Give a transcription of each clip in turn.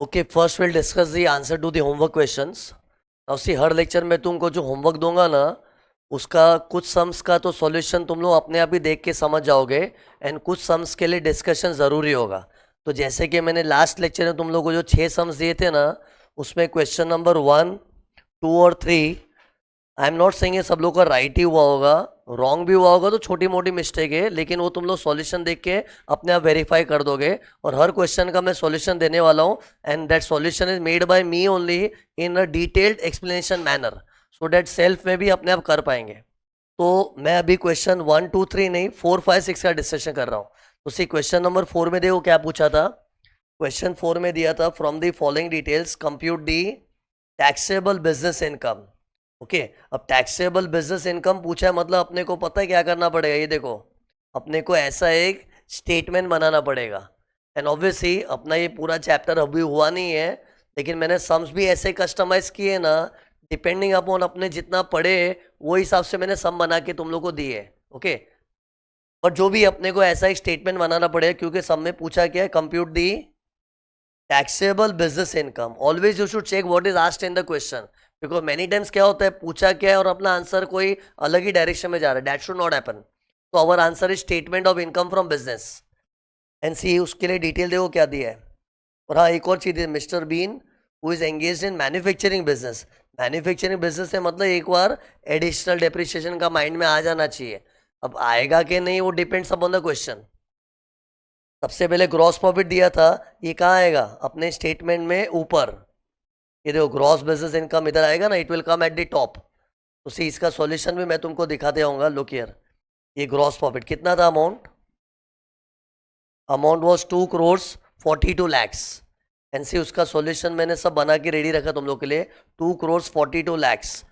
Okay, first we'll discuss the answer to the homework questions. Now see, her lecture में तुमको जो homework दूंगा ना, उसका कुछ सम्स का तो सॉल्यूशन तुम लोग अपने आप ही देख के समझ जाओगे, एंड कुछ सम्स के लिए डिस्कशन ज़रूरी होगा. तो जैसे कि मैंने लास्ट लेक्चर में तुम लोगों को जो 6 सम्स दिए थे ना, उसमें क्वेश्चन नंबर 1, 2 और 3, आई एम नॉट सेइंग ये सब लोग का राइट ही हुआ होगा, रॉन्ग भी हुआ होगा तो छोटी मोटी मिस्टेक है, लेकिन वो तुम लोग सॉल्यूशन देख के अपने आप वेरीफाई कर दोगे. और हर क्वेश्चन का मैं सॉल्यूशन देने वाला हूँ, and that solution is made by me only in a detailed explanation manner, so that self में भी अपने आप कर पाएंगे. तो मैं अभी क्वेश्चन 1, 2, 3 नहीं, 4, 5, 6 का डिस्कशन कर रहा हूँ. तो सी क्वेश्चन नंबर 4 में देखो क्या पूछा था. क्वेश्चन 4 में दिया था, from the following details compute the taxable business income. Okay, अब टैक्सेबल बिजनेस इनकम पूछा है, मतलब अपने को पता है क्या करना पड़ेगा. ये देखो, अपने को ऐसा एक स्टेटमेंट बनाना पड़ेगा. एंड ऑब्वियसली अपना ये पूरा चैप्टर अभी हुआ नहीं है, लेकिन मैंने सम्स भी ऐसे कस्टमाइज किए ना, डिपेंडिंग अपॉन अपने जितना पढ़े वो हिसाब से मैंने सम बना के तुम लोग को दिए. ओके, बट जो भी अपने को ऐसा एक स्टेटमेंट बनाना पड़ेगा, क्योंकि सम में पूछा क्या है, compute the taxable business income. Always you should check what is asked in the question, because many times क्या होता है, पूछा क्या है और अपना आंसर कोई अलग ही डायरेक्शन में जा रहा है. That should not happen. तो our answer is statement of income from business. And see उसके लिए डिटेल देखो क्या दिया है. और हाँ, एक और चीज़ है, Mister Bean who is engaged in manufacturing business. Manufacturing business से मतलब एक बार एडिशनल डेप्रिसिएशन का माइंड में आ जाना चाहिए. अब आएगा कि नहीं वो डिपेंड्स अपॉन द क्वेश्चन. सबसे पहले ग्रॉस प्रॉफिट दिया था, ये कहाँ आएगा अपने स्टेटमेंट में ऊपर. ये देखो ग्रॉस बिजनेस इनकम इधर आएगा ना, it will come at the top. तो सी इसका सॉल्यूशन भी मैं तुमको दिखाते आऊँगा. लुक हियर, ये ग्रॉस प्रॉफिट कितना था, amount was 2 crores 42 lakhs. And see उसका सॉल्यूशन मैंने सब बना के रेडी रखा तुम लोग के लिए. 2 crores 42 lakhs.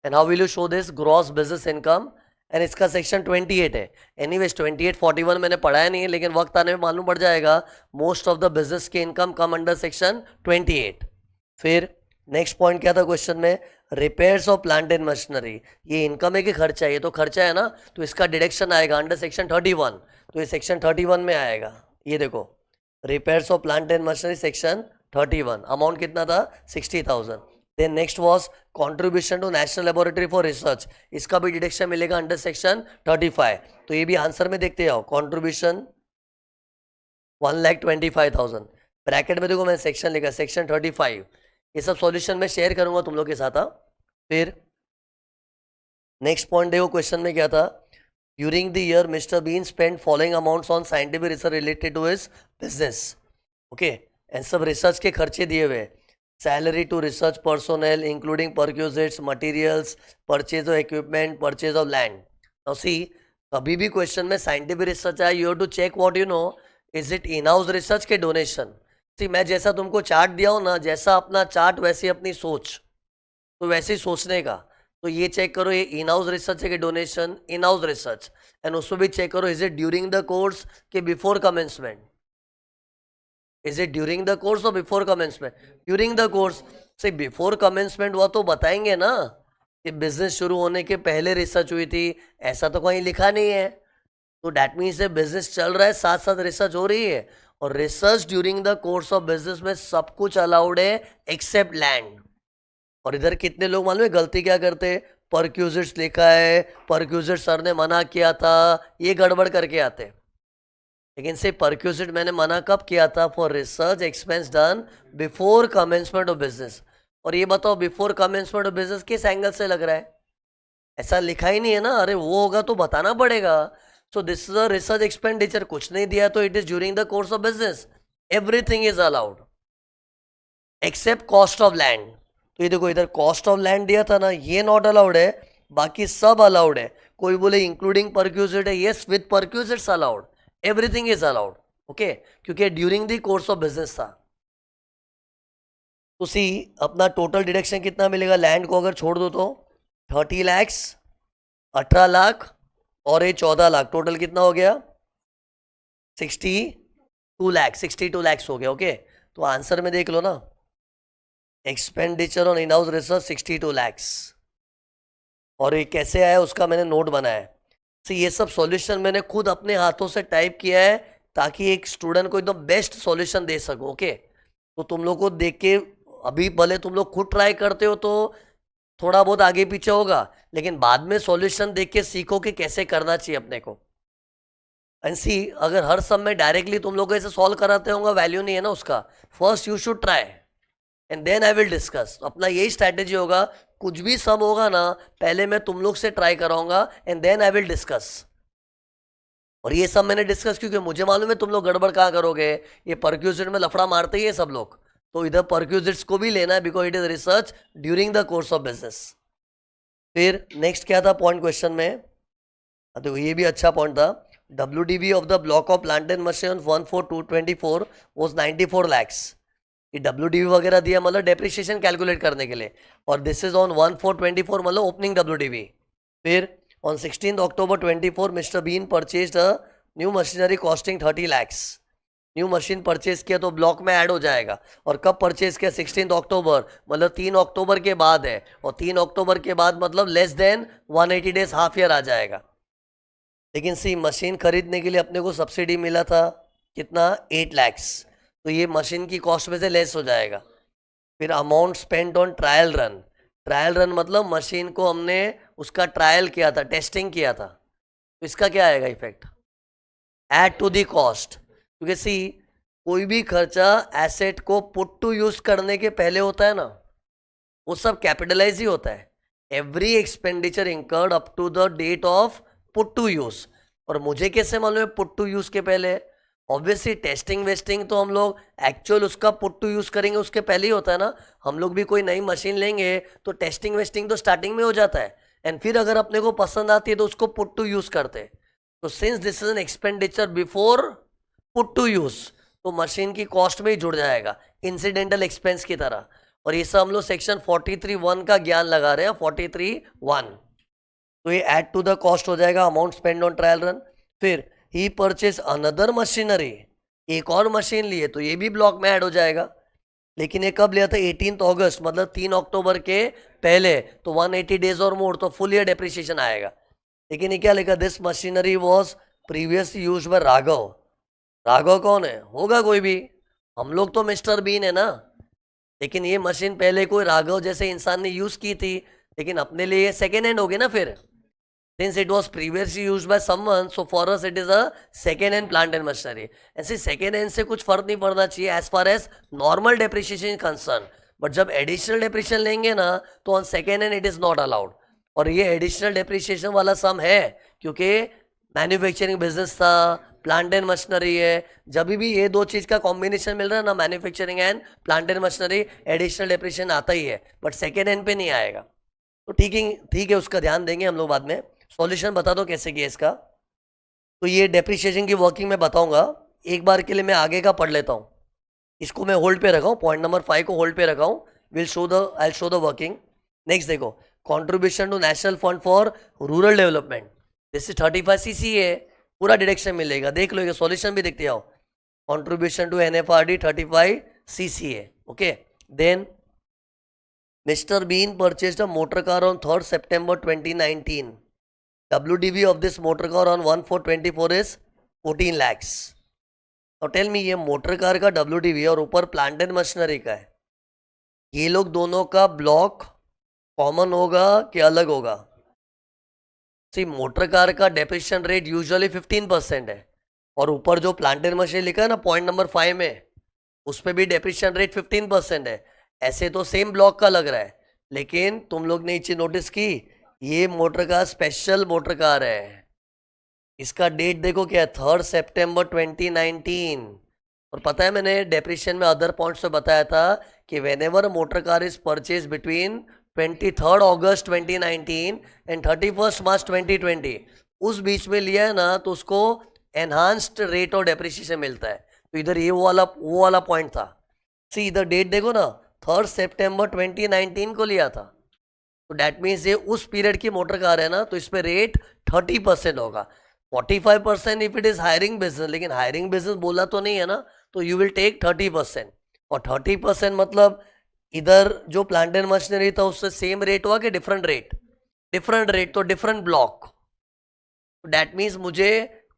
And how will you show this gross business income. And इसका सेक्शन 28 है. एनीवेज 28, 41 मैंने पढ़ाया नहीं है, लेकिन वक्त आने में मालूम पड़ जाएगा. मोस्ट ऑफ द बिजनेस के इनकम कम अंडर सेक्शन 28. फिर नेक्स्ट पॉइंट क्या था क्वेश्चन में, repairs of plant and machinery. ये इनकम है कि खर्चा है, ये तो खर्चा है ना, तो इसका डिडक्शन आएगा अंडर सेक्शन 31. तो ये सेक्शन 31 में आएगा. ये देखो, repairs of plant and machinery section 31, amount कितना था, 60,000. Then next was contribution to national laboratory for research. इसका भी डिडक्शन मिलेगा अंडर सेक्शन 35. तो ये भी आंसर में देखते जाओ, कॉन्ट्रीब्यूशन 1,25,000. ब्रैकेट में देखो मैंने सेक्शन लिखा, सेक्शन 35. ये सब सॉल्यूशन में शेयर करूंगा तुम लोग के साथ. फिर नेक्स्ट पॉइंट देखो क्वेश्चन में क्या था, during the year Mister Bean spend following amounts on scientific research related to his business. Okay, and सब रिसर्च के खर्चे दिए हुए. Salary to research personnel including perquisites materials, purchase of equipment, purchase of land. Now see, कभी भी question में scientific research आए, you have to check what you know, is it in house research के donation. See मैं जैसा तुमको chart दिया हूँ ना, जैसा अपना चार्ट वैसे अपनी सोच, तो वैसे ही सोचने का. तो ये चेक करो, ये इन हाउस रिसर्च है कि donation, in house research. And उसको भी चेक करो, is it during the course के before commencement. Is it during the course और before commencement. During the course से बिफोर कमेंसमेंट हुआ तो बताएंगे ना कि बिजनेस शुरू होने के पहले रिसर्च हुई थी. ऐसा तो कहीं लिखा नहीं है. तो डैट मीन्स बिजनेस चल रहा है, साथ साथ रिसर्च हो रही है. और research during the course of business में सब कुछ अलाउड है एक्सेप्ट लैंड. और इधर कितने लोग मालूम है गलती क्या करते, परक्यूजिट्स लिखा है, परक्यूजिट सर ने मना किया था, ये गड़बड़ करके आते. लेकिन से परक्यूजिट मैंने मना कब किया था, for research expense done before commencement of business. और ये बताओ बिफोर कमेंसमेंट ऑफ बिजनेस किस एंगल से लग रहा है, ऐसा लिखा ही नहीं है ना. अरे वो होगा तो बताना पड़ेगा. So this is a research expenditure, कुछ नहीं दिया तो it is during the course of business. Everything is allowed except cost of land. तो ये देखो, इधर कॉस्ट ऑफ लैंड दिया था ना, ये नॉट अलाउड है, बाकी सब अलाउड है. कोई बोले इंक्लूडिंग परक्यूजिट है, yes with perquisites allowed, everything is allowed. Okay, क्योंकि during the course of business था. तो सी अपना टोटल डिडक्शन कितना मिलेगा, लैंड को अगर छोड़ दो तो 30 lakhs, 18 लाख और ये 14 लाख, टोटल कितना हो गया, 62 lakhs. 62 lakhs हो गया. ओके, तो आंसर में देख लो ना, expenditure on in house research 62 lakhs. और ये कैसे आया उसका मैंने नोट बनाया है. तो ये सब सॉल्यूशन मैंने खुद अपने हाथों से टाइप किया है, ताकि एक स्टूडेंट को एकदम बेस्ट सॉल्यूशन दे सकूं. ओके, तो तुम लोग को देख के अभी भले तुम लोग खुद ट्राई करते हो तो थोड़ा बहुत आगे पीछे होगा, लेकिन बाद में सॉल्यूशन देख के सीखो कि कैसे करना चाहिए अपने को। एंड सी, अगर हर सम में डायरेक्टली तुम लोग को ऐसे सॉल्व कराते होंगे, वैल्यू नहीं है ना उसका। First you should try and then I will discuss. अपना यही स्ट्रैटेजी होगा, कुछ भी सम होगा ना, पहले मैं तुम लोग से ट्राई कराऊंगा and then I will discuss. और ये सब मैंने डिस्कस क्योंकि मुझे मालूम है तुम लोग गड़बड़ कहाँ करोगे। ये परक्यूजिट में लफड़ा मारते ही है सब लोग, तो इधर परक्यूजिट्स को भी लेना है because it is research during the course of business. फिर नेक्स्ट क्या था पॉइंट क्वेश्चन में, तो ये भी अच्छा पॉइंट था। WDV of the block of plant and machine 14224 was 94 lakhs। ये WDV वगैरह दिया मतलब डेप्रिसिएशन कैलकुलेट करने के लिए, और दिस इज ऑन 1424 मतलब ओपनिंग WDV। फिर on 16th October 24 Mr. Bean purchased a new machinery costing 30 lakhs। New machine purchase किया तो ब्लॉक में ऐड हो जाएगा। और कब परचेज किया? 16 अक्टूबर, मतलब 3 अक्टूबर के बाद है। और 3 अक्टूबर के बाद मतलब less than 180 days, half year आ जाएगा। लेकिन सी, मशीन खरीदने के लिए अपने को सब्सिडी मिला था कितना? 8 lakhs। तो ये मशीन की कॉस्ट में से लेस हो जाएगा। फिर amount spend on trial run. Trial run मतलब मशीन को हमने उसका ट्रायल किया था, टेस्टिंग किया था, तो इसका क्या आएगा effect? Add to the cost. क्योंकि सी, कोई भी खर्चा एसेट को पुट टू यूज करने के पहले होता है ना, वो सब कैपिटलाइज ही होता है। Every expenditure incurred up to the date of put to use. और मुझे कैसे मालूम है पुट टू यूज के पहले? ऑब्वियसली टेस्टिंग वेस्टिंग तो हम लोग एक्चुअल उसका पुट टू यूज करेंगे उसके पहले ही होता है ना। हम लोग भी कोई नई मशीन लेंगे तो टेस्टिंग वेस्टिंग तो स्टार्टिंग में हो जाता है, एंड फिर अगर अपने को पसंद आती है तो उसको पुट टू यूज करते हैं। तो since this is an expenditure before put to use, तो मशीन की कॉस्ट में ही जुड़ जाएगा इंसिडेंटल एक्सपेंस की तरह। और ये सब हम लोग सेक्शन 43(1) का ज्ञान लगा रहे हैं, 43(1). तो ये ऐड टू द कॉस्ट हो जाएगा, amount spend on trial run. फिर ही परचेज अनदर मशीनरी, एक और मशीन लिए तो ये भी ब्लॉक में ऐड हो जाएगा। लेकिन ये कब लिया था? 18 अगस्त, मतलब 3 अक्टूबर के पहले। तो 180 डेज और मोर, तो फुल ईयर डेप्रिसिएशन आएगा। लेकिन ये क्या लिखा? This machinery was previously used by Raghav. Raghav कौन है? होगा कोई भी, हम लोग तो मिस्टर बीन है ना। लेकिन ये मशीन पहले कोई राघव जैसे इंसान ने यूज की थी, लेकिन अपने लिए सेकेंड हैंड होगी ना। फिर since it was previously used by someone, so for us it is a second hand plant and machinery। ऐसे second hand से कुछ फर्क नहीं पड़ना चाहिए as far as normal depreciation is concerned। But जब एडिशनल डेप्रिसिएशन लेंगे ना, तो on second hand it is not allowed. और ये एडिशनल डेप्रिसिएशन वाला सम है क्योंकि मैन्युफैक्चरिंग बिजनेस था, प्लांट एंड मशीनरी है। जब भी ये दो चीज़ का कॉम्बिनेशन मिल रहा है ना, manufacturing and plant and machinery, additional depreciation आता ही है, बट सेकेंड हैंड पे नहीं आएगा। तो ठीक है, उसका ध्यान देंगे हम लोग बाद में। सॉल्यूशन बता दो कैसे किया इसका। तो ये डेप्रिसिएशन की वर्किंग मैं बताऊंगा, एक बार के लिए मैं आगे का पढ़ लेता हूँ। इसको मैं होल्ड पे रखा हूँ, पॉइंट नंबर 5 को होल्ड पे रखा हूँ। I show the working. Next देखो, contribution to national fund for rural development, this is 35 CC है, पूरा डिडक्शन मिलेगा। देख लो, ये सॉल्यूशन भी देखते आओ। कॉन्ट्रीब्यूशन टू NFRD 35 CC है, okay. Then Mr. Bean purchased a motor car on 3rd September 2019. WDV of this motor car on 1/4/24 is 14 lakhs. Now tell me, ये मोटर कार का WDV और ऊपर प्लांट एंड मशीनरी का है, ये लोग दोनों का ब्लॉक कॉमन होगा कि अलग होगा? सी, मोटर कार का डेप्रिसिएशन रेट यूजुअली 15% है, और ऊपर जो प्लांट एंड मशीनरी लिखा है ना पॉइंट नंबर 5 में, उस पर भी डेप्रिसिएशन रेट 15% है। ऐसे तो सेम ब्लॉक का लग रहा है, लेकिन तुम लोग ने एक चीज नोटिस की, ये motor car special motor car है। इसका डेट देखो क्या है, 3rd September 2019। और पता है, मैंने डेप्रिसिएशन में अदर पॉइंट्स में बताया था कि whenever motor car is purchase between 23rd August 2019 and 31st March 2020, उस बीच में लिया है ना, तो उसको एनहांस्ड रेट ऑफ डेप्रिसिएशन मिलता है। तो इधर ये वो वाला पॉइंट था। सी, इधर डेट देखो ना, 3rd September 2019 को लिया था, तो डैट मीन्स ये उस पीरियड की मोटर कार है ना, तो इस पे रेट 30% होगा। 45% if it is hiring business, लेकिन हायरिंग बिजनेस बोला तो नहीं है ना, तो यू विल टेक 30%। और 30% मतलब इधर जो प्लांट एंड मशीनरी था उससे सेम रेट हुआ कि डिफरेंट रेट? डिफरेंट रेट, तो डिफरेंट ब्लॉक। डैट मीन्स मुझे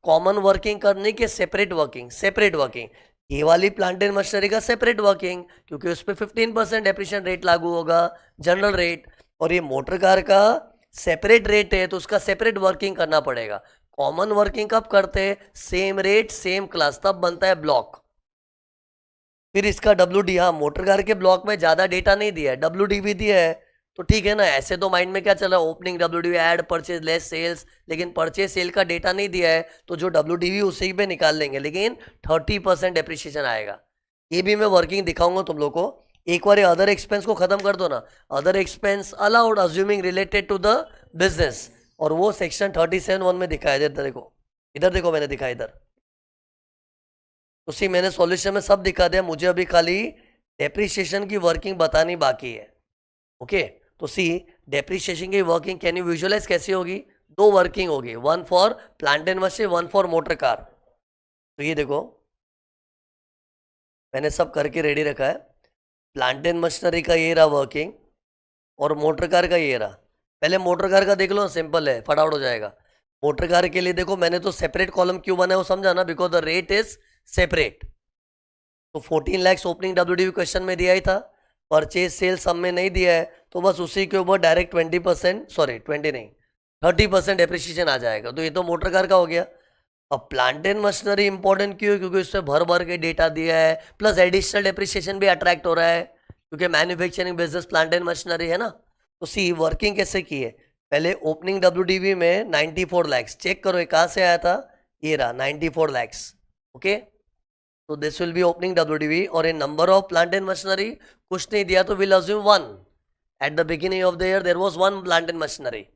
कॉमन वर्किंग करनी कि सेपरेट वर्किंग? Separate working. ये वाली प्लांट एंड मशीनरी का सेपरेट वर्किंग, क्योंकि उस पर 15% डेप्रिसिएशन रेट लागू होगा, जनरल रेट। और ये मोटर कार का सेपरेट रेट है, तो उसका सेपरेट वर्किंग करना पड़ेगा। कॉमन वर्किंग कब करते हैं? सेम रेट सेम क्लास, तब बनता है ब्लॉक। फिर इसका WD, हाँ मोटर कार के ब्लॉक में ज़्यादा डेटा नहीं दिया है, WD भी दिया है, तो ठीक है ना। ऐसे तो माइंड में क्या चला, opening WD add purchase less sales, लेकिन परचेज सेल का डेटा नहीं दिया है, तो जो WDV उसी पे निकाल लेंगे, लेकिन 30% डेप्रिसिएशन आएगा। ये भी मैं वर्किंग दिखाऊंगा तुम लोग को। एक बार अदर एक्सपेंस को खत्म कर दो ना, other expense allowed assuming related to the business, और वो सेक्शन 37(1) में दिखाया है। इधर देखो मैंने दिखाया इधर, उसी मैंने सॉल्यूशन में सब दिखा दिया। मुझे अभी खाली डेप्रिसिएशन की वर्किंग बतानी बाकी है। ओके, तो सी डेप्रिसिएशन की वर्किंग कैन यू विजुअलाइज कैसी होगी? दो वर्किंग होगी, one for plant and machine, one for motor car. तो ये देखो मैंने सब करके रेडी रखा है। प्लांट एंड मशीनरी का ये रहा वर्किंग, और मोटर कार का ये रहा। पहले मोटर कार का देख लो, सिंपल है, फटाफट हो जाएगा। मोटर कार के लिए देखो मैंने तो सेपरेट कॉलम क्यों बनाया वो समझा ना, because the rate is separate. तो 14 लाख ओपनिंग WDV क्वेश्चन में दिया ही था, परचेज सेल सब में नहीं दिया है, तो बस उसी के ऊपर डायरेक्ट 20%, सॉरी 20 नहीं 30% डेप्रिसिएशन आ जाएगा। तो ये तो मोटर कार का हो गया। अब प्लांट एंड मशीनरी इंपॉर्टेंट क्यों है? क्योंकि उससे भर भर के डेटा दिया है, प्लस एडिशनल डेप्रिसिएशन भी अट्रैक्ट हो रहा है, क्योंकि manufacturing business plant and machinery है ना। तो सी वर्किंग कैसे की है? पहले ओपनिंग WDV में 94 लैक्स, चेक करो ये कहाँ से आया था, ये रहा 94 लैक्स। ओके, तो this will be opening WDV, और in number of plant and machinery कुछ नहीं दिया, तो will assume 1। At the beginning of the year there was 1 plant and machinery.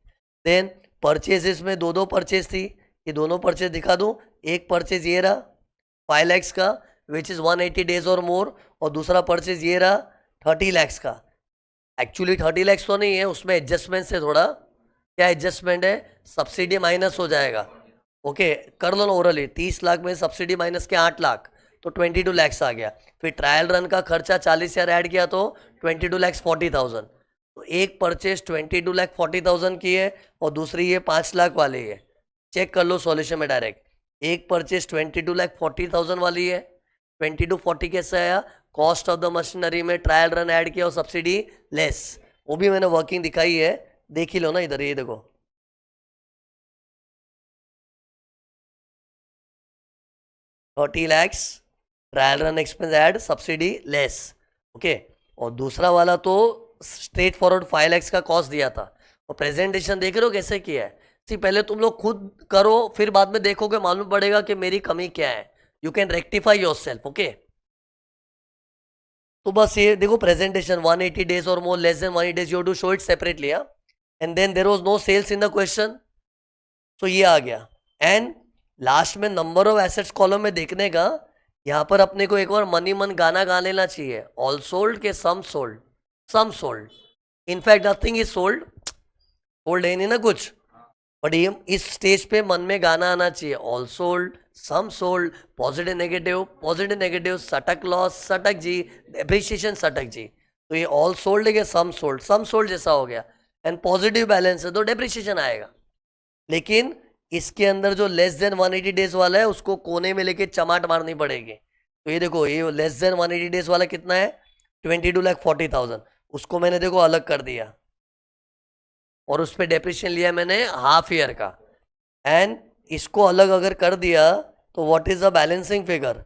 Then purchases में दो परचेज थी, ये दोनों परचेज दिखा दूं। एक परचेज ये रहा 5 लैक्स का, विच इज़ 180 डेज और मोर, और दूसरा परचेज ये रहा 30 लैक्स का। एक्चुअली 30 लैक्स तो नहीं है, उसमें एडजस्टमेंट से थोड़ा, क्या एडजस्टमेंट है, सब्सिडी माइनस हो जाएगा। ओके, कर लो ना ओरली, 30 लाख में सब्सिडी माइनस के 8 लाख, तो 22 लैक्स आ गया। फिर ट्रायल रन का खर्चा 40,000 ऐड किया, तो 22 लैक्स 40,000। तो एक परचेज 22 लाख 40,000 की है, और दूसरी ये 5 लाख वाली है। चेक कर लो सॉल्यूशन में डायरेक्ट, एक परचेज 22 लाख 40,000 वाली है, 2240 कैसे आया? कॉस्ट ऑफ द मशीनरी में ट्रायल रन ऐड किया और सब्सिडी लेस, वो भी मैंने वर्किंग दिखाई है, देख ही लो ना इधर, ये देखो 30 lakhs trial run expense add subsidy less. Okay, और दूसरा वाला तो स्ट्रेट फॉरवर्ड 5 लैक्स का कॉस्ट दिया था। और प्रेजेंटेशन देख रहे हो कैसे किया है? सी पहले तुम लोग खुद करो, फिर बाद में देखोगे, मालूम पड़ेगा कि मेरी कमी क्या है। You can rectify your self. Okay, तो बस ये देखो प्रेजेंटेशन 180 डेज और more less than 180 days, you to show it separately. And then there was no sales in the question, तो ये आ गया। एंड लास्ट में नंबर ऑफ एसेट्स कॉलम में देखने का, यहाँ पर अपने को एक बार मनी मन गाना गा लेना चाहिए, ऑल सोल्ड के some sold, some sold, in fact nothing is sold, sold है नहीं ना कुछ, बट ये इस स्टेज पे मन में गाना आना चाहिए, all sold, some sold, positive negative, सटक लॉस सटक जी, डेप्रिसिएशन सटक जी। तो ये ऑल सोल्ड है, सम सोल्ड जैसा हो गया, एंड पॉजिटिव बैलेंस है तो डेप्रिसिएशन आएगा। लेकिन इसके अंदर जो लेस देन 180 डेज वाला है, उसको कोने में लेके चमाट मारनी पड़ेगी। तो ये देखो, ये लेस देन 180 डेज वाला कितना है, 22,40,000, उसको मैंने देखो अलग कर दिया, और उस पर डेप्रिसिएशन लिया मैंने हाफ ईयर का। एंड इसको अलग अगर कर दिया, तो what is the balancing figure,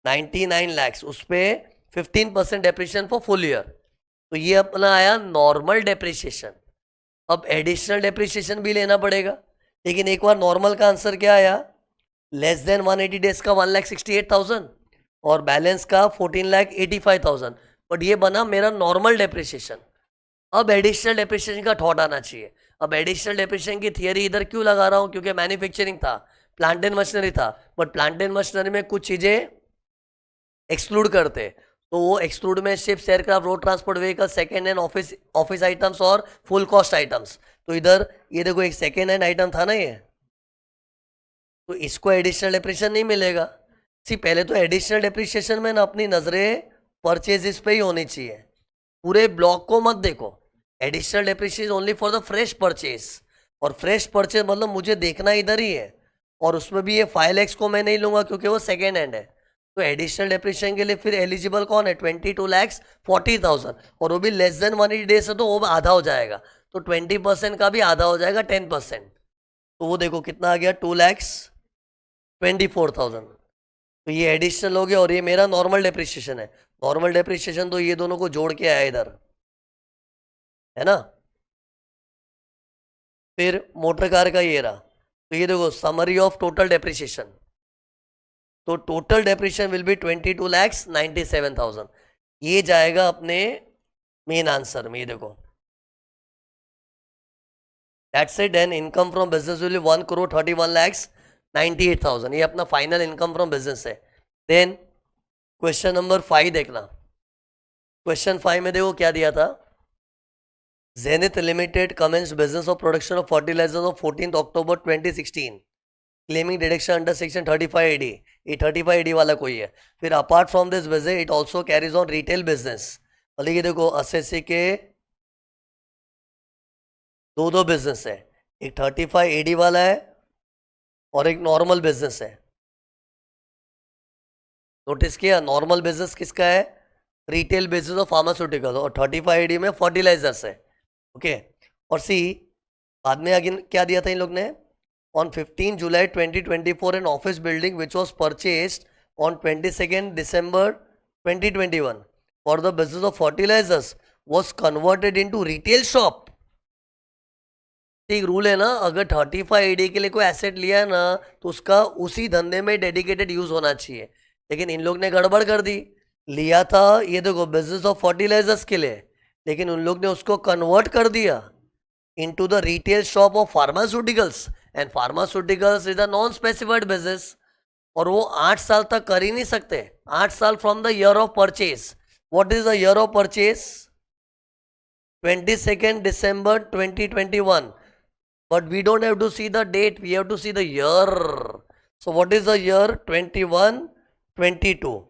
99 lakhs, उस पर 15% डेप्रिसिएशन फॉर फुल ईयर। तो ये अपना आया नॉर्मल डेप्रिसिएशन। अब एडिशनल डेप्रिसिएशन भी लेना पड़ेगा, लेकिन एक बार नॉर्मल का आंसर क्या आया, लेस देन 180 डेज का 1,68,000 और बैलेंस का 14,85,000, बट ये बना मेरा नॉर्मल डेप्रिसिएशन। अब एडिशनल डेप्रिसिएशन का थॉट आना चाहिए। अब एडिशनल डेप्रिसिएशन की थियरी इधर क्यों लगा रहा हूँ, क्योंकि मैन्युफैक्चरिंग था, प्लांट एंड मशीनरी था, बट प्लांट एंड मशीनरी में कुछ चीज़ें एक्सक्लूड करते, तो वो एक्सक्लूड में ships, aircraft, road transport vehicle, second hand office items और फुल कॉस्ट आइटम्स। तो इधर ये देखो एक सेकेंड हैंड आइटम था ना ये, तो इसको एडिशनल डेप्रिसिएशन नहीं मिलेगा। सी पहले तो एडिशनल डेप्रिसिएशन में ना अपनी नजरें परचेजेस पे ही होनी चाहिए, पूरे ब्लॉक को मत देखो। Additional depreciation only for the fresh purchase, और फ्रेश परचेज मतलब मुझे देखना इधर ही है, और उसमें भी ये 5 लैक्स को मैं नहीं लूंगा क्योंकि वो सेकेंड हैंड है। तो एडिशनल डेप्रिसिएशन के लिए फिर एलिजिबल कौन है? 22,40,000, और वो भी लेस देन 180 डेज है, तो वो आधा हो जाएगा, तो 20% का भी आधा हो जाएगा 10%, तो वो देखो कितना आ गया, 2,24,000। तो ये एडिशनल हो गया और ये मेरा नॉर्मल डेप्रिसिएशन है। नॉर्मल डेप्रिसिएशन तो ये दोनों को जोड़ के आया इधर, है ना। फिर मोटर कार का ये रहा, तो ये देखो समरी ऑफ टोटल डेप्रिसिएशन, तो टोटल डेप्रिसिएशन विल बी 22,97,000। ये जाएगा अपने मेन आंसर में, ये देखो that's it. And income from business will be 1,31,98,000, ये अपना फाइनल इनकम फ्रॉम बिजनेस है। देन क्वेश्चन नंबर 5 देखना। क्वेश्चन 5 में देखो क्या दिया था, Zenith Limited commenced business of production of fertilizers on 14th October 2016, claiming deduction under section 35AD। ये 35AD वाला कोई है। फिर apart from this business, it also carries on retail business। मतलब ये देखो एसएससी के दो बिजनेस है, एक 35AD वाला है और एक नॉर्मल बिजनेस है। नोटिस किया, नॉर्मल बिजनेस किसका है? रिटेल बिजनेस ऑफ फार्मास्यूटिकल, और 35AD में फर्टिलाइजर्स है। ओके, और सी बाद में अगेन क्या दिया था इन लोग ने, on 15 July 2024 an office building which was purchased on 22 December 2021 for the business of fertilisers was converted into retail shop. एक रूल है ना, अगर 35AD के लिए कोई एसेट लिया है ना, तो उसका उसी धंधे में डेडिकेटेड यूज होना चाहिए। लेकिन इन लोग ने गड़बड़ कर दी, लिया था ये देखो बिजनेस ऑफ फर्टिलाइजर्स के लिए, लेकिन उन लोग ने उसको कन्वर्ट कर दिया into the retail shop of pharmaceuticals, and pharmaceuticals is a non specified business, और वो 8 साल तक कर ही नहीं सकते। 8 साल from the year of purchase. What is the year of purchase? 22 December 2021, but we don't have to see the date, we have to see the year. So what is the year? 21-22,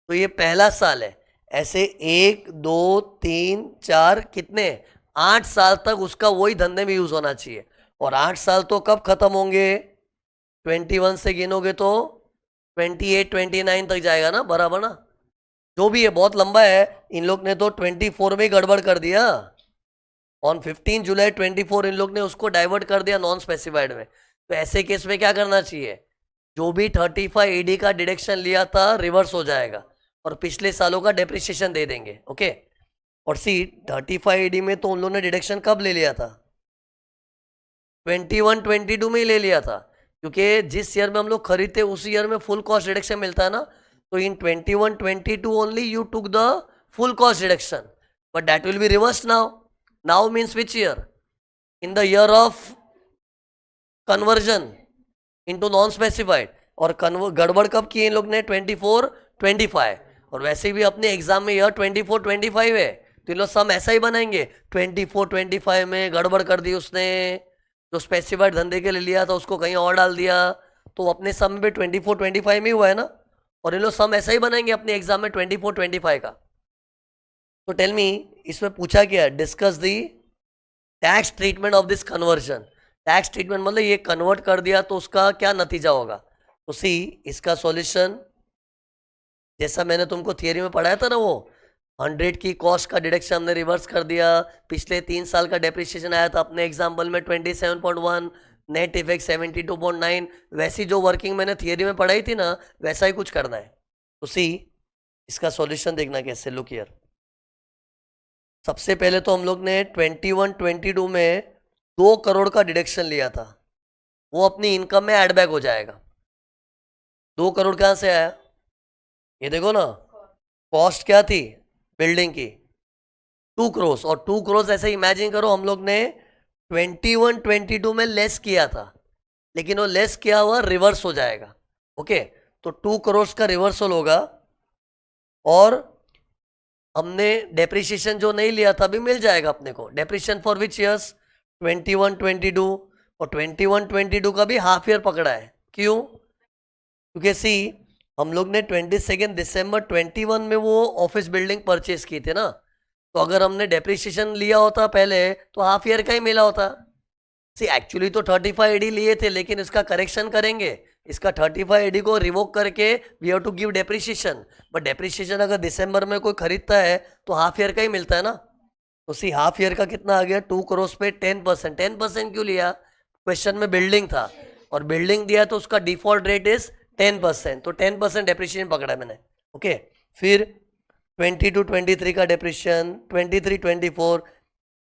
तो ये पहला साल है। ऐसे 1 2 3 4 कितने 8 साल तक उसका वही धंधे में यूज होना चाहिए, और 8 साल तो कब खत्म होंगे? 21 से गिनोगे तो 28-29 तक जाएगा ना, बराबर ना। जो भी है बहुत लंबा है, इन लोग ने तो 24 में गड़बड़ कर दिया। ऑन 15 जुलाई 24 इन लोग ने उसको डाइवर्ट कर दिया नॉन स्पेसिफाइड में। तो ऐसे केस में क्या करना चाहिए, जो भी 35AD का डिडक्शन लिया था रिवर्स हो जाएगा और पिछले सालों का डेप्रिसिएशन दे देंगे। ओके, और सी 35AD में तो उन लोगों ने डिडक्शन कब ले लिया था? 21-22 में ही ले लिया था, क्योंकि जिस ईयर में हम लोग खरीदते उस ईयर में फुल कॉस्ट डिडक्शन मिलता है ना। तो इन 21-22 only you took the full cost deduction, but that will be reverse now. Now means which year? In the year of conversion into non specified. और गड़बड़ कब की इन लोग ने? 24-25। और वैसे भी अपने एग्जाम में ईयर 24-25 है, तो इन लोग सम ऐसा ही बनाएंगे। 24-25 में गड़बड़ कर दी उसने, जो स्पेसिफाइड धंधे के लिए लिया था उसको कहीं और डाल दिया, तो अपने सम में 24-25 में ही हुआ है ना। और इन लोग सम ऐसा ही बनाएंगे अपने एग्जाम में 24-25 का। तो टेल मी, इसमें पूछा क्या है? Discuss the tax treatment of this conversion. Tax treatment मतलब ये कन्वर्ट कर दिया तो उसका क्या नतीजा होगा। तो सी इसका सॉल्यूशन जैसा मैंने तुमको थियरी में पढ़ाया था ना, वो 100 की कॉस्ट का डिडक्शन हमने रिवर्स कर दिया, पिछले 3 साल का डेप्रिसिएशन आया था अपने एग्जाम्पल में 27.1, नेट इफेक्ट 72.9, वैसी जो वर्किंग मैंने थियरी में पढ़ाई थी ना, वैसा ही कुछ करना है। तो सी इसका सॉल्यूशन देखना कैसे। लुक हियर, सबसे पहले तो हम लोग ने 21-22 में 2 करोड़ का डिडक्शन लिया था, वो अपनी इनकम में एड बैक हो जाएगा। 2 करोड़ कहाँ से आया? ये देखो ना, कॉस्ट क्या थी बिल्डिंग की? 2 करोड़, और 2 करोड़ ऐसे इमेजिन करो हम लोग ने 21-22 में लेस किया था, लेकिन वो लेस किया हुआ रिवर्स हो जाएगा। ओके, तो 2 करोड़ का रिवर्सल होगा, और हमने डेप्रिसिएशन जो नहीं लिया था अभी मिल जाएगा अपने को। Depreciation for which years? 21-22, और 21-22 का भी हाफ ईयर पकड़ा है। क्यों? क्योंकि सी हम लोग ने 22 दिसंबर 21 में वो ऑफिस बिल्डिंग परचेज की थी ना, तो अगर हमने डेप्रिसिएशन लिया होता पहले तो हाफ ईयर का ही मिला होता। सी एक्चुअली तो 35AD लिए थे, लेकिन इसका करेक्शन करेंगे इसका 35AD को रिवोक करके we have to give depreciation, but depreciation अगर दिसंबर में कोई खरीदता है तो हाफ ईयर का ही मिलता है ना। तो सी हाफ ईयर का कितना आ गया 2 करोड़ पे 10%। 10% क्यों लिया? क्वेश्चन में बिल्डिंग था और बिल्डिंग दिया तो उसका डिफॉल्ट रेट इज 10%, तो 10% डेप्रिसिएशन पकड़ा है मैंने। ओके, फिर 22-23 का डेप्रिसिएशन, 23-24,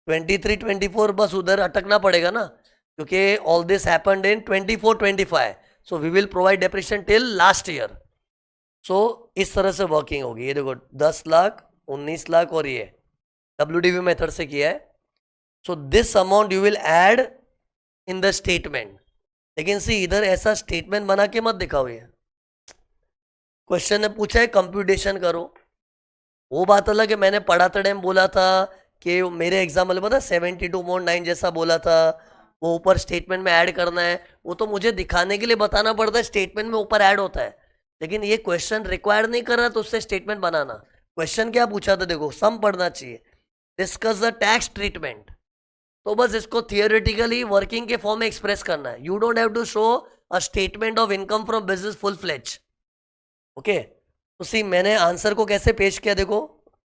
23-24 बस उधर अटकना पड़ेगा ना, क्योंकि all this happened in 24-25, so we will provide depreciation till last year. So इस तरह से वर्किंग होगी। ये देखो 10 लाख, 19 लाख और ये WDV मेथड से किया है। So this amount you will add in the statement. लेकिन सी इधर ऐसा स्टेटमेंट बना के मत दिखाओ। ये क्वेश्चन ने पूछा है कंप्यूटेशन करो, वो बात अलग है। मैंने पढ़ाते टाइम बोला था कि मेरे एग्जाम्पल में पता 72.9 जैसा बोला था, वो ऊपर स्टेटमेंट में ऐड करना है। वो तो मुझे दिखाने के लिए बताना पड़ता है, स्टेटमेंट में ऊपर ऐड होता है। लेकिन ये क्वेश्चन रिक्वायर नहीं कर रहा तो उससे स्टेटमेंट बनाना। क्वेश्चन क्या पूछा था देखो, सम पढ़ना चाहिए, डिस्कस द टैक्स ट्रीटमेंट। तो बस इसको थियोरेटिकली वर्किंग के फॉर्म में एक्सप्रेस करना है। You don't have to show a statement of income from business full fledge. Okay, तो सी मैंने आंसर को कैसे पेश किया देखो,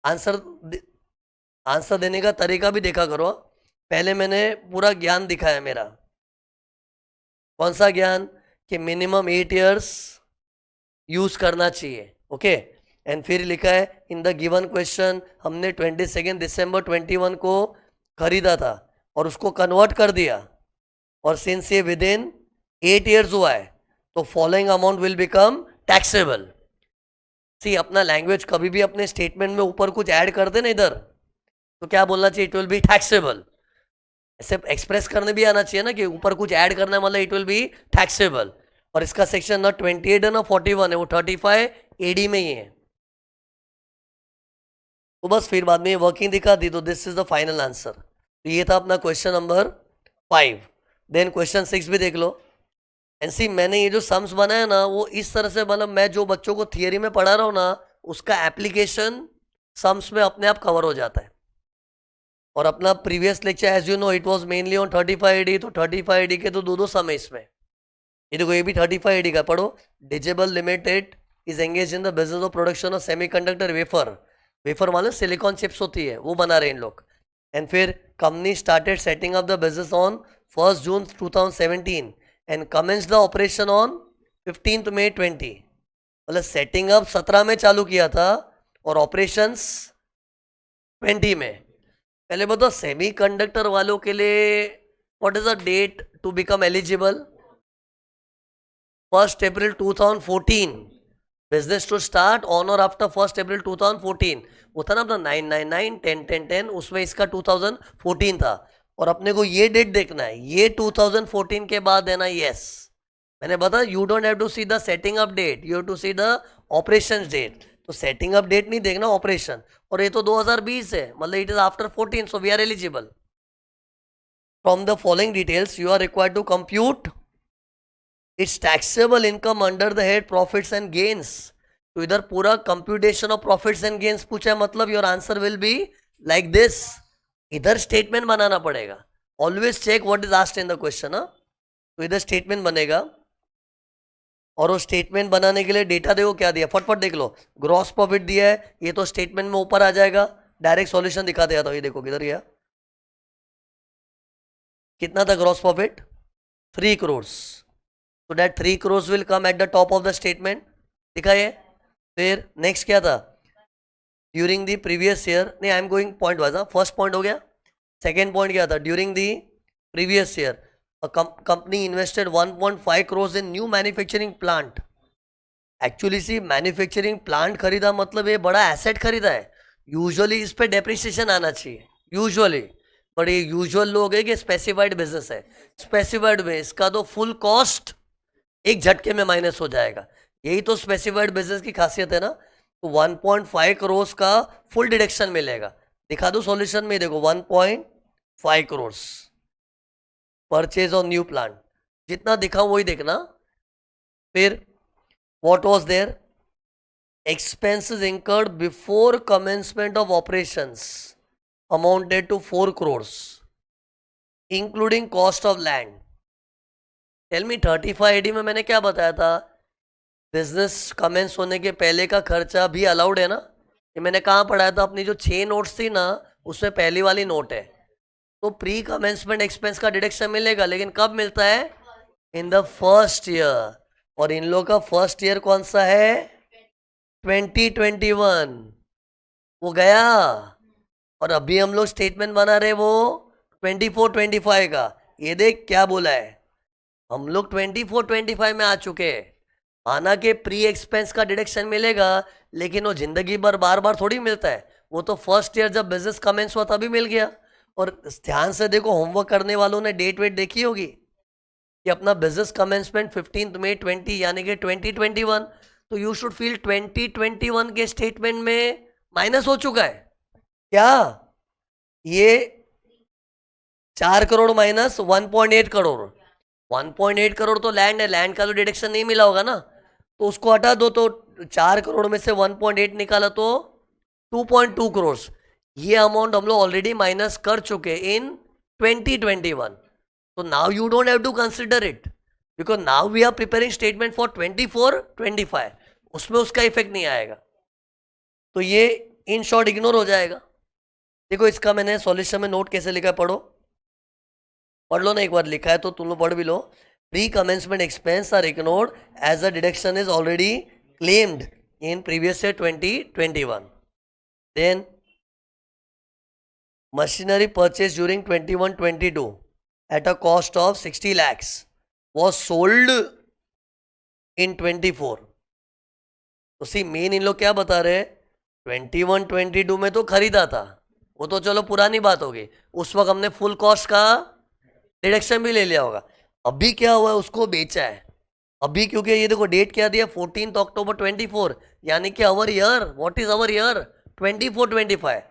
आंसर देने का तरीका भी देखा करो। पहले मैंने पूरा ज्ञान दिखाया मेरा, कौन सा ज्ञान, कि मिनिमम 8 इयर्स यूज करना चाहिए। ओके, एंड फिर लिखा है इन द गिवन क्वेश्चन हमने 22 दिसंबर 21 को खरीदा था और उसको कन्वर्ट कर दिया, और सिंस ये विद इन 8 इयर्स हुआ है तो following amount will become taxable. See अपना लैंग्वेज कभी भी अपने स्टेटमेंट में ऊपर कुछ ऐड कर दे ना इधर, तो क्या बोलना चाहिए, इट विल बी टैक्सेबल। ऐसे एक्सप्रेस करने भी आना चाहिए ना कि ऊपर कुछ ऐड करना है, मतलब इट विल बी टैक्सेबल। और इसका सेक्शन ना 28 है ना 41 है, वो 35AD में ही है। तो बस फिर बाद में ये वर्किंग दिखा दी, तो this is the final answer. तो ये था अपना क्वेश्चन नंबर 5। देन क्वेश्चन 6 भी देख लो। एनसी मैंने ये जो सम्स बनाया ना वो इस तरह से, मतलब मैं जो बच्चों को थियरी में पढ़ा रहा हूँ ना उसका एप्लीकेशन सम्स में अपने आप कवर हो जाता है। और अपना previous lecture as you know it was mainly on 35AD, तो 35AD के तो दो सम है इसमें। ये देखो ये भी 35AD का पढ़ो। डिजेबल limited is engage in the business of production of semiconductor wafer. Wafer माने सिलिकॉन चिप्स होती है, वो बना रहे इन लोग। एंड फिर company started setting up the business on 1 June 2017 and commence the operation on 15 May 20। मतलब सेटिंग अप 17 में चालू किया था और ऑपरेशंस 20 में। पहले बताओ सेमीकंडक्टर वालों के लिए what is the date to become eligible? 1 April 2014। Business to start on और आफ्टर 1 अप्रैल 2014। वो था ना अपना 999 10 10 10, उसमें इसका 2014 था। और अपने को ये डेट देखना है, ये 2014 के बाद है ना। यस, मैंने बताया you don't have to see the setting up date, you have to see the operation date. तो सेटिंग अप डेट नहीं देखना, ऑपरेशन। और ये तो 2020 है, मतलब it is after 14, so we are eligible. From the following details you are required to compute its taxable income under the head profits and gains. तो इधर पूरा computation of profits and gains पूछा है, मतलब your answer will be like this. इधर statement बनाना पड़ेगा। Always check what is asked in the question. तो इधर स्टेटमेंट बनेगा, और वो स्टेटमेंट बनाने के लिए डेटा देखो क्या दिया, फटफट देख लो। ग्रॉस प्रॉफिट दिया है, ये तो स्टेटमेंट में ऊपर आ जाएगा। डायरेक्ट सॉल्यूशन दिखा दिया था, ये देखो किधर गया, कितना था ग्रॉस प्रॉफिट, 3 करोड़। तो that 3 crore will come at the top of the statement, दिखा ये। फिर नेक्स्ट क्या था, ड्यूरिंग द प्रीवियस ईयर, नहीं I am going point wise. First point हो गया, सेकेंड पॉइंट क्या था, during the previous year company invested 1.5 crore in new manufacturing plant. Actually see manufacturing plant खरीदा मतलब ये बड़ा एसेट खरीदा है। यूजुअली इस पे डेप्रिसिएशन आना चाहिए यूजुअली, बट ये यूजुअल लोग है कि स्पेसिफाइड बिजनेस है, स्पेसिफाइड में इसका तो फुल कॉस्ट एक झटके में माइनस हो जाएगा। यही तो स्पेसिफाइड बिजनेस की खासियत है ना। तो 1.5 करोड़ का फुल डिडक्शन मिलेगा। दिखा दो सॉल्यूशन में, देखो 1.5 crore purchase on new plant, जितना दिखाऊं वही देखना। फिर what was there, expenses incurred before commencement of operations amounted to 4 crores including cost of land। Tell me 35 AD में मैंने क्या बताया था, बिजनेस कमेंस होने के पहले का खर्चा भी अलाउड है ना। ये मैंने कहाँ पढ़ाया था, अपनी जो 6 नोट्स थी ना उसमें पहली वाली नोट है। तो प्री कमेंसमेंट एक्सपेंस का डिडक्शन मिलेगा, लेकिन कब मिलता है, इन द फर्स्ट ईयर। और इन लोग का फर्स्ट ईयर कौन सा है, 2021, वो गया। और अभी हम लोग स्टेटमेंट बना रहे वो 24-25 का। ये देख क्या बोला है, हम लोग 24-25 में आ चुके हैं। माना कि प्री एक्सपेंस का डिडक्शन मिलेगा, लेकिन वो जिंदगी भर बार बार थोड़ी मिलता है। वो तो फर्स्ट ईयर जब बिजनेस कमेंस हुआ तभी मिल गया। और ध्यान से देखो, होमवर्क करने वालों ने डेट वेट देखी होगी कि अपना बिजनेस कमेंसमेंट 15 मई 20 यानी कि 2021। तो यू शुड फील 2021 के स्टेटमेंट में माइनस हो चुका है क्या, ये 4 करोड़ माइनस 1.8 करोड़। 1.8 करोड़ तो लैंड है, लैंड का तो डिडक्शन नहीं मिला होगा ना, तो उसको हटा दो। तो 4 करोड़ में से 1.8 निकाला तो 2.2 करोड़। ये अमाउंट हम लोग ऑलरेडी माइनस कर चुके इन 2021। तो now you don't have to consider it, because now we are preparing statement for 24-25, उसमें उसका इफेक्ट नहीं आएगा। तो ये इन शॉर्ट इग्नोर हो जाएगा। देखो इसका मैंने सॉल्यूशन में नोट कैसे लिखा है, पढ़ लो ना एक बार, लिखा है तो तुम लोग पढ़ भी लो। Pre commencement expense are ignored as a deduction is already claimed in previous year 2021. Then machinery purchased during 21-22 at a cost of 60 lakhs was sold in 24. तो सी मेन इन लोग क्या बता रहे हैं, 21-22 में तो खरीदा था, वो तो चलो पुरानी बात हो गई, उस वक्त हमने फुल कॉस्ट का डिडक्शन भी ले लिया होगा। अभी क्या हुआ है, उसको बेचा है अभी, क्योंकि ये देखो डेट क्या दिया, 14 अक्टूबर 24, यानी कि our year, what is our year, 24-25।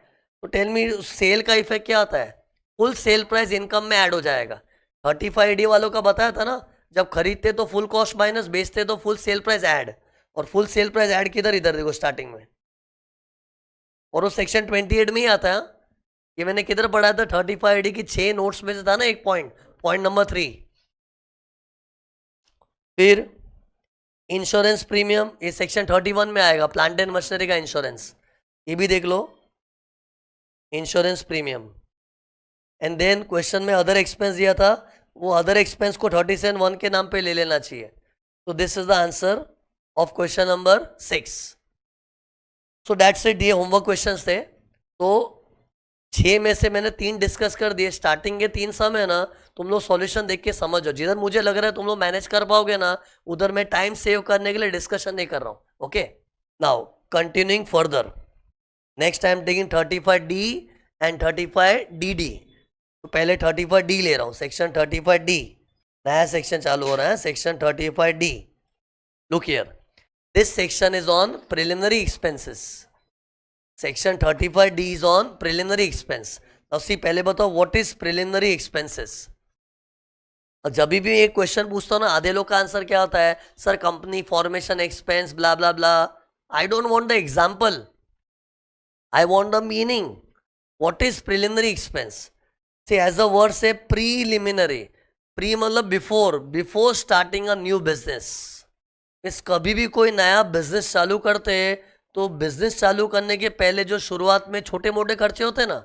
तो टेल मी सेल का इफेक्ट क्या आता है, फुल सेल प्राइस इनकम में ऐड हो जाएगा। 35 AD वालों का बताया था ना, जब खरीदते तो फुल कॉस्ट माइनस, बेचते तो फुल सेल प्राइस ऐड। और फुल सेल प्राइस ऐड किधर, इधर देखो स्टार्टिंग में, और वो सेक्शन 28 में ही आता है। ये मैंने किधर पढ़ा था, 35 AD की 6 नोट्स में से था ना एक पॉइंट नंबर 3। फिर इंश्योरेंस प्रीमियम, ये सेक्शन 31 में आएगा, प्लांट एंड मशीनरी का इंश्योरेंस, ये भी देख लो, insurance premium. And then question में अदर एक्सपेंस दिया था, वो अदर एक्सपेंस को 37(1) के नाम पे ले लेना चाहिए। तो this is the answer of question number 6। So that's it, ये होमवर्क क्वेश्चंस थे। तो 6 में से मैंने 3 डिस्कस कर दिए, स्टार्टिंग के 3 सम है ना, तुम लोग सॉल्यूशन देख के समझो, जिधर मुझे लग रहा है तुम लोग मैनेज कर पाओगे ना, उधर मैं टाइम सेव करने के लिए डिस्कशन नहीं कर रहा हूं। Okay, now continuing further, next I am taking 35D and 35DD। तो पहले 35D ले रहा हूं, सेक्शन 35D, नया सेक्शन चालू हो रहा है, section 35D। Look here, this section is on preliminary expenses. Section 35D is on preliminary expense. Now see, पहले बताओ what is preliminary expenses। जब भी एक क्वेश्चन पूछता हूँ ना, आधे लोग का आंसर क्या होता है, sir company formation expense blah blah blah. I don't want the example, I want the meaning. What is preliminary expense, see as a word से प्रीलिमिनरी, प्री मतलब before starting a new business. इस कभी भी कोई नया business चालू करते हैं तो बिजनेस चालू करने के पहले जो शुरुआत में छोटे मोटे खर्चे होते हैं ना,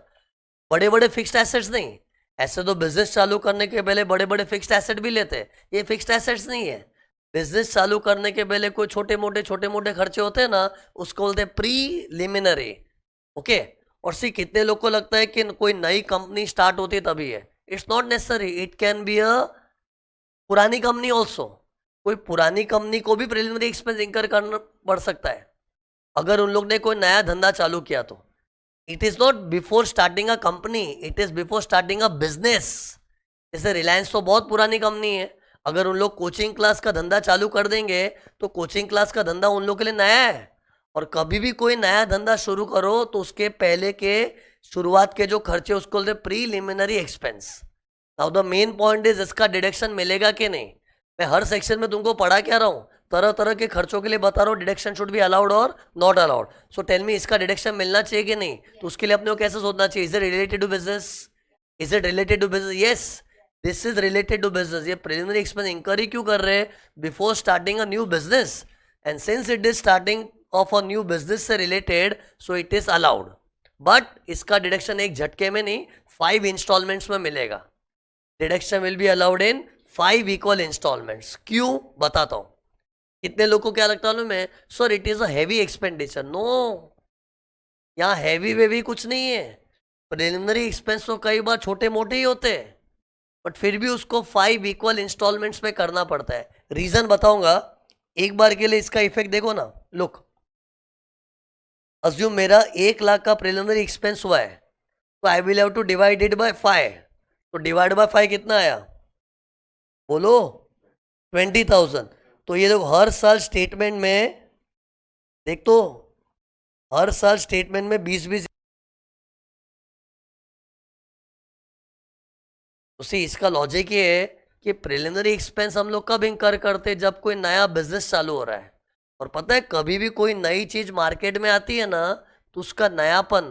बड़े बड़े फिक्स्ड एसेट्स नहीं। ऐसे तो बिजनेस चालू करने के पहले बड़े बड़े फिक्स्ड एसेट भी लेते हैं, ये फिक्स्ड एसेट्स नहीं है। बिजनेस चालू करने के पहले कोई छोटे मोटे खर्चे होते हैं ना, उसको बोलते हैं प्रीलिमिनरी। ओके, और सी कितने लोग को लगता है कि कोई नई कंपनी स्टार्ट होती है तभी है, it's not necessary, it can be a पुरानी कंपनी ऑल्सो। कोई पुरानी कंपनी को भी प्रिलिमिनरी एक्सपेंस इंकर करना पड़ सकता है अगर उन लोग ने कोई नया धंधा चालू किया तो। It is not before starting a company, it is before starting a business. जैसे रिलायंस तो बहुत पुरानी कंपनी है, अगर उन लोग कोचिंग क्लास का धंधा चालू कर देंगे तो कोचिंग क्लास का धंधा उन लोग के लिए नया है। और कभी भी कोई नया धंधा शुरू करो तो उसके पहले के शुरुआत के जो खर्चे उसको बोलते preliminary expense. Now the main point is इसका डिडक्शन मिलेगा कि नहीं। मैं हर सेक्शन में तुमको पढ़ा क्या रहा हूँ, तरह तरह के खर्चों के लिए बता रहा हूँ, डिडक्शन शुड बी अलाउड और not allowed. So tell me, इसका डिडक्शन मिलना चाहिए कि नहीं। तो उसके लिए अपने को कैसे सोचना चाहिए, is it related to business, is it related to business, yes this is related to business. ये प्रिलिमिनरी एक्सपेंस इंक्वायरी क्यों कर रहे हैं? Before starting a new business, and since it is starting of a new business से रिलेटेड, so it is allowed. But इसका deduction एक झटके में नहीं, 5 इंस्टॉलमेंट्स में मिलेगा. Deduction will be allowed in 5 equal instalments. क्यों, बताता हूं. कितने लोगों को क्या लगता है मैं, sir it is a heavy expenditure. No, यहाँ हैवी वेवी कुछ नहीं है. प्रिलिमिनरी एक्सपेंस तो कई बार छोटे मोटे ही होते हैं, बट फिर भी उसको 5 इक्वल इंस्टॉलमेंट्स में करना पड़ता है. रीजन बताऊंगा. एक बार के लिए इसका इफेक्ट देखो ना. लुक, अज्यूम मेरा 1 लाख का प्रिलिमिनरी एक्सपेंस हुआ है, तो I will have to divide it by 5. तो डिवाइड बाय 5 कितना आया, बोलो? 20,000. तो ये देखो, हर साल स्टेटमेंट में देख, तो हर साल स्टेटमेंट में 20-20. उसी इसका लॉजिक ये है कि प्रिलिमिनरी एक्सपेंस हम लोग कब इंकर करते हैं, जब कोई नया बिजनेस चालू हो रहा है. और पता है, कभी भी कोई नई चीज मार्केट में आती है ना, तो उसका नयापन,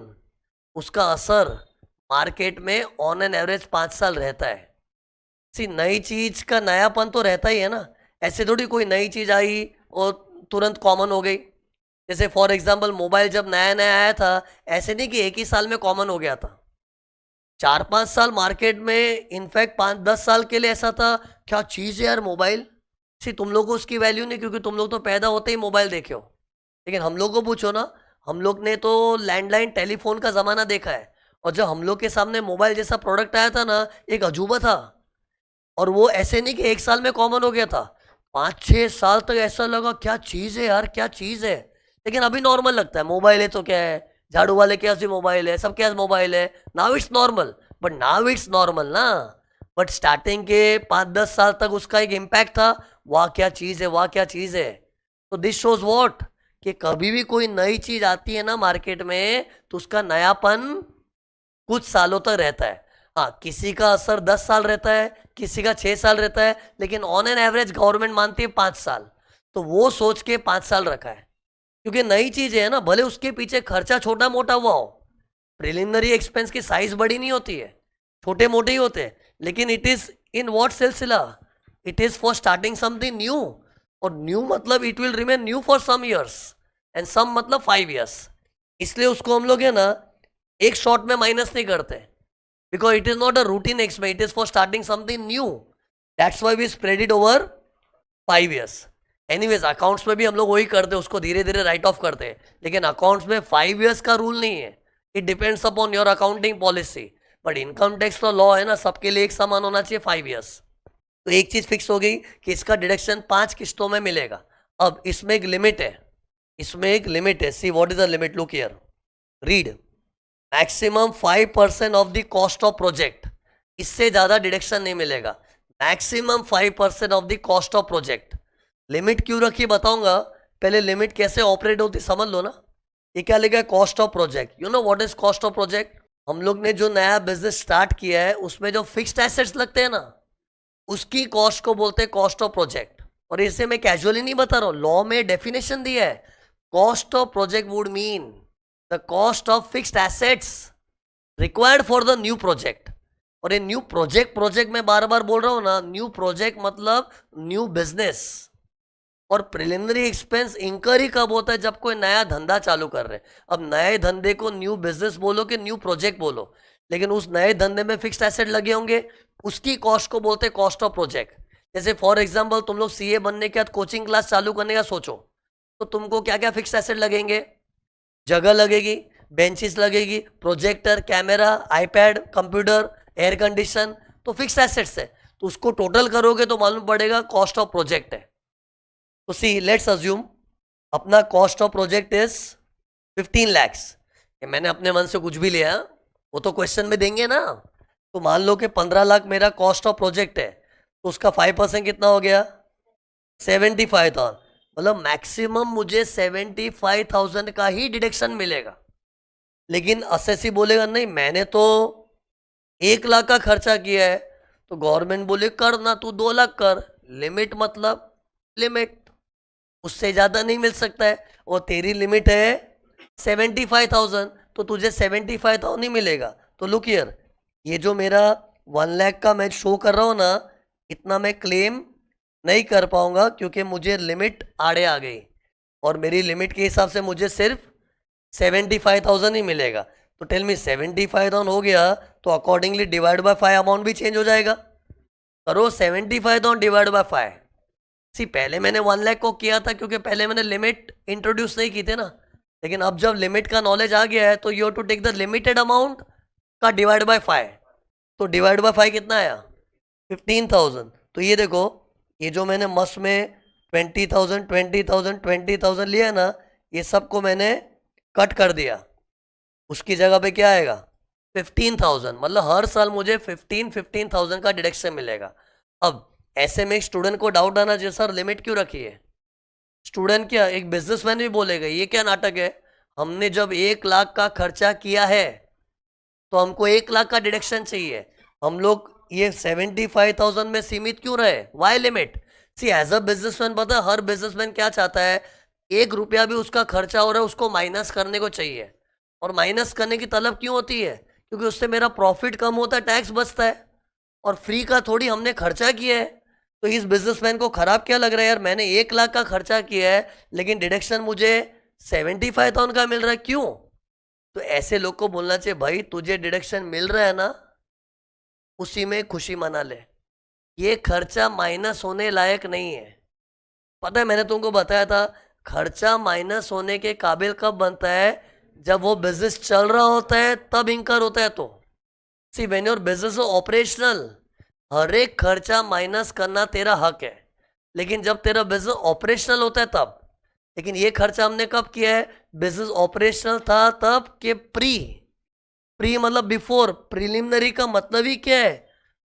उसका असर मार्केट में ऑन एन एवरेज 5 साल रहता है. सी, नई चीज का नयापन तो रहता ही है ना. ऐसे थोड़ी कोई नई चीज आई और तुरंत कॉमन हो गई. जैसे फॉर एग्जाम्पल, मोबाइल जब नया नया आया था, ऐसे नहीं कि एक ही साल में कॉमन हो गया था. 4-5 साल मार्केट में, इनफैक्ट 5-10 साल के लिए ऐसा था, क्या चीज़ है यार मोबाइल. सी, तुम लोग को उसकी वैल्यू नहीं, क्योंकि तुम लोग तो पैदा होते ही मोबाइल देखे हो. लेकिन हम लोग को पूछो ना, हम लोग ने तो लैंडलाइन टेलीफोन का ज़माना देखा है. और जब हम लोग के सामने मोबाइल जैसा प्रोडक्ट आया था ना, एक अजूबा था. और वो ऐसे नहीं कि एक साल में कॉमन हो गया था. 5-6 साल तक ऐसा लगा, क्या चीज़ है यार, क्या चीज़ है. लेकिन अभी नॉर्मल लगता है. मोबाइल है तो क्या है, झाड़ू वाले के पास भी मोबाइल है, सबके पास मोबाइल है. Now it's normal. But now it's normal ना. बट स्टार्टिंग के 5-10 साल तक उसका एक इम्पैक्ट था. वाह क्या चीज़ है, वाह क्या चीज़ है. तो दिस शोज वॉट, कि कभी भी कोई नई चीज़ आती है ना मार्केट में, तो उसका नयापन कुछ सालों तक रहता है. हाँ, किसी का असर 10 साल रहता है, किसी का 6 साल रहता है, लेकिन ऑन एन एवरेज गवर्नमेंट मानती है 5 साल. तो वो सोच के 5 साल रखा है, क्योंकि नई चीज है ना. भले उसके पीछे खर्चा छोटा मोटा हुआ हो, प्रिलिमिनरी एक्सपेंस की साइज बड़ी नहीं होती है, छोटे मोटे ही होते हैं. लेकिन इट इज इन व्हाट सिलसिला, it is for starting something new. और न्यू मतलब it will remain new for some years, and some मतलब 5 ईयर्स. इसलिए उसको हम लोग है ना एक शॉट में माइनस नहीं करते, because it is not a routine expense, it is for starting something new. That's why we spread it over 5 years. Anyways, accounts में भी हम लोग वही करते हैं, उसको धीरे धीरे राइट ऑफ करते हैं. लेकिन अकाउंट्स में 5 ईयर्स का रूल नहीं है. It depends upon your accounting policy. But income tax तो लॉ है ना, सबके लिए एक समान होना चाहिए 5 ईयर्स. तो एक चीज फिक्स हो गई कि इसका डिडक्शन 5 किस्तों में मिलेगा. अब इसमें एक लिमिट है, इसमें एक लिमिट है. See what is the limit, look here, read. Maximum 5% of the cost of project. इससे ज्यादा डिडक्शन नहीं मिलेगा. Maximum 5% of the cost of project. Limit क्यों रखी बताऊंगा. पहले लिमिट कैसे ऑपरेट होती समझ लो ना. ये क्या लिखा है, cost of project. You know what is cost of project. हम लोग ने जो नया बिजनेस स्टार्ट किया है, उसमें जो फिक्स्ड एसेट्स लगते हैं ना, उसकी कॉस्ट को बोलते हैं कॉस्ट ऑफ प्रोजेक्ट. और इसे मैं कैजुअली नहीं बता रहा हूं, लॉ में डेफिनेशन दिया है. Cost of project would mean the cost of fixed assets required for the new project. और ये न्यू प्रोजेक्ट मैं बार बार बोल रहा हूं ना, न्यू प्रोजेक्ट मतलब न्यू बिजनेस. और प्रिलिमिनरी एक्सपेंस इंकर ही कब होता है, जब कोई नया धंधा चालू कर रहे हैं. अब नए धंधे को न्यू बिजनेस बोलो कि न्यू प्रोजेक्ट बोलो, लेकिन उस नए धंधे में फिक्स्ड एसेट लगे होंगे, उसकी कॉस्ट को बोलते हैं कॉस्ट ऑफ प्रोजेक्ट. जैसे फॉर एग्जांपल, तुम लोग सीए बनने के बाद कोचिंग क्लास चालू करने का सोचो, तो तुमको क्या क्या फिक्स्ड एसेट लगेंगे. जगह लगेगी, बेंचेस लगेगी, projector, camera, iPad, computer, air condition, तो फिक्स्ड एसेट्स है. तो उसको टोटल करोगे तो मालूम पड़ेगा कॉस्ट ऑफ प्रोजेक्ट है. तो सी, लेट्स अज्यूम अपना cost of project is 15 lakhs. मैंने अपने मन से कुछ भी लिया, वो तो क्वेश्चन में देंगे ना. तो मान लो कि 15 लाख मेरा कॉस्ट ऑफ प्रोजेक्ट है, तो उसका 5% कितना हो गया, 75,000. मतलब मैक्सिमम मुझे 75,000 का ही डिडक्शन मिलेगा. लेकिन असेसी बोलेगा नहीं, मैंने तो 1 लाख का खर्चा किया है. तो गवर्नमेंट बोले कर ना, तू 2 लाख कर. लिमिट मतलब लिमिट, उससे ज्यादा नहीं मिल सकता है. और तेरी लिमिट है 75,000, तो तुझे 75,000 नहीं मिलेगा. तो लुक हियर, ये जो मेरा 1 लाख का मैं शो कर रहा हूँ ना, इतना मैं क्लेम नहीं कर पाऊंगा क्योंकि मुझे लिमिट आड़े आ गई और मेरी लिमिट के हिसाब से मुझे सिर्फ 75,000 ही मिलेगा। तो टेल मी 75,000 हो गया तो अकॉर्डिंगली डिवाइड बाय 5 अमाउंट भी चेंज हो जाएगा। करो 75,000 डिवाइड बाय 5। सी पहले मैंने 1 लाख को किया था क्योंकि पहले मैंने लिमिट इंट्रोड्यूस नहीं की थी ना, लेकिन अब जब लिमिट का नॉलेज आ गया है तो you have to take the limited amount का डिवाइड बाय 5। तो डिवाइड बाय 5 कितना आया? 15,000। तो ये देखो, ये जो मैंने मस्त में 20,000 20,000 20,000 लिया ना, ये सबको मैंने कट कर दिया। उसकी जगह पे क्या आएगा? 15,000। मतलब हर साल मुझे 15,000 का डिडक्शन मिलेगा। अब ऐसे में एक स्टूडेंट को डाउट आना चाहिए, सर लिमिट क्यों रखी है? स्टूडेंट क्या, एक बिजनेसमैन भी बोलेगा ये क्या नाटक है, हमने जब 1 लाख का खर्चा किया है तो हमको 1 लाख का डिडक्शन चाहिए। हम लोग ये 75,000 में सीमित क्यों रहे? Why limit? See as a businessman, पता है हर बिजनेसमैन क्या चाहता है? 1 रुपया भी उसका खर्चा हो रहा है उसको माइनस करने को चाहिए। और माइनस करने की तलब क्यों होती है? क्योंकि उससे मेरा प्रॉफिट कम होता है, टैक्स बचता है। और फ्री का थोड़ी हमने खर्चा किया है। तो इस बिजनेसमैन को खराब क्या लग रहा है, यार मैंने 1 लाख का खर्चा किया है लेकिन डिडक्शन मुझे 75,000 का मिल रहा है, क्यों? तो ऐसे लोग को बोलना चाहिए, भाई तुझे डिडक्शन मिल रहा है ना, उसी में खुशी मना ले, ये खर्चा माइनस होने लायक नहीं है। पता है मैंने तुमको बताया था, खर्चा माइनस होने के काबिल कब बनता है? जब वो बिजनेस चल रहा होता है तब इंकर होता है। तो see when your business operational, हर एक खर्चा माइनस करना तेरा हक है, लेकिन जब तेरा बिजनेस ऑपरेशनल होता है तब। लेकिन ये खर्चा हमने कब किया है? बिजनेस ऑपरेशनल था तब के प्री मतलब बिफोर। प्रिलिमिनरी का मतलब ही क्या है?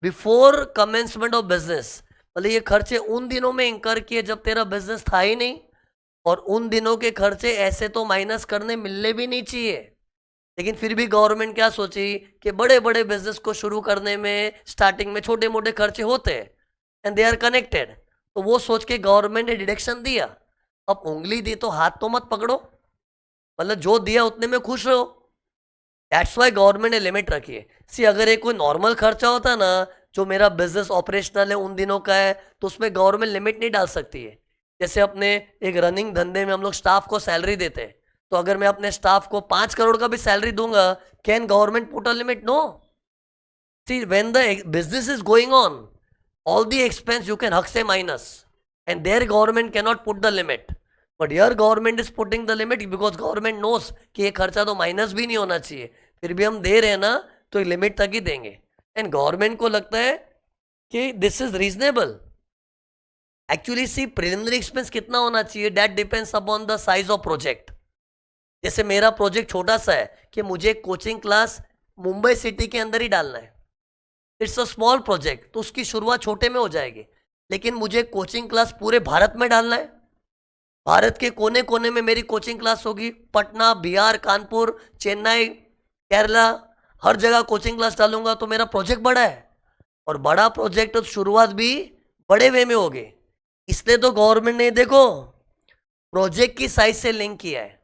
Before commencement of business. मतलब ये खर्चे उन दिनों में इंकर किए जब तेरा बिजनेस था ही नहीं, और उन दिनों के खर्चे ऐसे तो माइनस करने मिलने भी नहीं चाहिए। लेकिन फिर भी गवर्नमेंट क्या सोची कि बड़े बड़े बिजनेस को शुरू करने में स्टार्टिंग में छोटे मोटे खर्चे होते हैं एंड दे आर कनेक्टेड, तो वो सोच के गवर्नमेंट ने डिडक्शन दिया। अब उंगली दी तो हाथ तो मत पकड़ो, मतलब जो दिया उतने में खुश रहो। दैट्स वाई गवर्नमेंट ने लिमिट रखी है। सी अगर ये कोई नॉर्मल खर्चा होता ना, जो मेरा बिजनेस ऑपरेशनल है उन दिनों का है, तो उसमें गवर्नमेंट लिमिट नहीं डाल सकती है। जैसे अपने एक रनिंग धंधे में हम लोग स्टाफ को सैलरी देते हैं, तो अगर मैं अपने स्टाफ को 5 करोड़ का भी सैलरी दूंगा, can government put a limit? No. See when the business is going on, all the expense you can हक से minus, and their government cannot put the limit, but your government is putting the limit because government knows कि ये खर्चा तो minus भी नहीं होना चाहिए, फिर भी हम दे रहे हैं ना तो लिमिट तक ही देंगे। एंड गवर्नमेंट को लगता है कि this is reasonable. Actually see preliminary expense कितना होना चाहिए, that depends upon the size of project. जैसे मेरा प्रोजेक्ट छोटा सा है कि मुझे कोचिंग क्लास मुंबई सिटी के अंदर ही डालना है, इट्स अ स्मॉल प्रोजेक्ट, तो उसकी शुरुआत छोटे में हो जाएगी। लेकिन मुझे कोचिंग क्लास पूरे भारत में डालना है, भारत के कोने कोने में मेरी कोचिंग क्लास होगी, पटना, बिहार, कानपुर, चेन्नई, केरला, हर जगह कोचिंग क्लास डालूंगा, तो मेरा प्रोजेक्ट बड़ा है। और बड़ा प्रोजेक्ट तो शुरुआत भी बड़े वे में होगी, इसलिए तो गवर्नमेंट ने देखो प्रोजेक्ट की साइज से लिंक किया है।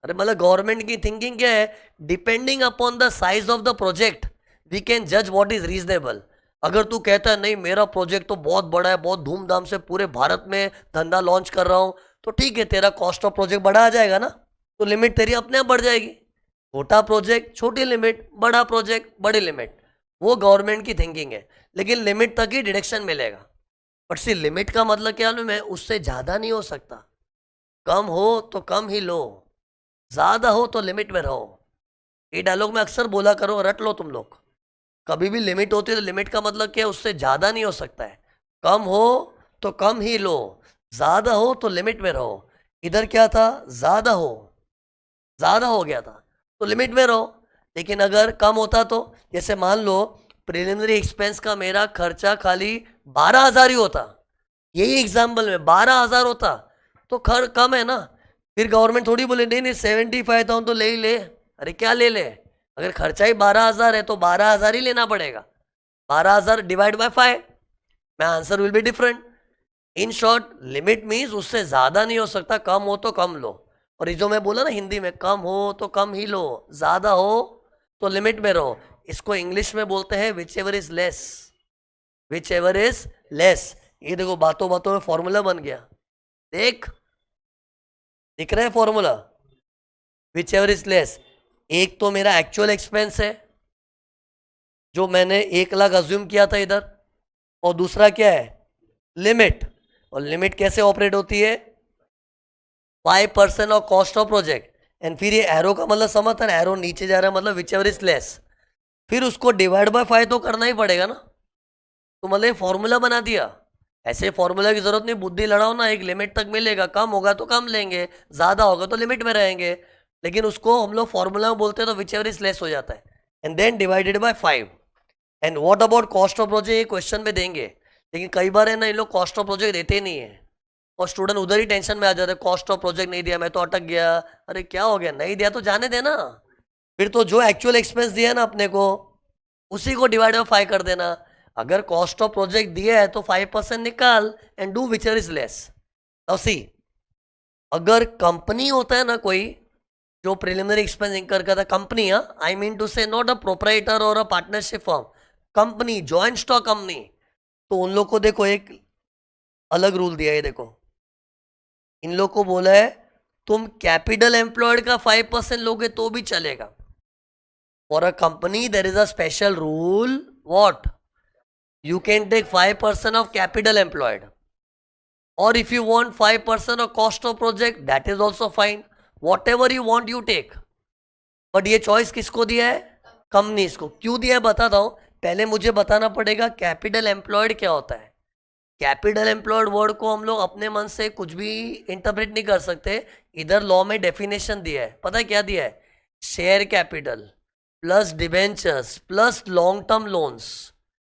अरे मतलब गवर्नमेंट की थिंकिंग क्या है, depending upon the size of the project we can जज व्हाट इज रीजनेबल। अगर तू कहता है नहीं मेरा प्रोजेक्ट तो बहुत बड़ा है, बहुत धूमधाम से पूरे भारत में धंधा लॉन्च कर रहा हूं, तो ठीक है तेरा कॉस्ट ऑफ प्रोजेक्ट बड़ा आ जाएगा ना, तो लिमिट तेरी अपने आप बढ़ जाएगी। छोटा प्रोजेक्ट छोटी लिमिट, बड़ा प्रोजेक्ट बड़ी लिमिट, वो गवर्नमेंट की थिंकिंग है। लेकिन लिमिट तक ही डिडक्शन मिलेगा। बट सी लिमिट का मतलब क्या है, उससे ज़्यादा नहीं हो सकता। कम हो तो कम ही लो, ज़्यादा हो तो लिमिट में रहो। ये डायलॉग में अक्सर बोला करो, रट लो तुम लोग। कभी भी लिमिट होती है तो लिमिट का मतलब क्या है, उससे ज़्यादा नहीं हो सकता है। कम हो तो कम ही लो, ज़्यादा हो तो लिमिट में रहो। इधर क्या था, ज़्यादा हो गया था तो लिमिट में रहो। लेकिन अगर कम होता तो, जैसे मान लो प्रिलिमिनरी एक्सपेंस का मेरा खर्चा खाली 12,000 ही होता, यही एग्जाम्पल में 12,000 होता तो खर कम है ना, फिर गवर्नमेंट थोड़ी बोले नहीं 75,000 तो ले ही ले। अरे क्या ले, अगर खर्चा ही 12,000 है तो 12,000 ही लेना पड़ेगा। 12,000 डिवाइड बाय 5, मैं answer will be different. In short limit means उससे ज़्यादा नहीं हो सकता, कम हो तो कम लो। और ये जो मैं बोला ना हिंदी में, कम हो तो कम ही लो, ज़्यादा हो तो लिमिट में रहो, इसको इंग्लिश में बोलते हैं which ever is less, which ever is less. ये देखो बातों बातों में फॉर्मूला बन गया, दिख रहा है formula, which ever is less. एक तो मेरा एक्चुअल एक्सपेंस है जो मैंने 1 लाख अज्यूम किया था इधर, और दूसरा क्या है, लिमिट। और लिमिट कैसे ऑपरेट होती है, 5% of cost of project. And फिर ये एरो का मतलब समझ था ना, एरो नीचे जा रहा है मतलब विच एवर इज लेस, फिर उसको डिवाइड बाय 5 तो करना ही पड़ेगा ना। तो मतलब ये फॉर्मूला बना दिया। ऐसे फॉर्मूला की जरूरत नहीं, बुद्धि लड़ाओ ना, एक लिमिट तक मिलेगा, कम होगा तो कम लेंगे, ज्यादा होगा तो लिमिट में रहेंगे, लेकिन उसको हम लोग फॉर्मूला में बोलते हैं तो विच एवर इज लेस हो जाता है, and then divided by 5। And what about cost of project, ये क्वेश्चन में देंगे, लेकिन कई बार है ना इन लोग कॉस्ट ऑफ प्रोजेक्ट देते नहीं है, और स्टूडेंट उधर ही टेंशन में आ जाते हैं, कॉस्ट ऑफ प्रोजेक्ट नहीं दिया, मैं तो अटक गया, अरे क्या हो गया, नहीं दिया तो जाने देना, फिर तो जो एक्चुअल एक्सपेंस दिया है ना अपने को उसी को डिवाइड बाय 5 कर देना। अगर कॉस्ट ऑफ प्रोजेक्ट दिया है तो 5% निकाल and do which is less. Now see, अगर कंपनी होता है ना कोई जो प्रिलिमिनरी एक्सपेंस इंकर करता है, कंपनी, आई मीन टू से नॉट अ प्रोपराइटर और a partnership firm, company, joint stock company, तो उन लोग को देखो एक अलग रूल दिया है। देखो इन लोग को बोला है तुम कैपिटल एम्प्लॉयड का 5% लोगे तो भी चलेगा। For a company there is a special rule, what, you can take 5% of capital employed, or if you want 5% of cost of project, that is also fine, whatever you want you take, but ये choice किसको दिया है, companies को। क्यों दिया है बताता हूं, पहले मुझे बताना पड़ेगा कैपिटल एम्प्लॉयड क्या होता है। कैपिटल एम्प्लॉयड वर्ड को हम लोग अपने मन से कुछ भी इंटरप्रेट नहीं कर सकते, इधर लॉ में डेफिनेशन दिया है, पता है क्या दिया है, share capital plus debentures plus long term loans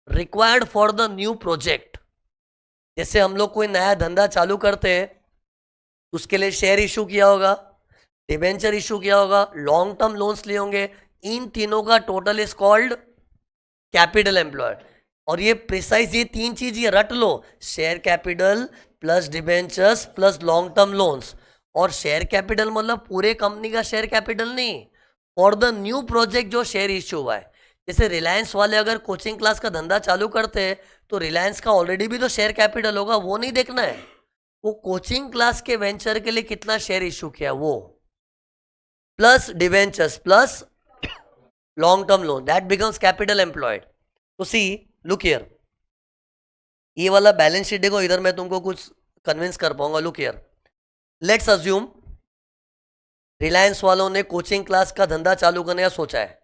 required for the new project. जैसे हम लोग कोई नया धंधा चालू करते हैं, उसके लिए शेयर इशू किया होगा, डिबेंचर इशू किया होगा, लॉन्ग टर्म लोन्स लिए होंगे, इन तीनों का total is called capital employed. और ये प्रिसाइज, ये 3 चीज ये रट लो, share capital plus debentures plus long term loans. और शेयर कैपिटल मतलब पूरे कंपनी का शेयर कैपिटल नहीं, फॉर द न्यू प्रोजेक्ट जो शेयर इशू हुआ है। जैसे रिलायंस वाले अगर कोचिंग क्लास का धंधा चालू करते हैं तो रिलायंस का ऑलरेडी भी तो शेयर कैपिटल होगा, वो नहीं देखना है, वो कोचिंग क्लास के वेंचर के लिए कितना शेयर इशू किया वो, plus debentures plus long term loan, that becomes capital employed. तो सी लुक हियर, ये वाला बैलेंस शीट देखो, इधर मैं तुमको कुछ कन्विंस कर पाऊंगा। Look here, let's assume Reliance वालों ने कोचिंग क्लास का धंधा चालू करने का सोचा है,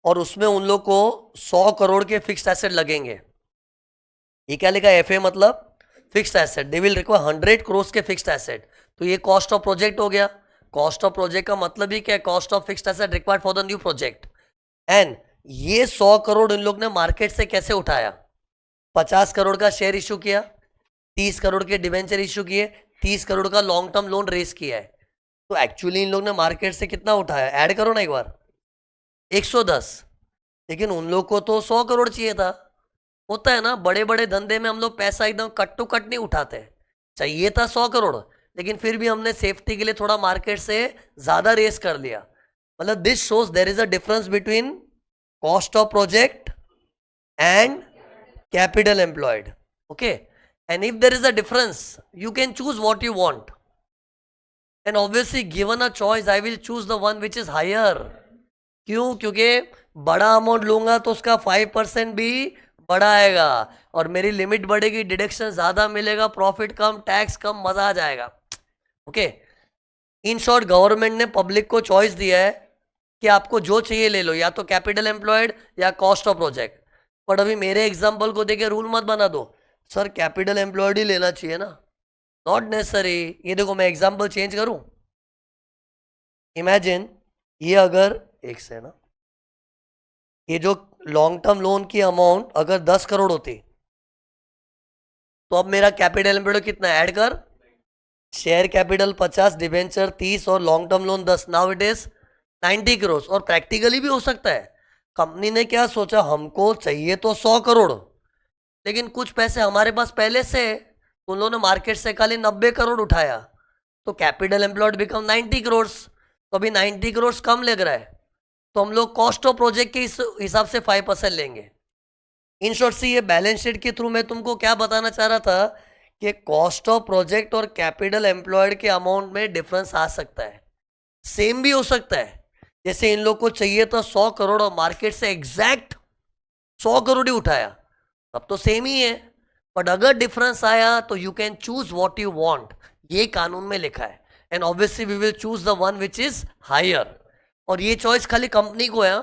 और उसमें उन लोग को 100 करोड़ के फिक्स्ड एसेट लगेंगे। ये क्या लिखा है, एफए मतलब fixed asset, they will require 100 crore के फिक्स्ड एसेट। तो ये कॉस्ट ऑफ प्रोजेक्ट हो गया। कॉस्ट ऑफ प्रोजेक्ट का मतलब ही क्या है, cost of fixed asset required for the new project. And ये 100 करोड़ इन लोग ने मार्केट से कैसे उठाया, 50 करोड़ का शेयर इशू किया, 30 करोड़ के डिवेंचर इशू किए, 30 करोड़ का लॉन्ग टर्म लोन रेस किया है। तो एक्चुअली इन लोग ने मार्केट से कितना उठाया, ऐड करो ना एक बार, 110। लेकिन उन लोग को तो 100 करोड़ चाहिए था। होता है ना बड़े बड़े धंधे में हम लोग पैसा एकदम कट टू कट नहीं उठाते, चाहिए था 100 करोड़, लेकिन फिर भी हमने सेफ्टी के लिए थोड़ा मार्केट से ज्यादा रेस कर लिया। मतलब this shows there is a difference between cost of project and capital employed, okay. And if there is a difference you can choose what you want, and obviously given a choice I will choose the one which is higher. क्यों, क्योंकि बड़ा amount लूंगा तो उसका 5% भी बड़ा आएगा, और मेरी लिमिट बढ़ेगी, डिडक्शन ज्यादा मिलेगा, प्रॉफिट कम, टैक्स कम, मजा आ जाएगा, ओके। इन शॉर्ट गवर्नमेंट ने पब्लिक को चॉइस दिया है कि आपको जो चाहिए ले लो, या तो कैपिटल एम्प्लॉयड या कॉस्ट ऑफ प्रोजेक्ट। बट अभी मेरे एग्जाम्पल को देखे रूल मत बना दो, सर कैपिटल एम्प्लॉयड ही लेना चाहिए ना, नॉट नेसेसरी। ये देखो मैं एग्जाम्पल चेंज करूं, इमेजिन ये अगर एक से ना, ये जो लॉन्ग टर्म लोन की अमाउंट अगर 10 करोड़ होती, तो अब मेरा कैपिटल एम्प्लॉयड कितना, ऐड कर, शेयर कैपिटल 50, डिवेंचर 30 और long term loan 10, now it is 90 crore. और प्रैक्टिकली भी हो सकता है, कंपनी ने क्या सोचा, हमको चाहिए तो 100 करोड़, लेकिन कुछ पैसे हमारे पास पहले से, उन लोगों ने मार्केट से खाली 90 करोड़ उठाया, तो कैपिटल एम्प्लॉयड बिकम 90 करोड़। तो अभी 90 करोड़ कम लग रहा है, तो हम लोग कॉस्ट ऑफ प्रोजेक्ट के हिसाब से 5% लेंगे। इन शॉर्ट से ये बैलेंस शीट के थ्रू मैं तुमको क्या बताना चाह रहा था कि कॉस्ट ऑफ प्रोजेक्ट और कैपिटल एम्प्लॉयड के अमाउंट में डिफरेंस आ सकता है, सेम भी हो सकता है। जैसे इन लोग को चाहिए था 100 करोड़ और मार्केट से एग्जैक्ट 100 करोड़ ही उठाया, तब तो सेम ही है। बट अगर डिफरेंस आया तो you can choose what you want, ये कानून में लिखा है। And obviously we will choose the one which is higher. और ये चॉइस खाली कंपनी को है।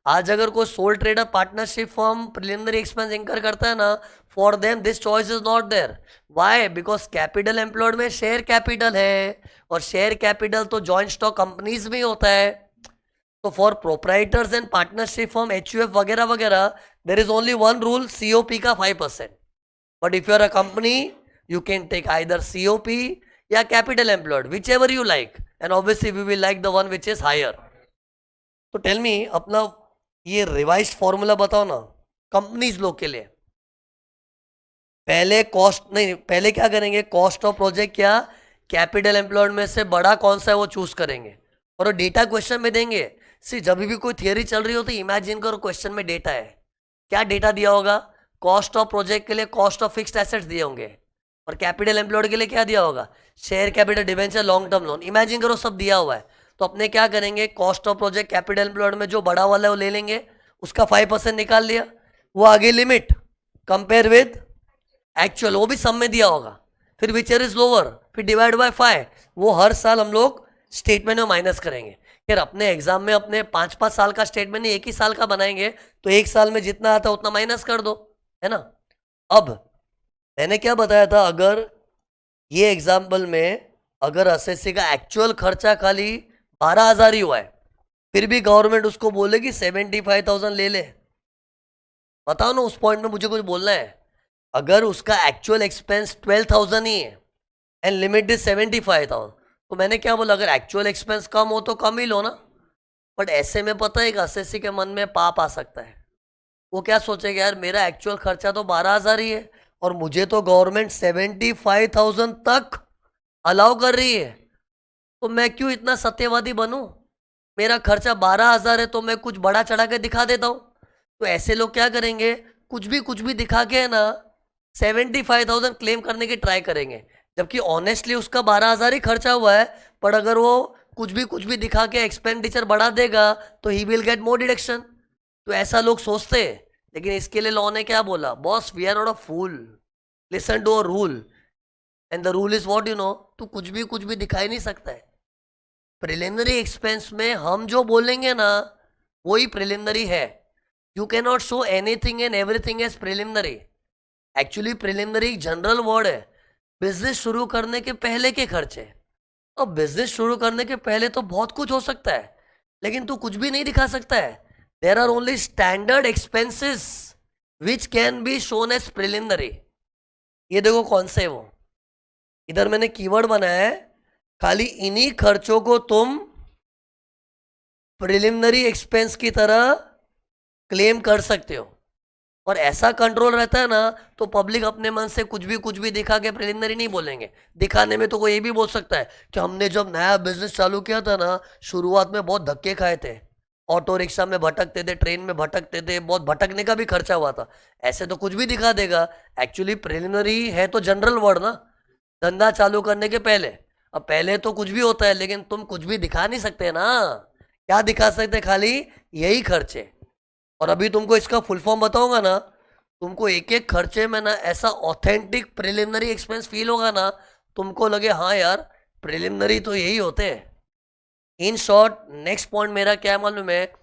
आज अगर कोई sole trader partnership form preliminary expense incur करता है ना, for them this choice is not there. Why? Because capital employed में शेयर कैपिटल है, और शेयर कैपिटल तो जॉइंट स्टॉक कंपनीज में होता है। तो for proprietors and partnership form HUF वगैरह वगैरह there is only one rule, COP का 5%। But if you are a company you can take either COP या capital employed, which ever you like, and obviously we will like the one which is higher. तो tell me अपना ये revised formula बताओ ना companies लोग के लिए। पहले कॉस्ट नहीं, पहले क्या करेंगे, कॉस्ट ऑफ प्रोजेक्ट या कैपिटल एम्प्लॉयड में से बड़ा कौन सा है वो चूज करेंगे, और वो डेटा क्वेश्चन में देंगे। सी जब भी कोई थियरी चल रही हो तो इमेजिन करो क्वेश्चन में डेटा है, क्या डेटा दिया होगा? कॉस्ट ऑफ प्रोजेक्ट के लिए कॉस्ट ऑफ फिक्स्ड एसेट्स दिए होंगे, और कैपिटल एम्प्लॉयड के लिए क्या दिया होगा? Share capital, debenture, long term loan. Imagine करो सब दिया हुआ है। तो अपने क्या करेंगे, cost of project capital employed में जो बड़ा वाला है वो ले लेंगे, उसका 5% निकाल लिया, वो आगे लिमिट कंपेयर विद एक्चुअल, वो भी सम में दिया होगा। फिर विचर इज लोअर, फिर डिवाइड बाय 5, वो हर साल हम लोग स्टेटमेंट में माइनस करेंगे। फिर अपने एग्जाम में अपने 5-5 साल का स्टेटमेंट नहीं, एक ही साल का बनाएंगे, तो एक साल में जितना आता है उतना माइनस कर दो, है ना। अब मैंने क्या बताया था, अगर ये एग्जाम्पल में अगर एसएससी का एक्चुअल खर्चा खाली 12,000 ही हुआ है, फिर भी गवर्नमेंट उसको बोलेगी 75,000 ले ले, बताओ ना, उस पॉइंट में मुझे कुछ बोलना है। अगर उसका एक्चुअल एक्सपेंस 12,000 ही है एंड लिमिट इज 75,000, तो मैंने क्या बोला, अगर एक्चुअल एक्सपेंस कम हो तो कम ही लो ना। बट ऐसे में पता है एसएससी के मन में पाप आ सकता है, वो क्या सोचेगा, यार मेरा एक्चुअल खर्चा तो 12,000 ही है और मुझे तो गवर्नमेंट 75,000 तक अलाउ कर रही है, तो मैं क्यों इतना सत्यवादी बनूं? मेरा खर्चा 12,000 है तो मैं कुछ बड़ा चढ़ा के दिखा देता हूं। तो ऐसे लोग क्या करेंगे, कुछ भी दिखा के है ना 75,000 क्लेम करने की ट्राई करेंगे, जबकि ऑनेस्टली उसका 12,000 ही खर्चा हुआ है। पर अगर वो कुछ भी दिखा के एक्सपेंडिचर बढ़ा देगा तो he will get more deduction. तो ऐसा लोग सोचते हैं, लेकिन इसके लिए लॉ ने क्या बोला, boss we are not a fool, listen to a rule, and the rule is what you know, तू कुछ भी दिखाई नहीं सकता है। प्रिलिमिनरी एक्सपेंस में हम जो बोलेंगे ना वही प्रिलिमिनरी है। You can not show anything and everything as preliminary. Actually preliminary एक जनरल वर्ड है, बिजनेस शुरू करने के पहले के खर्चे। अब बिजनेस शुरू करने के पहले तो बहुत कुछ हो सकता है, लेकिन तू कुछ भी नहीं दिखा सकता है। There are only standard expenses which can be shown as preliminary. ये देखो कौन से है वो, इधर मैंने कीवर्ड बनाया है, खाली इन्हीं खर्चों को तुम प्रिलिमिनरी एक्सपेंस की तरह क्लेम कर सकते हो। और ऐसा कंट्रोल रहता है ना तो पब्लिक अपने मन से कुछ भी दिखा के प्रिलिमिनरी नहीं बोलेंगे। दिखाने में तो कोई ये भी बोल सकता है कि हमने जब नया बिजनेस चालू किया था ना, शुरुआत में बहुत धक्के खाए थे, ऑटो रिक्शा में भटकते थे, ट्रेन में भटकते थे, बहुत भटकने का भी खर्चा हुआ था। ऐसे तो कुछ भी दिखा देगा। एक्चुअली प्रिलिमिनरी है तो जनरल वर्ड ना, धंधा चालू करने के पहले। अब पहले तो कुछ भी होता है, लेकिन तुम कुछ भी दिखा नहीं सकते ना। क्या दिखा सकते, खाली यही खर्चे। और अभी तुमको इसका फुल फॉर्म बताऊंगा ना, तुमको एक एक खर्चे में ना ऐसा ऑथेंटिक प्रिलिमिनरी एक्सपेंस फील होगा ना, तुमको लगे हाँ यार प्रिलिमिनरी तो यही होते हैं। इन शॉर्ट नेक्स्ट पॉइंट मेरा क्या मालूम है,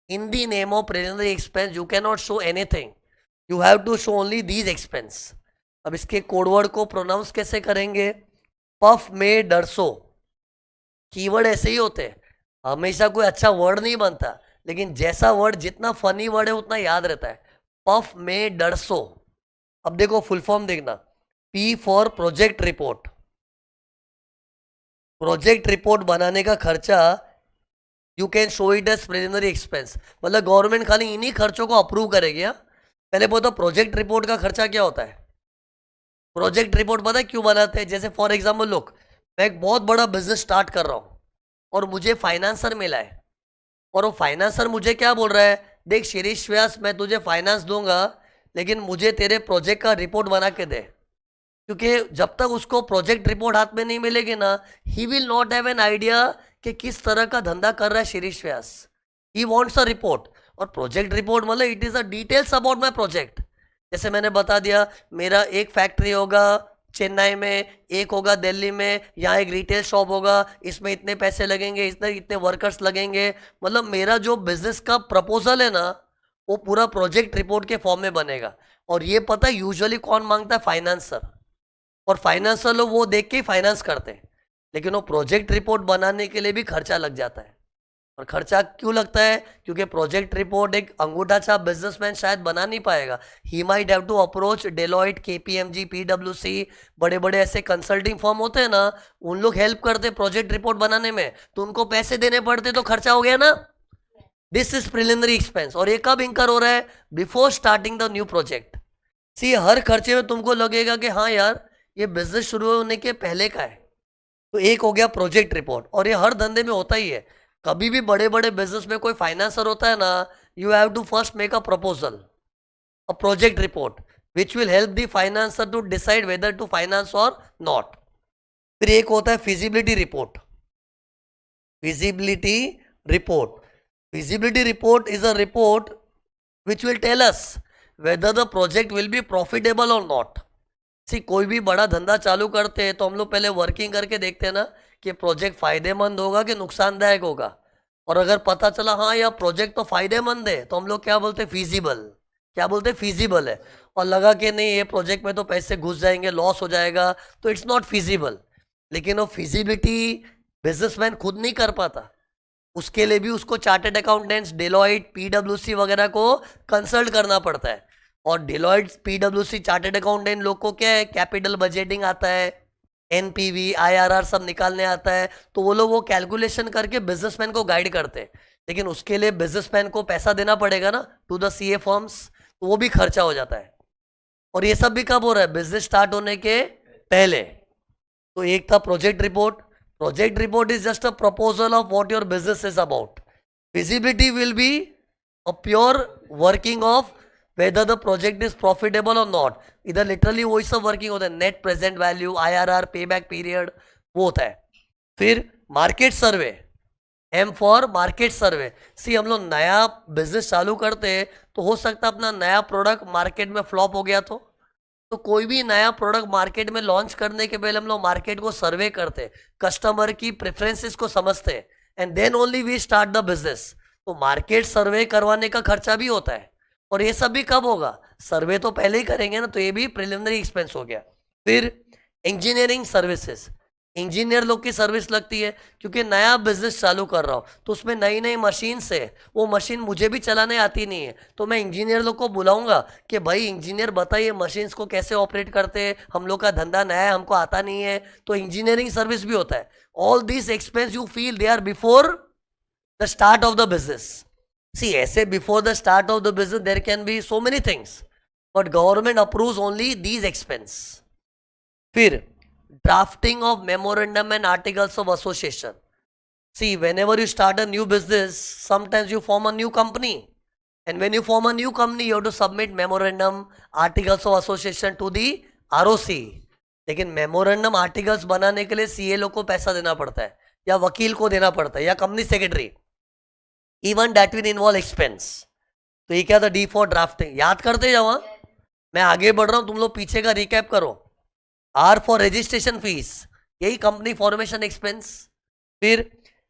in the name of preliminary expense you can not show anything, you have to show only these expense. अब इसके कोडवर्ड को प्रोनाउंस कैसे करेंगे, पफ में डरसो। कीवर्ड ऐसे ही होते हैं, हमेशा कोई अच्छा वर्ड नहीं बनता, लेकिन जैसा वर्ड जितना फनी वर्ड है उतना याद रहता है। पफ में डरसो। अब देखो फुल फॉर्म देखना, P for project report. Project report बनाने का खर्चा you can show it as preliminary expense, मतलब गवर्नमेंट खाली इन्हीं खर्चों को अप्रूव करेगी। हाँ, पहले बताओ प्रोजेक्ट रिपोर्ट का खर्चा क्या होता है। प्रोजेक्ट रिपोर्ट पता है क्यों बनाते हैं, जैसे फॉर एग्जाम्पल लोग, मैं एक बहुत बड़ा बिजनेस स्टार्ट कर रहा हूँ और मुझे फाइनेंसर मिला है, और वो फाइनेंसर मुझे क्या बोल रहा है, देख शिरीष व्यास मैं तुझे फाइनेंस दूंगा लेकिन मुझे तेरे प्रोजेक्ट का रिपोर्ट बना के दे, क्योंकि जब तक उसको प्रोजेक्ट रिपोर्ट हाथ में नहीं मिलेगी ना, he will not have an idea कि किस तरह का धंधा कर रहा है शिरीष व्यास। ही वॉन्ट्स अ रिपोर्ट, और प्रोजेक्ट रिपोर्ट मतलब it is a details about my project. जैसे मैंने बता दिया, मेरा एक फैक्ट्री होगा चेन्नई में, एक होगा दिल्ली में, यहाँ एक रिटेल शॉप होगा, इसमें इतने पैसे लगेंगे, इतने इतने वर्कर्स लगेंगे, मतलब मेरा जो बिजनेस का प्रपोजल है ना, वो पूरा प्रोजेक्ट रिपोर्ट के फॉर्म में बनेगा। और ये पता है यूजुअली कौन मांगता है, फाइनेंसर। और फाइनेंसर लोग वो देख के ही फाइनेंस करते हैं, लेकिन वो प्रोजेक्ट रिपोर्ट बनाने के लिए भी खर्चा लग जाता है। और खर्चा क्यों लगता है, क्योंकि प्रोजेक्ट रिपोर्ट एक अंगूठा छाप बिजनेसमैन शायद बना नहीं पाएगा। He might have to approach Deloitte, KPMG, पीडब्ल्यूसी, बड़े बड़े ऐसे कंसल्टिंग फर्म होते हैं ना, उन लोग हेल्प करते प्रोजेक्ट रिपोर्ट बनाने में, तो उनको पैसे देने पड़ते, तो खर्चा हो गया ना। This is preliminary expense. और ये कब इंकर हो रहा है, before starting the new project. See हर खर्चे में तुमको लगेगा कि हाँ यार ये बिजनेस शुरू होने के पहले का है। तो एक हो गया प्रोजेक्ट रिपोर्ट, और ये हर धंधे में होता ही है। कभी भी बड़े बड़े बिजनेस में कोई फाइनेंसर होता है ना, you have to first make a proposal, a project report, which will help the financer to decide whether to finance or not. फिर एक होता है feasibility report. Feasibility report, feasibility report is a report which will tell us whether the project will be profitable or not. See कोई भी बड़ा धंधा चालू करते हैं तो हम लोग पहले वर्किंग करके देखते हैं ना कि प्रोजेक्ट फायदेमंद होगा कि नुकसानदायक होगा। और अगर पता चला हाँ यह प्रोजेक्ट तो फायदेमंद है, तो हम लोग क्या बोलते हैं, फीजिबल। क्या बोलते हैं, फीजिबल है। और लगा कि नहीं ये प्रोजेक्ट में तो पैसे घुस जाएंगे, लॉस हो जाएगा, तो इट्स नॉट फीजिबल। लेकिन वो फिजिबिलिटी बिजनेसमैन खुद नहीं कर पाता, उसके लिए भी उसको चार्टर्ड अकाउंटेंट्स, डेलॉइट, पीडब्ल्यूसी वगैरह को कंसल्ट करना पड़ता है। और डेलॉइट, पीडब्ल्यूसी, चार्टर्ड अकाउंटेंट लोग को क्या है, कैपिटल बजटिंग आता है, एनपीवी, आईआरआर सब निकालने आता है, तो वो लोग वो कैलकुलेशन करके बिजनेसमैन को गाइड करते हैं। लेकिन उसके लिए बिजनेसमैन को पैसा देना पड़ेगा ना टू द सीए फर्म्स, तो वो भी खर्चा हो जाता है। और ये सब भी कब हो रहा है, बिजनेस स्टार्ट होने के पहले। तो एक था project report. Project report is just a proposal of what your business is about. Feasibility will be a pure working of whether the project is profitable or not. इधर लिटरली वही सब working होता है, net present value, IRR, pay back period, वो होता है। फिर market survey, M for market survey. See हम लोग नया बिजनेस चालू करते हैं तो हो सकता है अपना नया प्रोडक्ट मार्केट में फ्लॉप हो गया, तो कोई भी नया प्रोडक्ट मार्केट में लॉन्च करने के पहले हम लोग मार्केट को सर्वे करते, कस्टमर की प्रेफरेंसेस को समझते, and then only we start the business. तो मार्केट सर्वे करवाने का खर्चा भी होता है। और ये सब भी कब होगा, सर्वे तो पहले ही करेंगे ना, तो ये भी प्रिलिमिनरी एक्सपेंस हो गया। फिर इंजीनियरिंग सर्विसेज, इंजीनियर लोग की सर्विस लगती है, क्योंकि नया बिजनेस चालू कर रहा हूँ तो उसमें नई नई मशीन से, वो मशीन मुझे भी चलाने आती नहीं है, तो मैं इंजीनियर लोग को बुलाऊंगा कि भाई इंजीनियर बताइए मशीन्स को कैसे ऑपरेट करते हैं, हम लोग का धंधा नया है, हमको आता नहीं है, तो इंजीनियरिंग सर्विस भी होता है। All this expense you feel they are before the start of the business. See ऐसे before the start of the business there can be so many things, but government approves only these expense. फिर drafting of memorandum and articles of association. See, whenever you start a new business, sometimes you form a new company, and when you form a new company you have to submit memorandum, articles of association to the ROC. लेकिन memorandum articles बनाने के लिए CA लोग को पैसा देना पड़ता है, या वकील को देना पड़ता है, या company secretary, even that will involve expense. तो ये क्या था, डी फॉर ड्राफ्टिंग। याद करते जाओ, मैं आगे बढ़ रहा हूं, तुम लोग पीछे का रिकैप करो। आर फॉर रजिस्ट्रेशन फीस, यही कंपनी फॉर्मेशन एक्सपेंस। फिर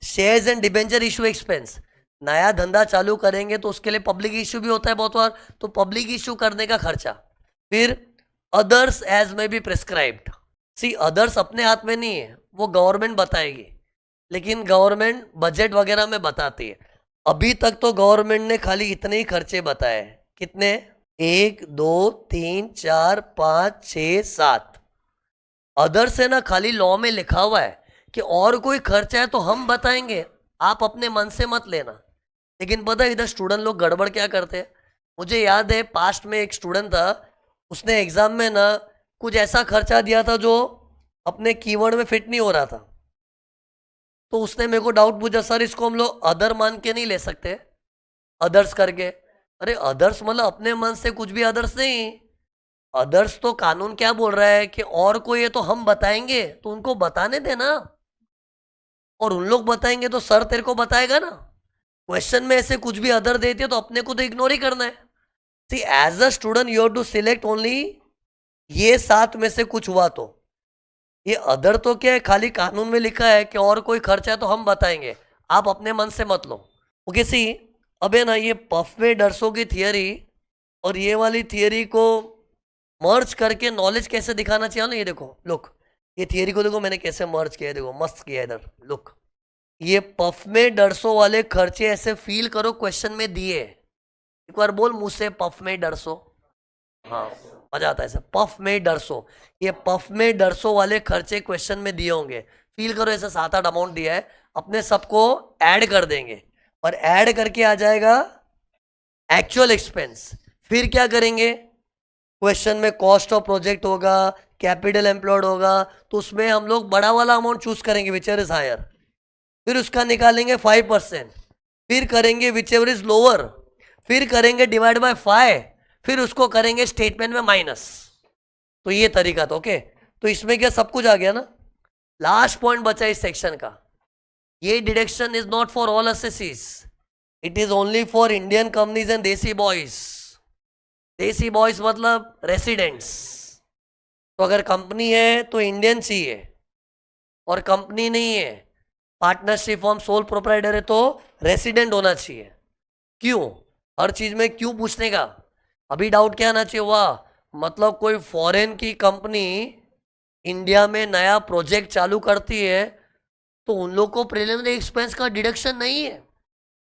shares and debenture issue expense, नया धंधा चालू करेंगे तो उसके लिए पब्लिक इशू भी होता है बहुत बार, तो पब्लिक इशू करने का खर्चा। फिर अदर्स एज में बी प्रिस्क्राइब्ड। सी अदर्स अपने हाथ में नहीं है, वो गवर्नमेंट बताएगी, लेकिन गवर्नमेंट बजट वगैरह में बताती है। अभी तक तो गवर्नमेंट ने खाली इतने ही खर्चे बताए। कितने, 1 2 3 4 5 6 7। अदर्स है ना, खाली लॉ में लिखा हुआ है कि और कोई खर्चा है तो हम बताएंगे, आप अपने मन से मत लेना। लेकिन पता है इधर स्टूडेंट लोग गड़बड़ क्या करते हैं। मुझे याद है पास्ट में एक स्टूडेंट था, उसने एग्जाम में ना कुछ ऐसा खर्चा दिया था जो अपने कीवर्ड में फिट नहीं हो रहा था, तो उसने मेरे को डाउट पूछा, सर इसको हम लोग अदर मान के नहीं ले सकते, अदर्स करके? अरे अदर्स मतलब अपने मन से कुछ भी अदर्स नहीं, अदर्स तो कानून क्या बोल रहा है कि और कोई है तो हम बताएंगे, तो उनको बताने देना, और उन लोग बताएंगे तो सर तेरे को बताएगा ना। क्वेश्चन में ऐसे कुछ भी अदर देते तो अपने को तो इग्नोर ही करना है। See as a student you have to select only ये 7 में से कुछ हुआ तो। ये अदर तो क्या है, खाली कानून में लिखा है कि और कोई खर्चा है तो हम बताएंगे, आप अपने मन से मत लो। ओके सी, अब है ना ये पफ में डरसो की थियरी और ये वाली थियरी को मर्ज करके नॉलेज कैसे दिखाना चाहिए ना, ये देखो लुक, ये थियरी को देखो मैंने कैसे मर्ज किया है, देखो मस्त किया है इधर लुक। ये पफ में डरसो वाले खर्चे ऐसे फील करो क्वेश्चन में दिए, एक बार बोल मुझ से, पफ में डरसो। हाँ मजा आता है ऐसे, पफ में डरसो, ये पफ में डरसो वाले खर्चे क्वेश्चन में दिए होंगे, फील करो ऐसे 7-8 अमाउंट दिया है, अपने सबको ऐड कर देंगे और ऐड करके आ जाएगा एक्चुअल एक्सपेंस। फिर क्या करेंगे, क्वेश्चन में कॉस्ट ऑफ प्रोजेक्ट होगा, कैपिटल एम्प्लॉयड होगा, तो उसमें हम लोग बड़ा वाला अमाउंट चूज करेंगे विच एवर इज हायर, फिर उसका निकालेंगे 5%, फिर करेंगे विच एवर इज लोअर, फिर करेंगे डिवाइड बाय 5, फिर उसको करेंगे स्टेटमेंट में माइनस। तो ये तरीका था। ओके, तो इसमें क्या सब कुछ आ गया ना। लास्ट पॉइंट बचा इस सेक्शन का, ये deduction is not for all assessees, it is only for Indian companies and देसी बॉयज। देसी बॉयज मतलब रेसिडेंट्स, तो अगर कंपनी है तो इंडियन चाहिए, और कंपनी नहीं है, पार्टनरशिप फॉर्म, सोल प्रोप्राइटर है, तो रेसिडेंट होना चाहिए। क्यों, हर चीज में क्यों पूछने का, अभी डाउट क्या आना चाहिए, वाह मतलब कोई फॉरेन की कंपनी इंडिया में नया प्रोजेक्ट चालू करती है तो उन लोग को प्रिलिमिनरी एक्सपेंस का डिडक्शन नहीं है।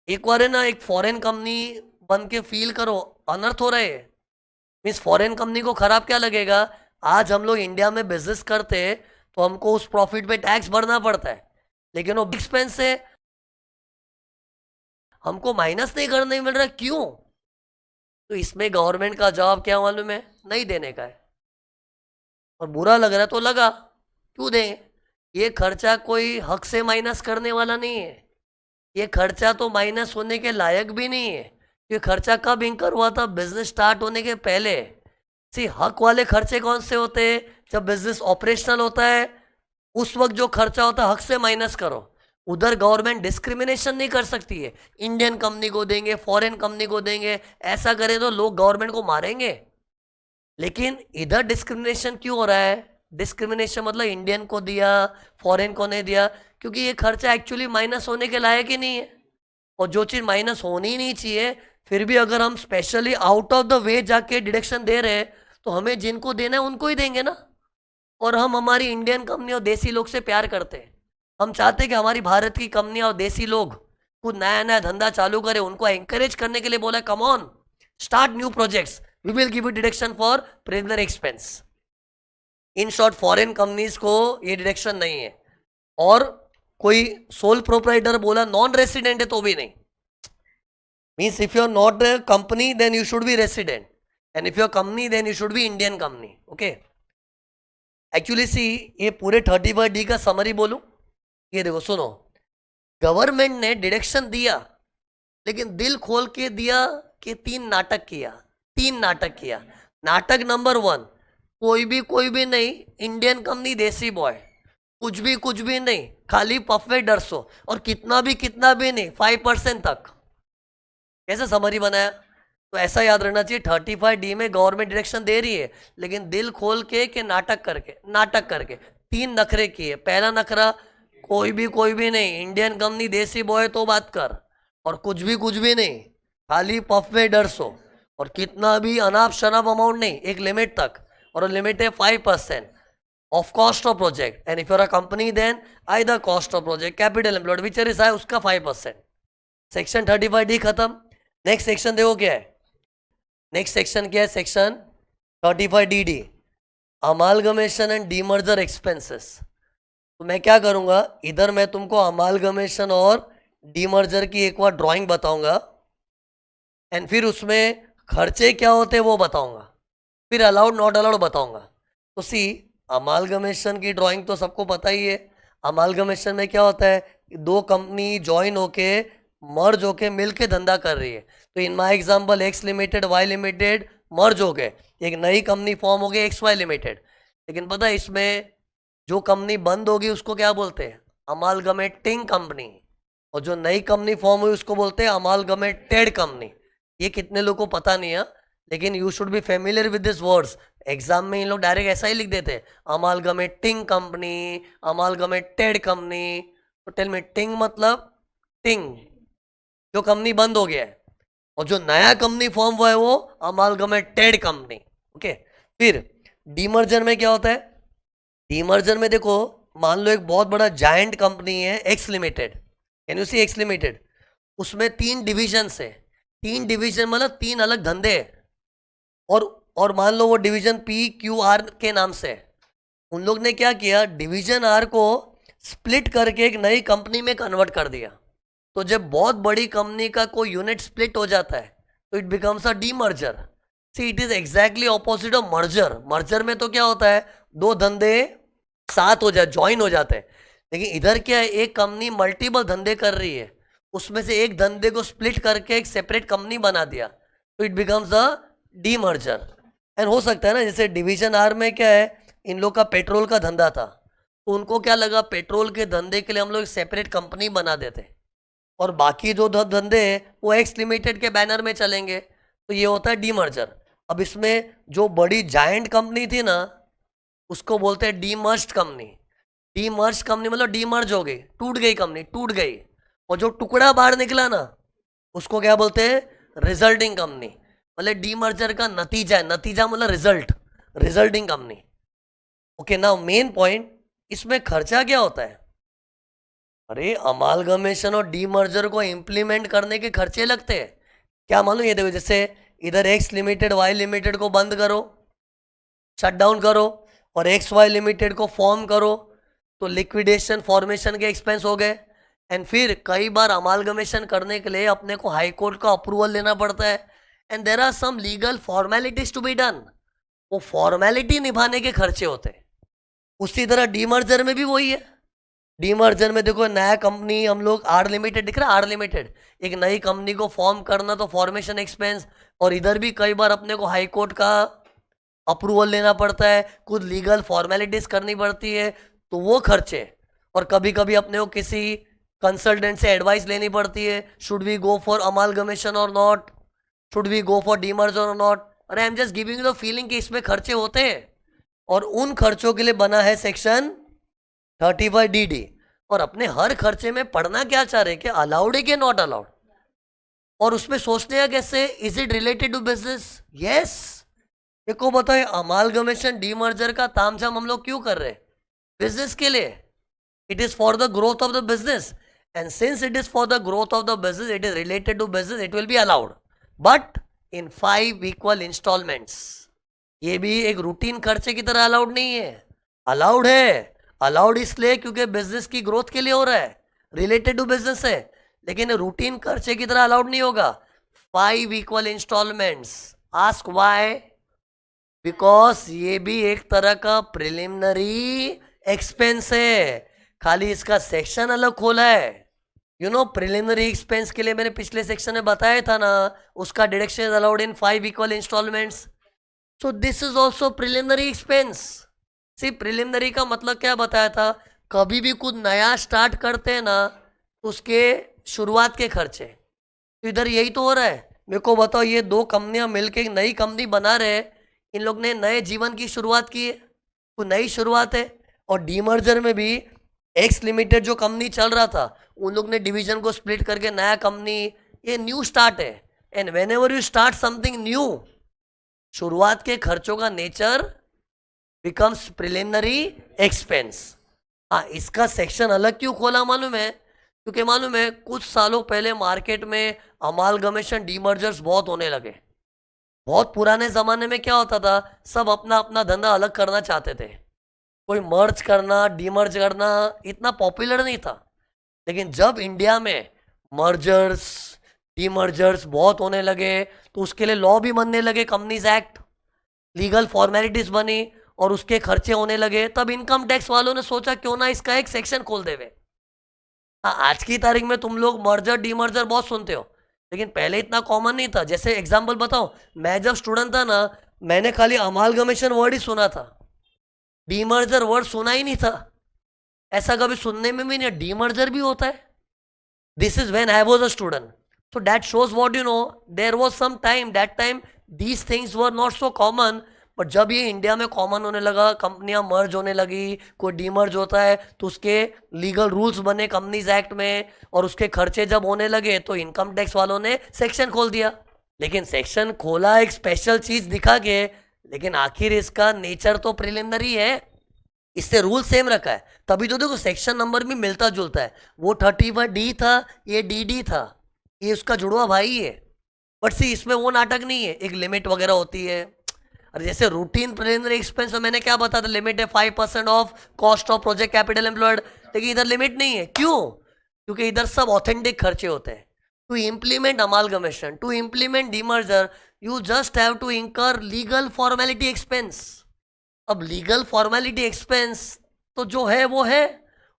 एक बार है ना, एक फॉरेन कंपनी बन के फील करो, अनर्थ हो रहे हैं, मीन्स फॉरेन कंपनी को खराब क्या लगेगा, आज हम लोग इंडिया में बिजनेस करते हैं तो हमको उस प्रॉफिट पे टैक्स भरना पड़ता है, लेकिन वो एक्सपेंस से हमको माइनस नहीं करने मिल रहा, क्यों? तो इसमें गवर्नमेंट का जवाब क्या मालूम है, नहीं देने का है। और बुरा लग रहा है तो लगा, क्यों दें, ये खर्चा कोई हक से माइनस करने वाला नहीं है, ये खर्चा तो माइनस होने के लायक भी नहीं है। ये खर्चा कब इंकर हुआ था, बिजनेस स्टार्ट होने के पहले। सी हक वाले खर्चे कौन से होते हैं, जब बिजनेस ऑपरेशनल होता है उस वक्त जो खर्चा होता है हक से माइनस करो। उधर गवर्नमेंट डिस्क्रिमिनेशन नहीं कर सकती है, इंडियन कंपनी को देंगे, फॉरेन कंपनी को देंगे, ऐसा करें तो लोग गवर्नमेंट को मारेंगे। लेकिन इधर डिस्क्रिमिनेशन क्यों हो रहा है, डिस्क्रिमिनेशन मतलब इंडियन को दिया, फॉरेन को नहीं दिया, क्योंकि ये खर्चा एक्चुअली माइनस होने के लायक ही नहीं है। और जो चीज़ माइनस होनी ही नहीं चाहिए, फिर भी अगर हम specially out of the way जाके डिडक्शन दे रहे हैं तो हमें जिनको देना है उनको ही देंगे ना। और हम हमारी इंडियन कंपनी और देसी लोग से प्यार करते हैं, हम चाहते हैं कि हमारी भारत की कंपनियां और देसी लोग कुछ नया नया धंधा चालू करें, उनको एंकरेज करने के लिए बोला come on start new projects, we will give you deduction for preliminary expense. In short foreign companies को ये डिडक्शन नहीं है, और कोई सोल प्रोप्राइटर बोला नॉन रेसिडेंट है तो भी नहीं, means if you are not a company then you should be resident, and if you are company then you should be Indian company. Okay, actually see ये पूरे 35D का summary बोलूं, ये देखो सुनो, गवर्नमेंट ने डिडक्शन दिया लेकिन दिल खोल के दिया कि 3 नाटक किया, 3 नाटक किया। नाटक नंबर 1, कोई भी नहीं, इंडियन कंपनी देसी बॉय, कुछ भी नहीं, खाली पफे डरसो, और कितना भी नहीं, 5% तक। कैसे समरी बनाया, तो ऐसा याद रखना चाहिए 35D में गवर्नमेंट डायरेक्शन दे रही है लेकिन दिल खोल के नाटक करके 3 नखरे किए। पहला नखरा, कोई भी नहीं, इंडियन कंपनी देसी बॉय तो बात कर, और कुछ भी नहीं, खाली पफ में डरसो, और कितना भी अनाप शनाप अमाउंट नहीं, एक लिमिट तक, और लिमिट है 5% of cost of project, and if you are a company then either cost of project, capital employed which is high, उसका 5%। सेक्शन 35D खत्म। नेक्स्ट सेक्शन देखो क्या है, नेक्स्ट सेक्शन क्या है, section 35DD, amalgamation and demerger expenses. तो मैं क्या करूंगा, इधर मैं तुमको अमालगमेशन और डीमर्जर की एक बार ड्राइंग बताऊंगा, एंड फिर उसमें खर्चे क्या होते हैं वो बताऊंगा, फिर अलाउड नॉट अलाउड बताऊंगा। तो सी, अमालगमेशन की ड्राइंग तो सबको पता ही है, अमालगमेशन में क्या होता है, दो कंपनी ज्वाइन होके मर्ज होके मिल के धंधा कर रही है। तो in my example X limited Y limited merge हो गए, एक नई कंपनी फॉर्म हो गई एक्स वाई लिमिटेड। लेकिन पता है इसमें जो कंपनी बंद होगी उसको क्या बोलते हैं? अमालगमेटिंग कंपनी। और जो नई कंपनी फॉर्म हुई उसको बोलते हैं अमालगमेटेड कंपनी। ये कितने लोगों को पता नहीं है, लेकिन you should be familiar with this words. Exam में इन लोग डायरेक्ट ऐसा ही लिख देते हैं, अमालगमेटिंग कंपनी, अमालगमेटेड कंपनी। तो टेल मी, टिंग मतलब टिंग, जो कंपनी बंद हो गया है, और जो नया कंपनी फॉर्म हुआ है वो अमालगमेटेड कंपनी। ओके, फिर डीमर्जर में क्या होता है? डीमर्जर में देखो, मान लो एक बहुत बड़ा जायंट कंपनी है X limited, can you see X limited, उसमें 3 डिविजन है। 3 डिवीजन मतलब 3 अलग धंधे हैं। और मान लो वो डिवीजन पी क्यू आर के नाम से है। उन लोग ने क्या किया, डिवीजन आर को स्प्लिट करके एक नई कंपनी में कन्वर्ट कर दिया। तो जब बहुत बड़ी कंपनी का कोई यूनिट स्प्लिट हो जाता है तो it becomes a demerger. See, it is exactly opposite of merger. Merger में तो क्या होता है, 2 धंधे साथ हो जाए, ज्वाइन हो जाते हैं। लेकिन इधर क्या है, एक कंपनी मल्टीपल धंधे कर रही है, उसमें से एक धंधे को स्प्लिट करके एक सेपरेट कंपनी बना दिया, तो it becomes a demerger. And हो सकता है ना, जैसे डिवीजन आर में क्या है, इन लोग का पेट्रोल का धंधा था, तो उनको क्या लगा, पेट्रोल के धंधे के लिए हम लोग एक सेपरेट कंपनी बना देते, और बाकी जो धंधे हैं वो एक्स लिमिटेड के बैनर में चलेंगे। तो ये होता है डीमर्जर। अब इसमें जो बड़ी जायंट कंपनी थी ना, उसको बोलते हैं डीमर्ज्ड कंपनी। डीमर्ज्ड कंपनी मतलब डीमर्ज हो गई, टूट गई कंपनी, टूट गई। और जो टुकड़ा बाहर निकला ना, उसको क्या बोलते हैं? Resulting company. मतलब डीमर्जर का नतीजा है, नतीजा मतलब result, resulting company. Okay, now main point, इसमें खर्चा क्या होता है? अरे अमालगमेशन और डीमर्जर को इंप्लीमेंट करने के खर्चे लगते हैं। क्या मालूम, ये देखो, जैसे इधर एक्स लिमिटेड वाई लिमिटेड को बंद करो, शट डाउन करो, और एक्स वाई लिमिटेड को फॉर्म करो, तो लिक्विडेशन फॉर्मेशन के एक्सपेंस हो गए। एंड फिर कई बार अमालगमेशन करने के लिए अपने को हाई कोर्ट का अप्रूवल लेना पड़ता है, and there are some legal formalities to be done. वो फॉर्मेलिटी निभाने के खर्चे होते हैं। उसी तरह डीमर्जर में भी वही है। डीमर्जर में देखो, नया कंपनी हम लोग आर लिमिटेड दिख रहा है, आर लिमिटेड, एक नई कंपनी को फॉर्म करना तो फॉर्मेशन एक्सपेंस, और इधर भी कई बार अपने को हाई कोर्ट का अप्रूवल लेना पड़ता है, कुछ लीगल फॉर्मेलिटीज करनी पड़ती है, तो वो खर्चे। और कभी कभी अपने को किसी कंसल्टेंट से एडवाइस लेनी पड़ती है, should we go for amalgamation और not, should we go for demerger और नॉट। अरे I am just giving the feeling कि इसमें खर्चे होते हैं, और उन खर्चों के लिए बना है सेक्शन 35DD। और अपने हर खर्चे में पढ़ना क्या चाह रहे, कि अलाउड है कि नॉट अलाउड, और उसमें सोचते हैं कैसे, is it related to business? Yes. देखो बताओ, अमालगमेशन डीमर्जर का तामझाम हम लोग क्यों कर रहे हैं? बिजनेस के लिए। It is for the growth of the business, and since it is for the growth of the business, it is related to business, it will be allowed, but in 5 equal instalments. ये भी एक routine खर्चे की तरह allowed नहीं है। Allowed है, allowed इसलिए क्योंकि बिजनेस की ग्रोथ के लिए हो रहा है, रिलेटेड टू बिजनेस है, लेकिन रूटीन खर्चे की तरह अलाउड नहीं होगा। 5 equal instalments. Ask why? Because ये भी एक तरह का प्रिलिमिनरी एक्सपेंस है, खाली इसका सेक्शन अलग खोला है। यू नो, प्रिलिमिनरी एक्सपेंस के लिए मैंने पिछले सेक्शन में बताया था ना, उसका deduction is allowed in 5 equal instalments. So this is also preliminary expense. See, preliminary का मतलब क्या बताया था, कभी भी कुछ नया स्टार्ट करते हैं ना, उसके शुरुआत के खर्चे। तो इधर यही तो हो रहा है। मेरे को बताओ, ये 2 कंपनियां मिलकर एक नई कंपनी बना रहे हैं, इन लोग ने नए जीवन की शुरुआत की है, तो नई शुरुआत है। और डीमर्जर में भी एक्स लिमिटेड जो कंपनी चल रहा था, उन लोग ने डिवीजन को स्प्लिट करके नया कंपनी, ये न्यू स्टार्ट है। And when ever you start something new, शुरुआत के खर्चों का नेचर बिकम्स प्रिलिमिनरी एक्सपेंस। हाँ, इसका सेक्शन अलग क्यों खोला मालूम है? क्योंकि मालूम है, कुछ सालों पहले मार्केट में अमालगमेशन डीमर्जर्स बहुत होने लगे। बहुत पुराने ज़माने में क्या होता था, सब अपना अपना धंधा अलग करना चाहते थे, कोई मर्ज करना डीमर्ज करना इतना पॉपुलर नहीं था। लेकिन जब इंडिया में मर्जर्स डीमर्जर्स बहुत होने लगे, तो उसके लिए लॉ भी बनने लगे, कंपनीज एक्ट, लीगल फॉर्मेलिटीज बनी, और उसके खर्चे होने लगे। तब इनकम टैक्स वालों ने सोचा क्यों ना इसका एक सेक्शन खोल देवे। हाँ, आज की तारीख में तुम लोग मर्जर डीमर्जर बहुत सुनते हो, लेकिन पहले इतना कॉमन नहीं था। जैसे एग्जाम्पल बताओ, मैं जब स्टूडेंट था ना, मैंने खाली अमालगमेशन वर्ड ही सुना था, डीमर्जर वर्ड सुना ही नहीं था। ऐसा कभी सुनने में भी नहीं, डीमर्जर भी होता है। This is when I was a student, so that shows what you know, there was some time, that time these things were not so common. But जब ये इंडिया में कॉमन होने लगा, कंपनियां मर्ज होने लगी, कोई डीमर्ज होता है तो उसके लीगल रूल्स बने कंपनीज एक्ट में, और उसके खर्चे जब होने लगे तो इनकम टैक्स वालों ने सेक्शन खोल दिया। लेकिन सेक्शन खोला एक स्पेशल चीज दिखा के, लेकिन आखिर इसका नेचर तो प्रिलिमिनरी है, इससे रूल सेम रखा है। तभी तो देखो सेक्शन नंबर भी मिलता जुलता है, वो 31D था, ये DD था, ये उसका जुड़वा भाई है। बट सी इसमें वो नाटक नहीं है, एक लिमिट वगैरह होती है। और जैसे रूटीन प्रिलिमिनरी एक्सपेंस में मैंने क्या बताया था, लिमिट है 5% of cost of project capital employed, लेकिन इधर लिमिट नहीं है। क्यों? क्योंकि इधर सब ऑथेंटिक खर्चे होते हैं। To implement amalgamation, to implement demerger, you just have to incur legal formality expense. अब लीगल फॉर्मेलिटी एक्सपेंस तो जो है वो है,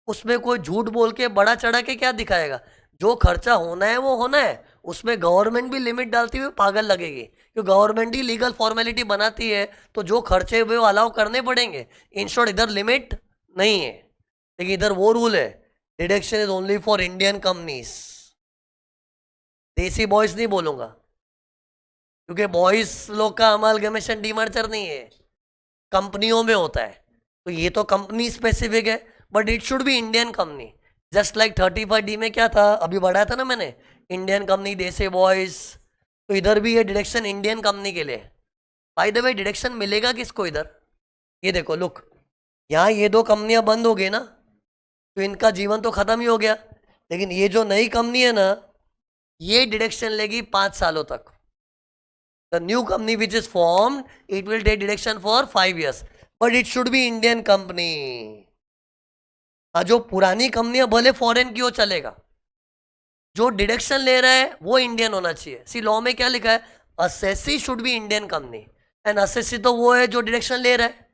उसमें कोई झूठ बोल के बड़ा चढ़ा के क्या दिखाएगा। जो खर्चा होना है वो होना है, उसमें गवर्नमेंट भी लिमिट डालती हुई पागल लगेगी, क्योंकि गवर्नमेंट ही लीगल फॉर्मेलिटी बनाती है, तो जो खर्चे वो अलाउ करने पड़ेंगे। इन शॉर्ट इधर लिमिट नहीं है, लेकिन इधर वो रूल है, deduction is only for Indian companies. देसी बॉयज नहीं बोलूंगा, क्योंकि बॉयज लोग का अमालगमेशन डीमर्जर नहीं है, कंपनियों में होता है। तो ये तो कंपनी स्पेसिफिक है, but it should be Indian company. Just like 35D में क्या था, अभी बढ़ाया था ना मैंने, इंडियन कंपनी देसी बॉयज, तो इधर भी ये डिडक्शन इंडियन कंपनी के लिए। बाय द वे डिडक्शन मिलेगा किसको इधर, ये देखो लुक, यहाँ ये दो कंपनियां बंद हो गई ना, तो इनका जीवन तो खत्म ही हो गया। लेकिन ये जो नई कंपनी है ना, ये डिडक्शन लेगी 5 सालों तक। The new company which is formed, it will take deduction for 5 years, but it should be Indian company. जो पुरानी कंपनियां भले फॉरेन की हो चलेगा, जो डिडक्शन ले रहा है वो इंडियन होना चाहिए। सी लॉ में क्या लिखा है, assessee should be Indian company, and assessee तो वो है जो डिडक्शन ले रहा है।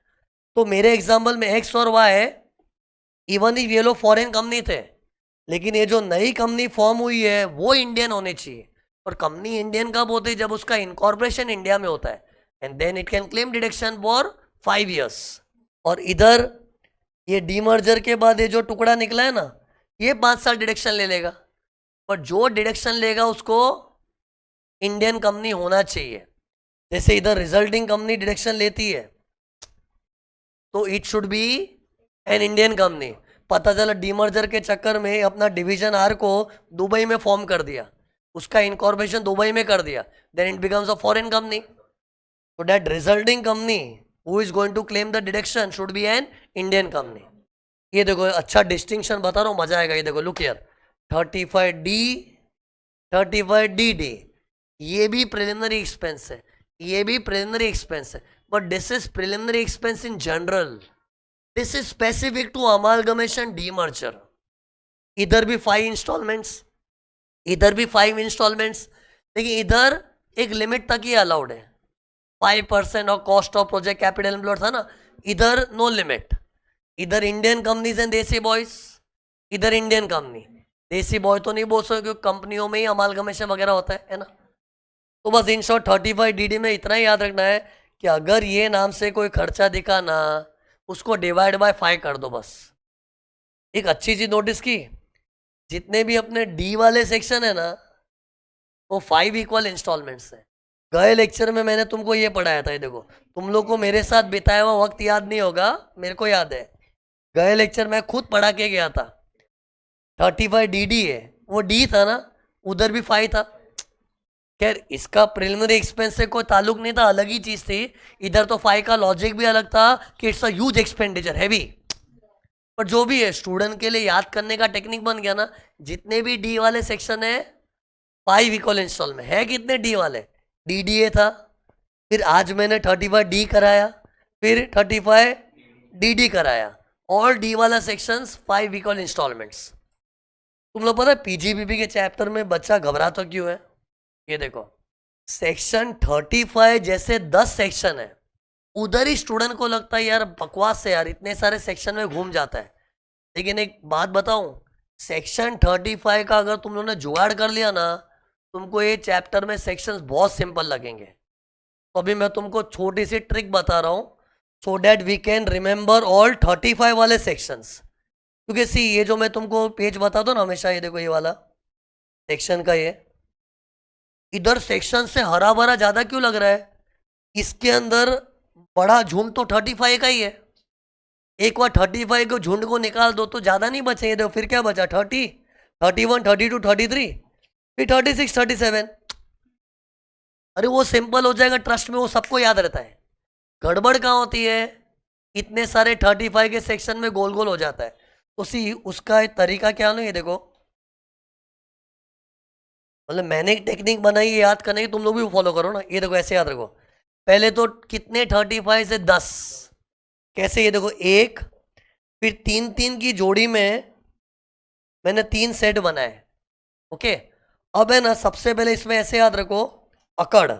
तो मेरे एग्जाम्पल में एक्स और वाई, इवन ही ये लोग फॉरेन कंपनी थे, लेकिन ये जो नई कंपनी फॉर्म हुई है वो इंडियन होनी चाहिए। और कंपनी इंडियन कब होती है, जब उसका इनकॉर्पोरेशन इंडिया में होता है, and then it can claim deduction for 5 years। और इधर ये डीमर्जर के बाद ये जो टुकड़ा निकला है ना, ये 5 साल डिडक्शन ले लेगा, पर जो डिडक्शन लेगा उसको इंडियन कंपनी होना चाहिए। जैसे इधर रिजल्टिंग कंपनी डिडक्शन लेती है, तो it should be an Indian company. पता चला डीमर्जर के चक्कर में अपना डिवीजन आर को दुबई में फॉर्म कर दिया, उसका इनकॉर्पोरेशन दुबई में कर दिया, then it becomes a foreign company. So that resulting company who is going to claim the deduction should be an Indian company। ये देखो अच्छा डिस्टिंक्शन बता रहा हूँ, मजा आएगा। ये देखो लुक हियर, 35D 35DD, ये भी प्रिलिमिनरी एक्सपेंस है, ये भी प्रिलिमिनरी एक्सपेंस है, but this is preliminary expense in general, this is specific to amalgamation demerger. इधर भी 5 इंस्टॉलमेंट्स, इधर भी 5 इंस्टॉलमेंट्स, लेकिन इधर एक लिमिट तक ही अलाउड है, 5% of cost of project capital employed था ना, इधर नो लिमिट। इधर इंडियन कंपनीज एंड देसी बॉयज, इधर इंडियन कंपनी, देसी बॉय तो नहीं बोल सकते क्योंकि कंपनियों में ही अमालगमेशन वगैरह होता है ना। तो बस इन शॉर्ट 35DD में इतना ही याद रखना है कि अगर ये नाम से कोई खर्चा दिखा ना, उसको डिवाइड बाय 5 कर दो बस। एक अच्छी चीज नोटिस की, जितने भी अपने डी वाले सेक्शन है ना, वो 5 इक्वल इंस्टॉलमेंट्स है। गए लेक्चर में मैंने तुमको ये पढ़ाया था, ये देखो, तुम लोग को मेरे साथ बिताया हुआ वक्त याद नहीं होगा, मेरे को याद है। गए लेक्चर में खुद पढ़ा के गया था, 35DD है, वो डी था ना, उधर भी 5 था। खैर इसका प्रिलिमिनरी एक्सपेंस से कोई ताल्लुक नहीं था, अलग ही चीज थी। इधर तो 5 का लॉजिक भी अलग था कि it's a huge expenditure, heavy. पर जो भी है, स्टूडेंट के लिए याद करने का टेक्निक बन गया ना। जितने भी डी वाले सेक्शन है 5 इक्वल इंस्टॉलमेंट है। कितने डी वाले, DDA था, फिर आज मैंने 35D कराया, फिर 35DD कराया। ऑल डी वाला सेक्शंस 5 इक्वल इंस्टॉलमेंट्स। तुम लोग पता है PGBP के चैप्टर में बच्चा घबराता क्यों है? ये देखो, सेक्शन 35 जैसे 10 सेक्शन है, उधर ही स्टूडेंट को लगता है यार बकवास है यार, इतने सारे सेक्शन में घूम जाता है। लेकिन एक बात बताऊं, सेक्शन 35 का अगर तुम लोगों ने जुगाड़ कर लिया ना, तुमको ये चैप्टर में सेक्शंस बहुत सिंपल लगेंगे। तो अभी मैं तुमको छोटी सी ट्रिक बता रहा हूँ, so that we can remember all 35 वाले सेक्शंस। क्योंकि सी ये जो मैं तुमको पेज बताता हूँ ना हमेशा, ये देखो ये वाला सेक्शन का, ये इधर सेक्शन से हरा भरा ज्यादा क्यों लग रहा है? इसके अंदर बड़ा झुंड तो 35 का ही है। एक बार 35 को झुंड को निकाल दो तो ज्यादा नहीं बचे। ये देखो फिर क्या बचा, 30, 31, 32, 33, फिर 36, 37। अरे वो सिंपल हो जाएगा, ट्रस्ट में, वो सबको याद रहता है। गड़बड़ कहाँ होती है? इतने सारे 35 के सेक्शन में गोल गोल हो जाता है। उसी उसका एक तरीका क्या है, ये देखो, मतलब मैंने एक टेक्निक बनाई है याद करने की, तुम लोग भी फॉलो करो ना। ये देखो ऐसे याद रखो, पहले तो कितने 35 से 10, कैसे, ये देखो एक, फिर 3-3 की जोड़ी में मैंने 3 सेट बनाए। ओके, अब है ना सबसे पहले इसमें ऐसे याद रखो, अकड़।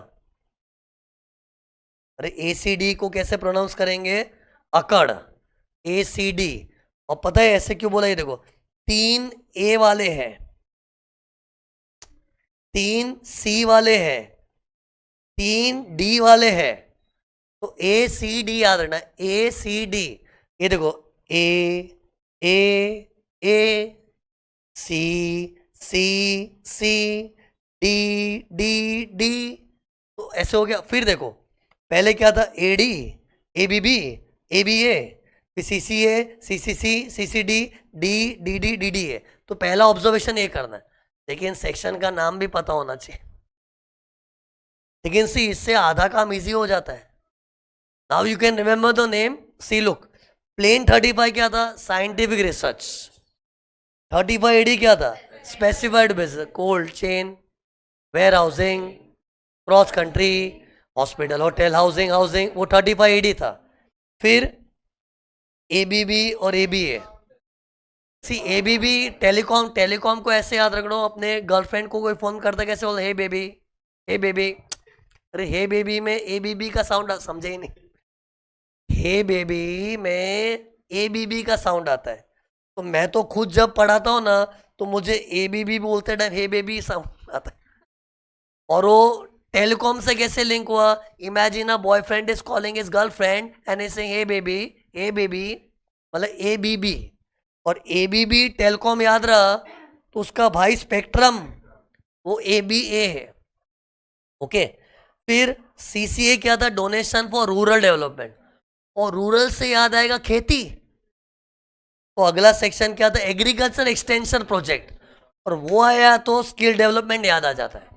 अरे ACD को कैसे प्रोनाउंस करेंगे? अकड़, ACD। और पता है ऐसे क्यों बोला? ये देखो 3 A वाले हैं, 3 C वाले हैं, 3 D वाले हैं। तो ACD याद रखना, ACD। ये देखो A A A, C C C, D D D। तो ऐसे हो गया। फिर देखो पहले क्या था, AD, ABB, ABA, फिर CCA, CCC, CCD, D DD DDA। तो पहला ऑब्जर्वेशन ये करना है, लेकिन सेक्शन का नाम भी पता होना चाहिए। लेकिन सी इससे आधा काम इजी हो जाता है। Now you can remember the name. See look, plain 35 क्या था? Scientific research. 35 AD क्या था? Specified business, cold chain, warehousing, cross country, hospital, hotel, housing, वो 35 AD था। फिर ABB और ABA। सी ABB टेलीकॉम को ऐसे याद रखना, अपने गर्लफ्रेंड को कोई फोन करता कैसे बोलते, हे बेबी, हे बेबी। अरे हे बेबी में ABB का साउंड समझे ही नहीं, हे बेबी में ABB का साउंड आता है। तो मैं तो खुद जब पढ़ाता हूँ ना, तो मुझे ABB बोलते टाइम हे बेबी साउंड आता है। और वो टेलीकॉम से कैसे लिंक हुआ? Imagine a boyfriend is calling his girlfriend and is saying hey baby, मतलब ABB। और ABB टेलीकॉम याद रहा, तो उसका भाई स्पेक्ट्रम, वो ABA है। ओके, फिर CCA क्या था? Donation for rural development. और रूरल से याद आएगा खेती, तो अगला सेक्शन क्या था? Agriculture extension project. और वो आया तो स्किल डेवलपमेंट याद आ जाता है।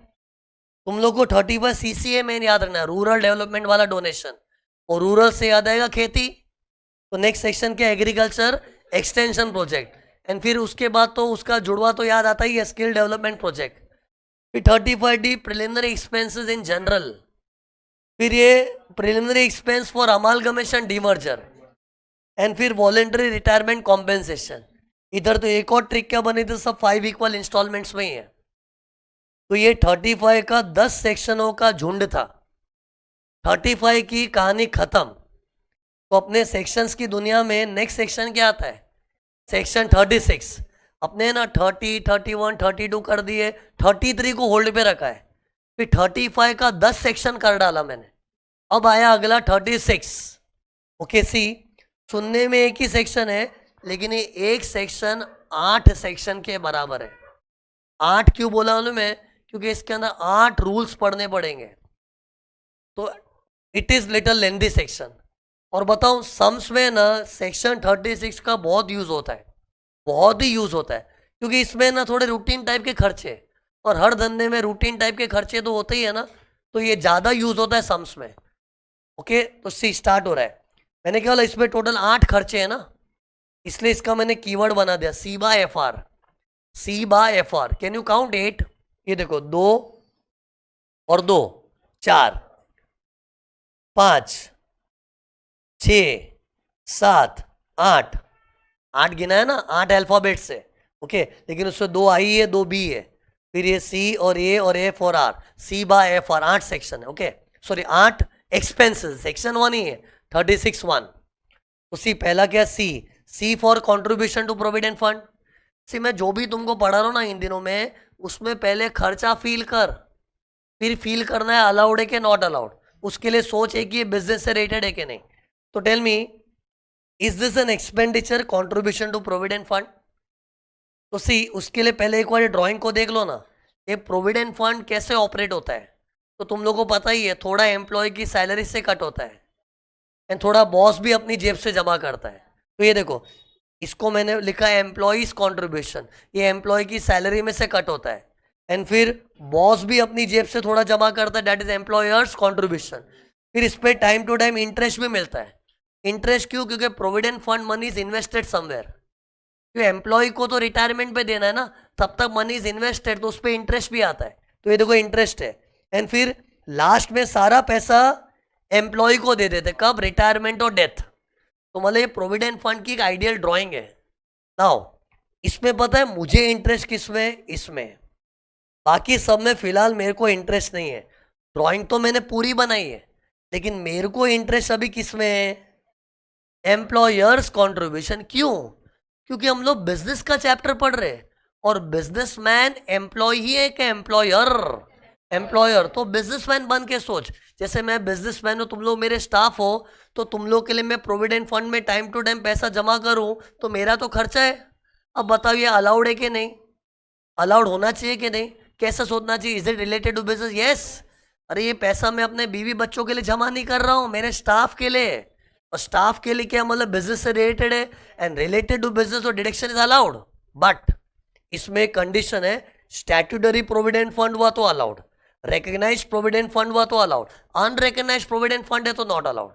तुम लोग को 35 CCA में याद रखना है, रूरल डेवलपमेंट वाला डोनेशन। और रूरल से याद आएगा खेती, तो नेक्स्ट सेक्शन क्या? Agriculture extension project. एंड फिर उसके बाद तो उसका जुड़वा तो याद आता ही है, स्किल डेवलपमेंट प्रोजेक्ट। फिर 35D preliminary expenses in general. फिर ये preliminary expense for amalgamation demerger. And फिर वॉलेंटरी रिटायरमेंट कॉम्पेंसेशन। इधर तो एक और ट्रिक क्या बनी थी, सब 5 इक्वल इंस्टॉलमेंट्स में ही है। तो ये 35 का 10 सेक्शनों का झुंड था। 35 की कहानी खत्म। तो अपने सेक्शंस की दुनिया में नेक्स्ट सेक्शन क्या आता है? सेक्शन 36। अपने ना 30, 31, 32 कर दिए, 33 को होल्ड पे रखा है। फिर 35 का 10 सेक्शन कर डाला मैंने। अब आया अगला 36। ओके, सी सुनने में एक ही सेक्शन है, लेकिन ये एक सेक्शन 8 सेक्शन के बराबर है। 8 क्यों बोला उन्होंने मैं? क्योंकि इसके अंदर 8 रूल्स पढ़ने पड़ेंगे, तो it is little lengthy section. और बताऊं, सम्स में ना सेक्शन 36 का बहुत यूज होता है, बहुत ही यूज होता है। क्योंकि इसमें ना थोड़े रूटीन टाइप के खर्चे, और हर धंधे में रूटीन टाइप के खर्चे तो होते ही है ना, तो ये ज्यादा यूज होता है सम्स में। ओके, तो सी स्टार्ट हो रहा है। मैंने क्या बोला, इसमें टोटल 8 खर्चे हैं ना, इसलिए इसका मैंने कीवर्ड बना दिया C/FR। C/FR, can you count 8? ये देखो 2 और 2, 4, 5, 6, 7, 8। 8 गिना है ना, 8 अल्फाबेट से। ओके, लेकिन उससे 2 I है, 2 B है, फिर ये C और A और F और R। C/FR 8 सेक्शन है। ओके, सॉरी 8 एक्सपेंसेस, सेक्शन 1 ही है, 36(1). तो सी पहला क्या? C for contribution to provident fund. See मैं जो भी तुमको पढ़ा रहा हूँ ना इन दिनों में, उसमें पहले खर्चा फील कर, फिर फील करना है अलाउड है कि नॉट अलाउड, उसके लिए सोच है कि ये बिजनेस से रिलेटेड है कि नहीं। तो tell me, is this an expenditure contribution to provident fund? तो सी उसके लिए पहले एक बार ड्राइंग को देख लो ना, ये प्रोविडेंट फंड कैसे ऑपरेट होता है। तो तुम लोगों को पता ही है, थोड़ा एम्प्लॉय की सैलरी से कट होता है एंड थोड़ा बॉस भी अपनी जेब से जमा करता है। तो ये देखो, इसको मैंने लिखा है एम्प्लॉयज कॉन्ट्रीब्यूशन, ये एम्प्लॉय की सैलरी में से कट होता है एंड फिर बॉस भी अपनी जेब से थोड़ा जमा करता है, दैट इज एम्प्लॉयर्स कॉन्ट्रीब्यूशन। फिर इस पर टाइम टू टाइम इंटरेस्ट भी मिलता है। इंटरेस्ट क्यों? क्योंकि provident fund money is invested somewhere, क्योंकि एम्प्लॉय को तो रिटायरमेंट पे देना है ना, तब तक मनी इज इन्वेस्टेड, तो उस पर इंटरेस्ट भी आता है। तो ये देखो इंटरेस्ट है एंड फिर लास्ट में सारा पैसा एम्प्लॉय को दे देते, कब? रिटायरमेंट और डेथ। तो मतलब ये प्रोविडेंट फंड की एक आइडियल ड्राइंग है। नाउ इसमें पता है मुझे इंटरेस्ट किसमें? इसमें। बाकी सब में फिलहाल मेरे को इंटरेस्ट नहीं है। ड्राइंग तो मैंने पूरी बनाई है, लेकिन मेरे को इंटरेस्ट अभी किसमें है? Employers contribution. क्यों? क्योंकि हम लोग बिजनेस का चैप्टर पढ़ रहे हैं और बिजनेसमैन एम्प्लॉय ही है कि एम्प्लॉयर? एम्प्लॉयर। तो बिजनेसमैन बन के सोच, जैसे मैं बिजनेसमैन हूँ, तुम लोग मेरे स्टाफ हो, तो तुम लोग के लिए मैं प्रोविडेंट फंड में टाइम टू टाइम पैसा जमा करूँ, तो मेरा तो खर्चा है। अब बताओ ये अलाउड है कि नहीं? अलाउड होना चाहिए कि नहीं? कैसा सोचना चाहिए? Is it related to business? Yes. अरे ये पैसा मैं अपने बीवी बच्चों के लिए जमा नहीं कर रहा हूँ, मेरे स्टाफ के लिए। और स्टाफ के लिए क्या मतलब? बिजनेस से रिलेटेड है एंड रिलेटेड टू बिजनेस, तो डिडक्शन इज अलाउड। बट इसमें एक कंडीशन है, स्टैट्यूटरी प्रोविडेंट फंड हुआ तो अलाउड, रिकग्नाइज प्रोविडेंट फंड हुआ तो अलाउड, अनरिकग्नाइज प्रोविडेंट फंड है तो नॉट अलाउड।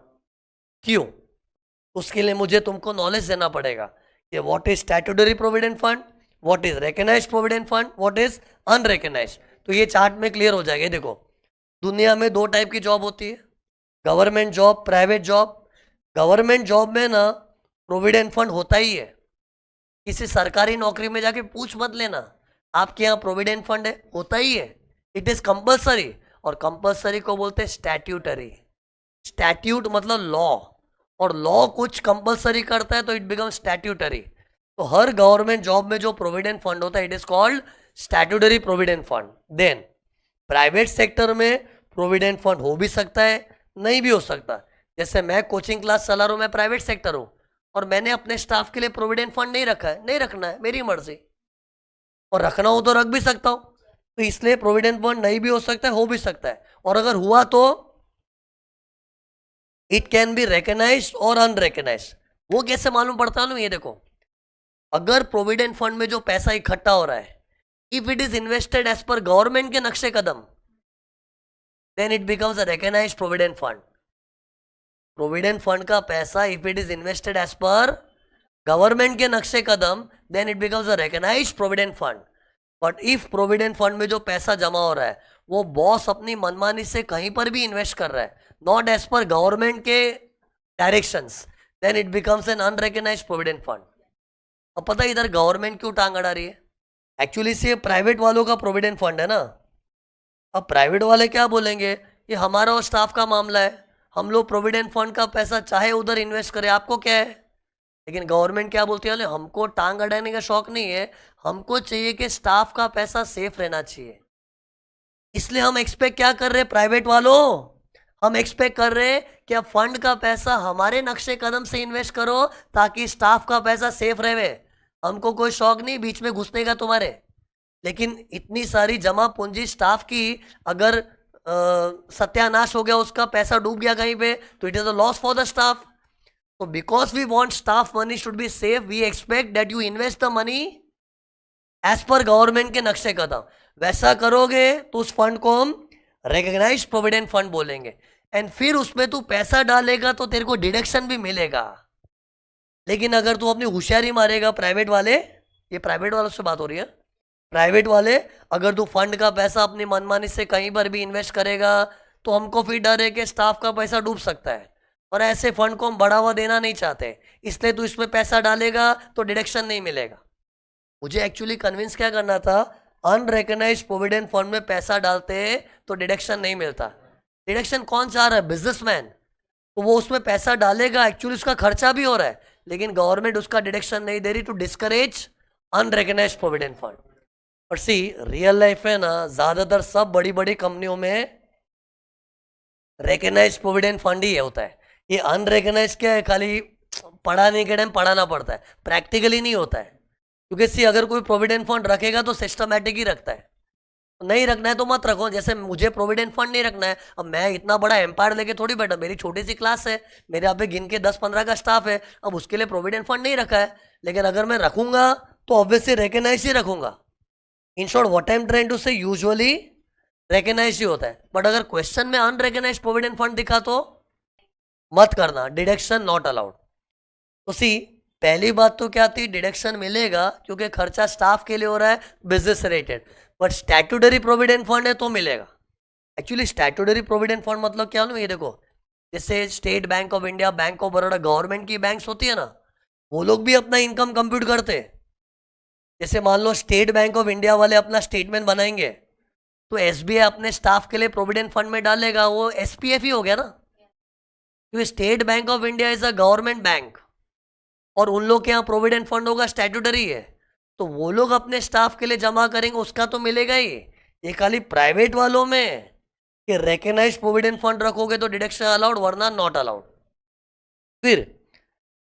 क्यों? उसके लिए मुझे तुमको नॉलेज देना पड़ेगा कि what is statutory provident fund, what is recognise provident fund, what is unrecognise. तो ये चार्ट में क्लियर हो जाएगा। देखो, दुनिया में दो टाइप की जॉब होती है, government job, private job. Government job में ना प्रोविडेंट फंड होता ही है। किसी सरकारी नौकरी में जाके पूछ मत लेना आपके यहाँ प्रोविडेंट फंड है, होता ही है, इट इज कंपल्सरी। और कंपल्सरी को बोलते हैं स्टैट्यूटरी। स्टैट्यूट मतलब लॉ, और लॉ कुछ कंपल्सरी करता है तो इट बिकम स्टैट्यूटरी। तो हर गवर्नमेंट जॉब में जो प्रोविडेंट फंड होता है it is called statutory provident fund. Then private sector में प्रोविडेंट फंड हो भी सकता है, नहीं भी हो सकता। जैसे मैं कोचिंग क्लास चला रहा हूँ, मैं प्राइवेट सेक्टर हूँ और मैंने अपने स्टाफ के लिए प्रोविडेंट फंड नहीं रखा है, नहीं रखना है, मेरी मर्जी। और रखना हो तो रख भी सकता हूँ, तो इसलिए प्रोविडेंट फंड नहीं भी हो सकता है, हो भी सकता है। और अगर हुआ तो इट कैन बी रिकग्नाइज्ड और अनरिकग्नाइज्ड। वो कैसे मालूम पड़ता है ना? ये देखो, अगर प्रोविडेंट फंड में जो पैसा इकट्ठा हो रहा है, if it is invested as per government के नक्शे कदम, then it becomes a recognised provident fund. Provident fund का पैसा if it is invested as per government के नक्शे कदम, then it becomes a recognised provident fund. But if provident fund में जो पैसा जमा हो रहा है वो बॉस अपनी मनमानी से कहीं पर भी इन्वेस्ट कर रहा है, नॉट एज पर गवर्नमेंट के directions, then it becomes an unrecognised provident fund. अब पता है इधर गवर्नमेंट क्यों टांग अड़ा रही है? एक्चुअली से प्राइवेट वालों का प्रोविडेंट फंड है ना। अब प्राइवेट वाले क्या बोलेंगे, ये हमारा और स्टाफ का मामला है, हम लोग प्रोविडेंट फंड का पैसा चाहे उधर इन्वेस्ट करें, आपको क्या है? लेकिन गवर्नमेंट क्या बोलती है? अरे हमको टांग अड़ाने का शौक नहीं है, हमको चाहिए कि स्टाफ का पैसा सेफ रहना चाहिए। इसलिए हम एक्सपेक्ट क्या कर रहे हैं प्राइवेट वालों? हम एक्सपेक्ट कर रहे हैं कि अब फंड का पैसा हमारे नक्शे कदम से इन्वेस्ट करो ताकि स्टाफ का पैसा सेफ रहे। हमको कोई शौक नहीं बीच में घुसने का तुम्हारे। लेकिन इतनी सारी जमा पूंजी स्टाफ की अगर सत्यानाश हो गया, उसका पैसा डूब गया कहीं पे, तो it is a loss for the staff. So because we want staff money should be safe, we expect that you invest the money as per government के नक्शे कदम। वैसा करोगे तो उस फंड को हम रिकग्नाइज प्रोविडेंट फंड बोलेंगे एंड फिर उसमें तू पैसा डालेगा तो तेरे को डिडक्शन भी मिलेगा। लेकिन अगर तू अपनी होशियारी मारेगा, प्राइवेट वाले, ये प्राइवेट वालों से बात हो रही है, प्राइवेट वाले, अगर तू फंड का पैसा अपनी मनमानी से कहीं पर भी इन्वेस्ट करेगा तो हमको फिर डर है कि स्टाफ का पैसा डूब सकता है और ऐसे फंड को हम बढ़ावा देना नहीं चाहते, इसलिए तू इसमें पैसा डालेगा तो डिडक्शन नहीं मिलेगा। मुझे एक्चुअली कन्विंस क्या करना था, अनरिकग्नाइज्ड प्रोविडेंट फंड में पैसा डालते तो डिडक्शन नहीं मिलता। डिडक्शन कौन चाह रहा है? बिजनेसमैन। तो वो उसमें पैसा डालेगा, एक्चुअली उसका खर्चा भी हो रहा है, लेकिन गवर्नमेंट उसका डिडक्शन नहीं दे रही to discourage unrecognised provident fund. और सी रियल लाइफ है ना, ज्यादातर सब बड़ी बड़ी कंपनियों में रिकग्नाइज प्रोविडेंट फंड ही होता है। ये अनरिकग्नाइज क्या है, खाली पढ़ाने के टाइम पढ़ाना पड़ता है, प्रैक्टिकली नहीं होता है। क्योंकि सी अगर कोई प्रोविडेंट फंड रखेगा तो सिस्टमैटिक ही रखता है, नहीं रखना है तो मत रखो। जैसे मुझे प्रोविडेंट फंड नहीं रखना है, अब मैं इतना बड़ा एम्पायर लेके थोड़ी बैठा, मेरी छोटी सी क्लास है, मेरे यहाँ पे गिन के 10-15 का स्टाफ है, अब उसके लिए प्रोविडेंट फंड नहीं रखा है। लेकिन अगर मैं रखूंगा तो ऑब्वियसली रिकग्नाइज ही रखूंगा। In short what I am trying to say, usually recognise ही होता है। बट अगर क्वेश्चन में अनरिकग्नाइज प्रोविडेंट फंड दिखा तो मत करना, डिडक्शन नॉट अलाउड। तो सी पहली बात तो क्या थी, डिडक्शन मिलेगा क्योंकि खर्चा स्टाफ के लिए हो रहा है, business related. But statutory provident fund है तो मिलेगा। एक्चुअली स्टैट्यूटरी प्रोविडेंट फंड मतलब क्या हो, ये देखो, जैसे state bank of India, bank of Baroda, government की बैंक्स होती है ना, वो लोग भी अपना इनकम कंप्यूट करते हैं। जैसे मान लो स्टेट बैंक ऑफ इंडिया वाले अपना स्टेटमेंट बनाएंगे तो एसबीआई अपने स्टाफ के लिए प्रोविडेंट फंड में डालेगा, वो एसपीएफ ही हो गया ना, क्योंकि state bank of India is a government bank और उन लोग के यहाँ प्रोविडेंट फंड होगा, स्टैट्यूटरी है, तो वो लोग अपने स्टाफ के लिए जमा करेंगे, उसका तो मिलेगा ही। ये खाली प्राइवेट वालों में कि रिकग्नाइज प्रोविडेंट फंड रखोगे तो डिडक्शन अलाउड, वरना नॉट अलाउड। फिर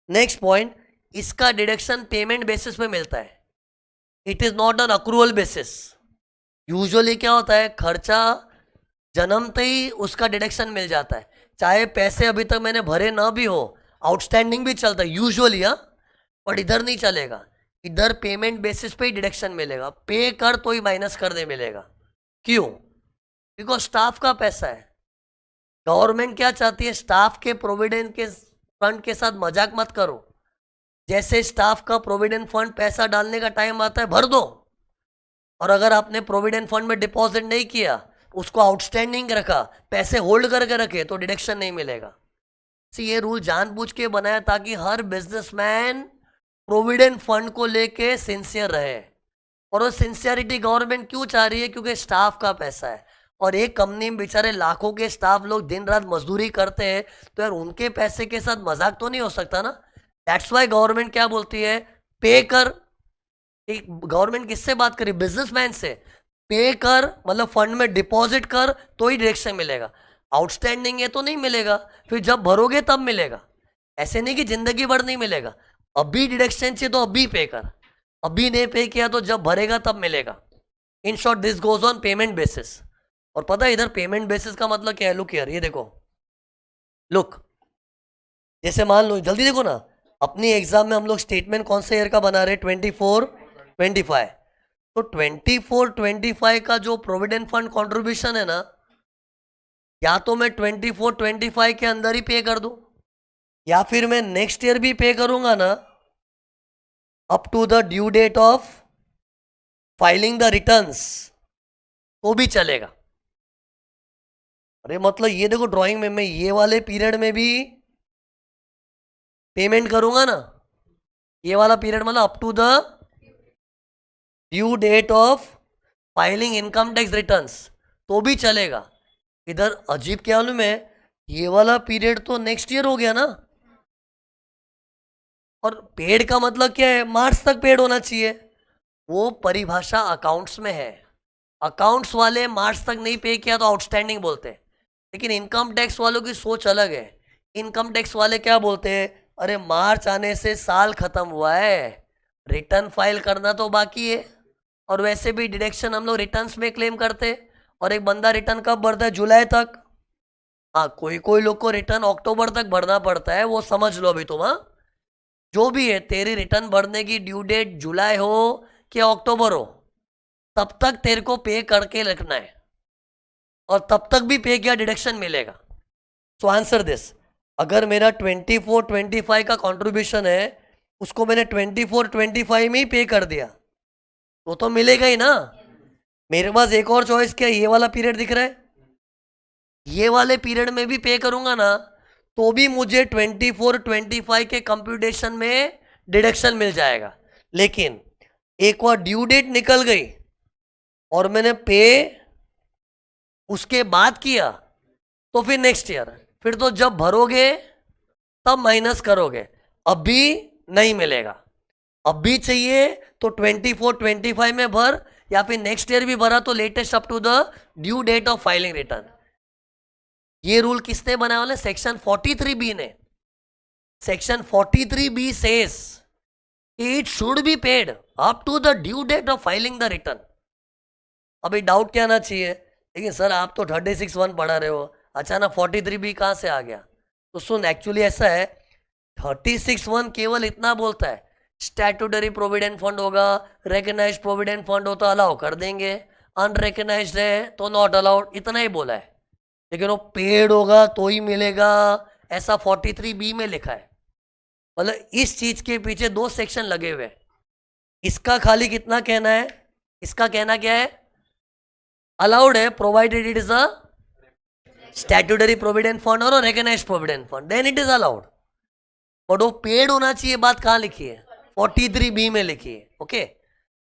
नेक्स्ट पॉइंट, इसका डिडक्शन पेमेंट बेसिस पे मिलता है, it is not an accrual basis. Usually क्या होता है, खर्चा जन्मते ही उसका डिडक्शन मिल जाता है, चाहे पैसे अभी तक मैंने भरे ना भी हो, आउटस्टैंडिंग भी चलता है यूजुअली, हाँ। बट इधर नहीं चलेगा, इधर पेमेंट बेसिस पे ही डिडक्शन मिलेगा, पे कर तो ही माइनस कर दे मिलेगा। क्यों? बिकॉज स्टाफ का पैसा है। गवर्नमेंट क्या चाहती है, स्टाफ के प्रोविडेंट के फंड के साथ मजाक मत करो। जैसे स्टाफ का प्रोविडेंट फंड पैसा डालने का टाइम आता है, भर दो, और अगर आपने प्रोविडेंट फंड में डिपॉजिट नहीं किया, उसको आउटस्टैंडिंग रखा, पैसे होल्ड करके रखे, तो डिडक्शन नहीं मिलेगा। ये रूल जानबूझ के बनाया ताकि हर बिजनेसमैन प्रोविडेंट फंड को लेके सिंसियर रहे। और वो सिंसियरिटी गवर्नमेंट क्यों चाह रही है, क्योंकि स्टाफ का पैसा है, और एक कंपनी में बेचारे लाखों के स्टाफ लोग दिन रात मजदूरी करते हैं, तो यार उनके पैसे के साथ मजाक तो नहीं हो सकता ना। दैट्स वाई गवर्नमेंट क्या बोलती है, पे कर। गवर्नमेंट किससे बात करी, बिजनेसमैन से। पे कर मतलब फंड में डिपॉजिट कर तो ही डिडक्शन मिलेगा, आउटस्टैंडिंग है तो नहीं मिलेगा, फिर जब भरोगे तब मिलेगा। ऐसे नहीं कि जिंदगी भर नहीं मिलेगा, अभी डिडक्शन चाहिए तो अभी पे कर, अभी नहीं पे किया तो जब भरेगा तब मिलेगा। In short this goes on payment basis. और पता है इधर पेमेंट बेसिस का मतलब क्या है, लुक हियर, ये देखो, लुक, जैसे मान लो, जल्दी देखो ना, अपनी एग्जाम में हम लोग स्टेटमेंट कौन से ईयर का बना रहे, 24-25। तो 24-25 का जो प्रोविडेंट फंड कंट्रीब्यूशन है ना, या तो मैं 24-25 के अंदर ही पे कर दूं, या फिर मैं नेक्स्ट ईयर भी पे करूंगा ना, up to the due date of filing the returns, तो भी चलेगा। अरे मतलब ये देखो, ड्राइंग में मैं ये वाले पीरियड में भी पेमेंट करूंगा ना, ये वाला पीरियड मतलब up to the due date of filing income tax returns, तो भी चलेगा। इधर अजीब क्या मालूम है, ये वाला पीरियड तो नेक्स्ट ईयर हो गया ना, और पेड का मतलब क्या है, मार्च तक पेड होना चाहिए। वो परिभाषा अकाउंट्स में है, अकाउंट्स वाले मार्च तक नहीं पे किया तो आउटस्टैंडिंग बोलते हैं। लेकिन इनकम टैक्स वालों की सोच अलग है। इनकम टैक्स वाले क्या बोलते हैं, अरे मार्च आने से साल खत्म हुआ है, रिटर्न फाइल करना तो बाकी है, और वैसे भी डिडक्शन हम लोग रिटर्न्स में क्लेम करते हैं। और एक बंदा रिटर्न कब भरता है, जुलाई तक। हाँ, कोई कोई लोग को रिटर्न अक्टूबर तक भरना पड़ता है, वो समझ लो अभी तुम। हाँ, जो भी है, तेरी रिटर्न भरने की ड्यू डेट जुलाई हो कि अक्टूबर हो, तब तक तेरे को पे करके रखना है, और तब तक भी पे किया डिडक्शन मिलेगा। सो आंसर दिस, अगर मेरा 24-25 का कंट्रीब्यूशन है, उसको मैंने 24-25 में ही पे कर दिया, तो मिलेगा ही ना। मेरे पास एक और चॉइस क्या है, ये वाला पीरियड दिख रहा है, ये वाले पीरियड में भी पे करूंगा ना, तो भी मुझे 24-25 के कंप्यूटेशन में डिडक्शन मिल जाएगा। लेकिन एक बार ड्यू डेट निकल गई और मैंने पे उसके बाद किया, तो फिर नेक्स्ट ईयर, फिर तो जब भरोगे तब माइनस करोगे, अभी नहीं मिलेगा। अब भी चाहिए तो 24 25 में भर, या फिर नेक्स्ट ईयर भी भरा तो latest up to the due date of filing return. ये रूल किसने बनाया वाला? सेक्शन 43B ने। Section 43B says it should be paid up to the due date of filing the return. अभी डाउट क्या आना चाहिए, लेकिन सर आप तो 36(1) पढ़ा रहे हो, अचानक 43B कहाँ से आ गया? तो सुन, एक्चुअली ऐसा है, 36(1) केवल इतना बोलता है, स्टैट्यूटरी प्रोविडेंट फंड होगा, रिकग्नाइज्ड प्रोविडेंट फंड हो तो अलाउ कर देंगे, अनरिकग्नाइज्ड है तो नॉट अलाउड, इतना ही बोला है। लेकिन वो पेड होगा तो ही मिलेगा, ऐसा 43B में लिखा है। मतलब इस चीज के पीछे 2 सेक्शन लगे हुए हैं। इसका खाली कितना कहना है, इसका कहना क्या है? अलाउड है provided it is a statutory provident fund और recognised provident fund, then it is allowed. But वो पेड होना चाहिए, बात कहाँ लिखी है? 43B में लिखी है। ओके,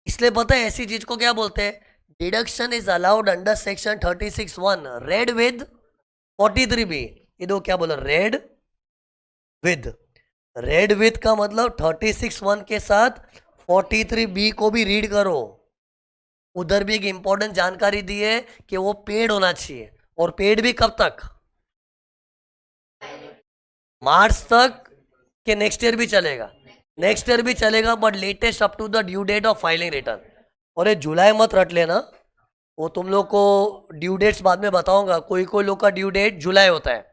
इसलिए पता है ऐसी चीज को क्या बोलते हैं? Deduction is allowed under section 36(1) read with 43B। ये दो क्या बोला? Read with. रेड विथ का मतलब 36(1) के साथ 43B को भी रीड करो। उधर भी एक इंपॉर्टेंट जानकारी दी है कि वो पेड होना चाहिए, और पेड भी कब तक? मार्च तक के नेक्स्ट ईयर भी चलेगा? नेक्स्ट ईयर भी चलेगा, but latest up to the due date of filing return. और ये जुलाई मत रट लेना, वो तुम लोग को ड्यू डेट्स बाद में बताऊंगा। कोई कोई लोग का ड्यू डेट जुलाई होता है,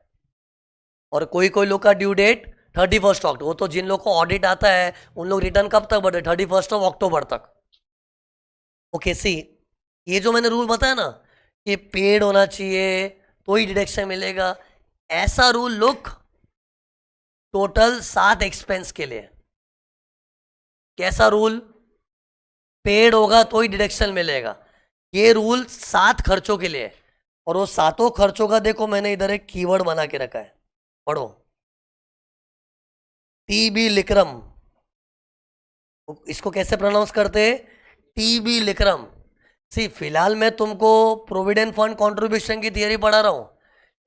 और कोई कोई लोग का ड्यू डेट 31 अक्टूबर। वो तो जिन लोग को ऑडिट आता है उन लोग रिटर्न कब तक भरते? 31 अक्टूबर तक। ओके सी, ये जो मैंने रूल बताया ना कि पेड होना चाहिए तो ही डिडक्शन मिलेगा, ऐसा रूल लुक टोटल 7 एक्सपेंस के लिए। कैसा रूल? पेड होगा तो ही डिडक्शन मिलेगा। ये रूल 7 खर्चों के लिए, और वो 7 खर्चों का देखो मैंने इधर एक कीवर्ड बना के रखा है, पढ़ो। टीबी लिक्रम, इसको कैसे प्रोनाउंस करते हैं? टीबी लिक्रम। सी, फिलहाल मैं तुमको प्रोविडेंट फंड कंट्रीब्यूशन की थियरी पढ़ा रहा हूं,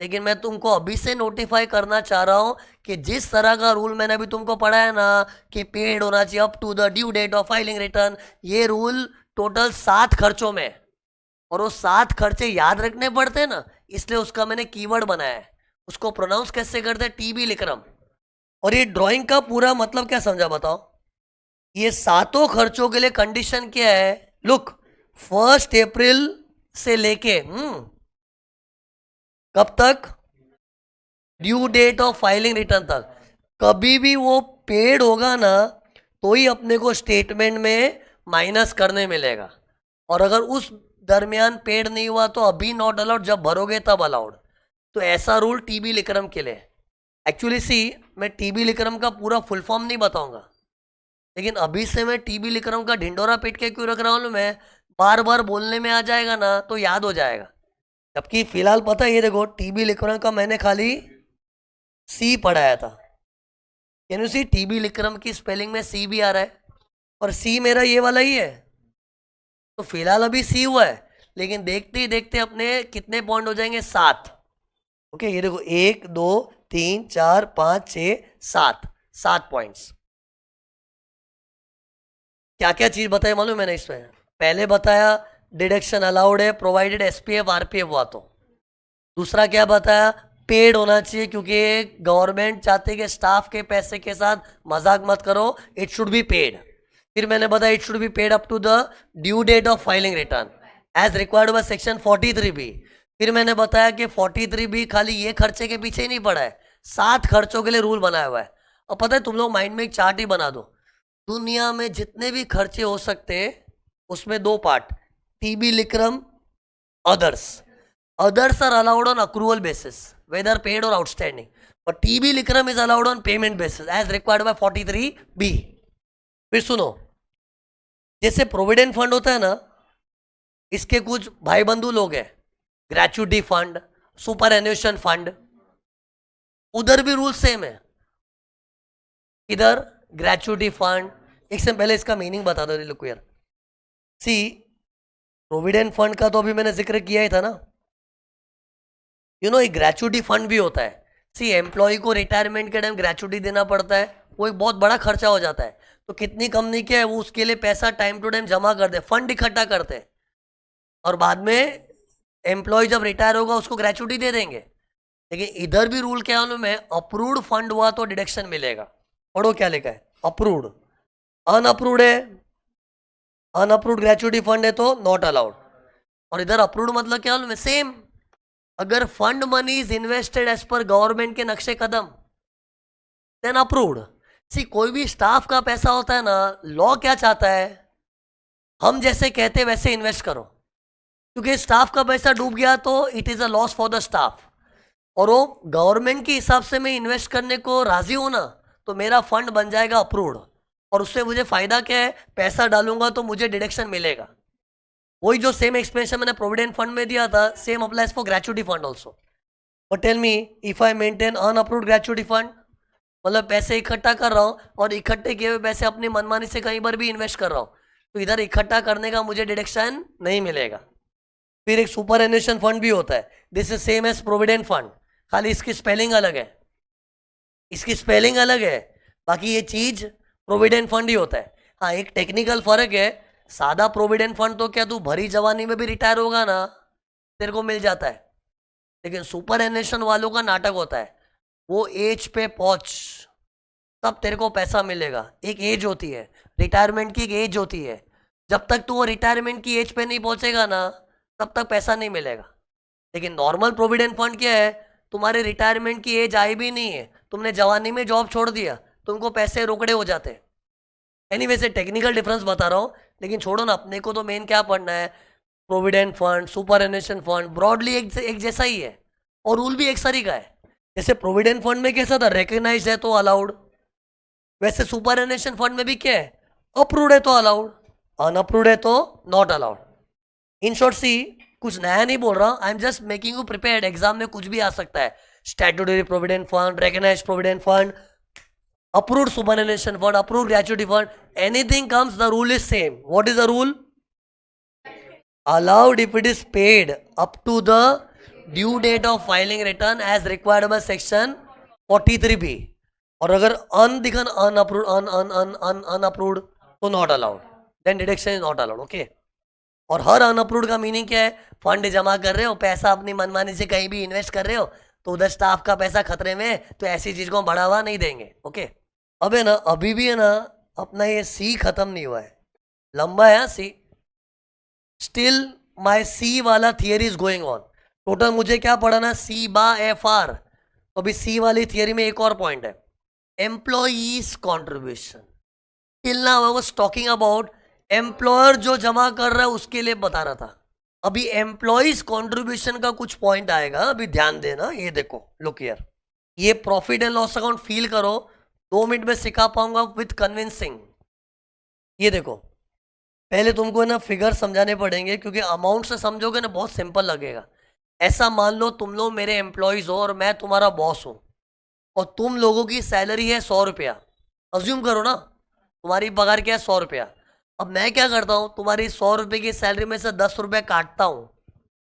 लेकिन मैं तुमको अभी से नोटिफाई करना चाह रहा हूं कि जिस तरह का रूल मैंने अभी तुमको पढ़ाया ना कि पेड होना चाहिए up to the due date of filing return, ये रूल टोटल 7 खर्चों में, और वो 7 खर्चे याद रखने पड़ते हैं ना, इसलिए उसका मैंने कीवर्ड बनाया है। उसको प्रोनाउंस कैसे करते हैं? टीबी लिक्रम। और ये ड्राइंग का पूरा मतलब क्या समझा बताओ? ये 7 खर्चों के लिए कंडीशन क्या है? लुक, 1 अप्रैल से लेके कब तक? Due date of filing return तक। कभी भी वो पेड होगा ना तो ही अपने को स्टेटमेंट में माइनस करने मिलेगा, और अगर उस दरमियान पेड नहीं हुआ तो अभी नॉट अलाउड, जब भरोगे तब अलाउड। तो ऐसा रूल टीबी लिक्रम के लिए। एक्चुअली सी, मैं टीबी लिक्रम का पूरा फुल फॉर्म नहीं बताऊंगा, लेकिन अभी से मैं टीबी लिक्रम का ढिंडोरा पीट के क्यों रख रहा हूँ? मैं बार बार बोलने में आ जाएगा ना तो याद हो जाएगा। जबकि फिलहाल पता है, ये देखो टीबी लिक्रम का मैंने खाली सी पढ़ाया था। कैन यू सी, टीबी लिक्रम की स्पेलिंग में सी भी आ रहा है, और सी मेरा ये वाला ही है। तो फिलहाल अभी सी हुआ है, लेकिन देखते ही देखते अपने कितने पॉइंट हो जाएंगे? 7। ओके, ये देखो 1 2 3 4 5 6 7, 7 पॉइंट्स। क्या क्या चीज बताई मालूम मैंने इसमें? पहले बताया डिडक्शन अलाउड है प्रोवाइडेड एसपीएफ आरपीएफ हुआ तो। दूसरा क्या बताया? पेड होना चाहिए, क्योंकि गवर्नमेंट चाहते कि स्टाफ के पैसे के साथ मजाक मत करो, इट शुड बी पेड। फिर मैंने बताया it should be paid up to the due date of filing return as required by section 43B। फिर मैंने बताया कि 43B खाली ये खर्चे के पीछे ही नहीं पड़ा है, 7 खर्चों के लिए रूल बनाया हुआ है। और पता है, तुम लोग माइंड में एक चार्ट ही बना दो, दुनिया में जितने भी खर्चे हो सकते हैं उसमें 2 पार्ट, टीबी लिक्रम, others. Others are allowed on accrual basis, whether paid or outstanding. But TB लिक्रम is allowed on payment basis as required by 43B. फिर सुनो, जैसे प्रोविडेंट फंड होता है ना, इसके कुछ भाई बंधु लोग हैं, gratuity fund, superannuation fund, उधर भी रूल सेम है। इधर ग्रेचुटी फंड, एक से पहले इसका मीनिंग बता दो लुक यार। सी, प्रोविडेंट फंड का तो अभी मैंने जिक्र किया ही था ना। एक ग्रेचुटी फंड भी होता है। सी, एम्प्लॉय को रिटायरमेंट के टाइम ग्रेचुटी देना पड़ता है, वो एक बहुत बड़ा खर्चा हो जाता है। तो कितनी कंपनी क्या है वो उसके लिए पैसा टाइम टू टाइम जमा करते, फंड इकट्ठा करते हैं, और बाद में एम्प्लॉय जब रिटायर होगा उसको ग्रेचुटी दे देंगे। लेकिन इधर भी रूल क्या है में, अप्रूव्ड फंड हुआ तो डिडक्शन मिलेगा। पढ़ो क्या लिखा है, अप्रूव्ड। अनअप्रूव्ड है, अनअप्रूव्ड ग्रेचुटी फंड है तो नॉट अलाउड। और इधर अप्रूव्ड मतलब क्या में, सेम। अगर fund money is invested as per government के नक्शे कदम, देन अप्रूव्ड। सी कोई भी स्टाफ का पैसा होता है ना, लॉ क्या चाहता है, हम जैसे कहते वैसे इन्वेस्ट करो, क्योंकि स्टाफ का पैसा डूब गया तो it is a loss for the staff. और वो गवर्नमेंट के हिसाब से मैं इन्वेस्ट करने को राजी हूं ना, तो मेरा फंड बन जाएगा अप्रूव्ड, और उससे मुझे फायदा क्या है, पैसा डालूंगा तो मुझे डिडक्शन मिलेगा। वही जो सेम एक्सप्लेनेशन मैंने प्रोविडेंट फंड में दिया था, same applies for gratuity fund also. But tell me, if I maintain unapproved gratuity fund, मतलब पैसे इकट्ठा कर रहा हूँ और इकट्ठे किए हुए पैसे अपनी मनमानी से कहीं पर भी इन्वेस्ट कर रहा हूँ, तो इधर इकट्ठा करने का मुझे डिडक्शन नहीं मिलेगा। फिर एक सुपर एन्युएशन फंड भी होता है, this is same as provident fund, खाली इसकी स्पेलिंग अलग है, इसकी स्पेलिंग अलग है, बाकी ये चीज प्रोविडेंट फंड ही होता है। हाँ, एक टेक्निकल फर्क है, सादा प्रोविडेंट फंड तो क्या तू भरी जवानी में भी रिटायर होगा ना तेरे को मिल जाता है, लेकिन सुपर एन्युएशन वालों का नाटक होता है, वो एज पे पहुंच तब तेरे को पैसा मिलेगा। एक एज होती है, रिटायरमेंट की एक एज होती है, जब तक तू वो रिटायरमेंट की एज पे नहीं पहुंचेगा ना तब तक पैसा नहीं मिलेगा। लेकिन नॉर्मल प्रोविडेंट फंड क्या है, तुम्हारे रिटायरमेंट की एज आई भी नहीं है, तुमने जवानी में जॉब छोड़ दिया, तुमको पैसे रोकड़े हो जाते। एनीवे से टेक्निकल डिफरेंस बता रहा हूँ, लेकिन छोड़ो ना, अपने को तो मेन क्या पढ़ना है, provident fund, superannuation fund, broadly एक जैसा ही है, और रूल भी एक सारी का है। जैसे प्रोविडेंट फंड में कैसा था, रिकग्नाइज्ड है तो अलाउड, वैसे सुपर एन्युएशन फंड में भी क्या है, अप्रूव्ड है तो अलाउड, अनअप्रूव्ड है तो not allowed. In short see, कुछ नया नहीं बोल रहा, I am just making you prepared, exam में कुछ भी आ सकता है। Statutory provident fund, recognised provident fund, approved superannuation fund, approved gratuity fund, anything comes, the rule is same. What is the rule? Allowed if it is paid up to the due date of filing return as required by section 43B. और अगर अनदिखन unapproved तो not allowed, then deduction is not allowed. Okay. और हर unapproved का meaning क्या है, fund जमा कर रहे हो, पैसा अपनी मनमानी से कहीं भी इन्वेस्ट कर रहे हो, तो उधर स्टाफ का पैसा खतरे में है, तो ऐसी चीज को बढ़ावा नहीं देंगे। ओके। अब है ना, अभी भी है ना, अपना ये सी खत्म नहीं हुआ है, लंबा है सी, स्टिल माय सी वाला theory is going on. Total मुझे क्या पढ़ाना, सी बा एफ आर। तो अभी सी वाली थियरी में एक और पॉइंट है, employees contribution. Till now I was talking about employer जो जमा कर रहा है उसके लिए बता रहा था, अभी एम्प्लॉइज कॉन्ट्रीब्यूशन का कुछ पॉइंट आएगा, अभी ध्यान देना। ये देखो, लुक हियर, ये profit and loss account feel करो, 2 मिनट में सिखा पाऊंगा विथ कन्विंसिंग। ये देखो, पहले तुमको ना फिगर समझाने पड़ेंगे, क्योंकि अमाउंट से समझोगे ना बहुत सिंपल लगेगा। ऐसा मान लो तुम लोग मेरे एम्प्लॉयज हो और मैं तुम्हारा बॉस हूं, और तुम लोगों की सैलरी है 100 रुपया, अज्यूम करो ना तुम्हारी पगार क्या है 100 रुपया। अब मैं क्या करता हूं, तुम्हारी 100 रुपये की सैलरी में से 10 रुपये काटता हूं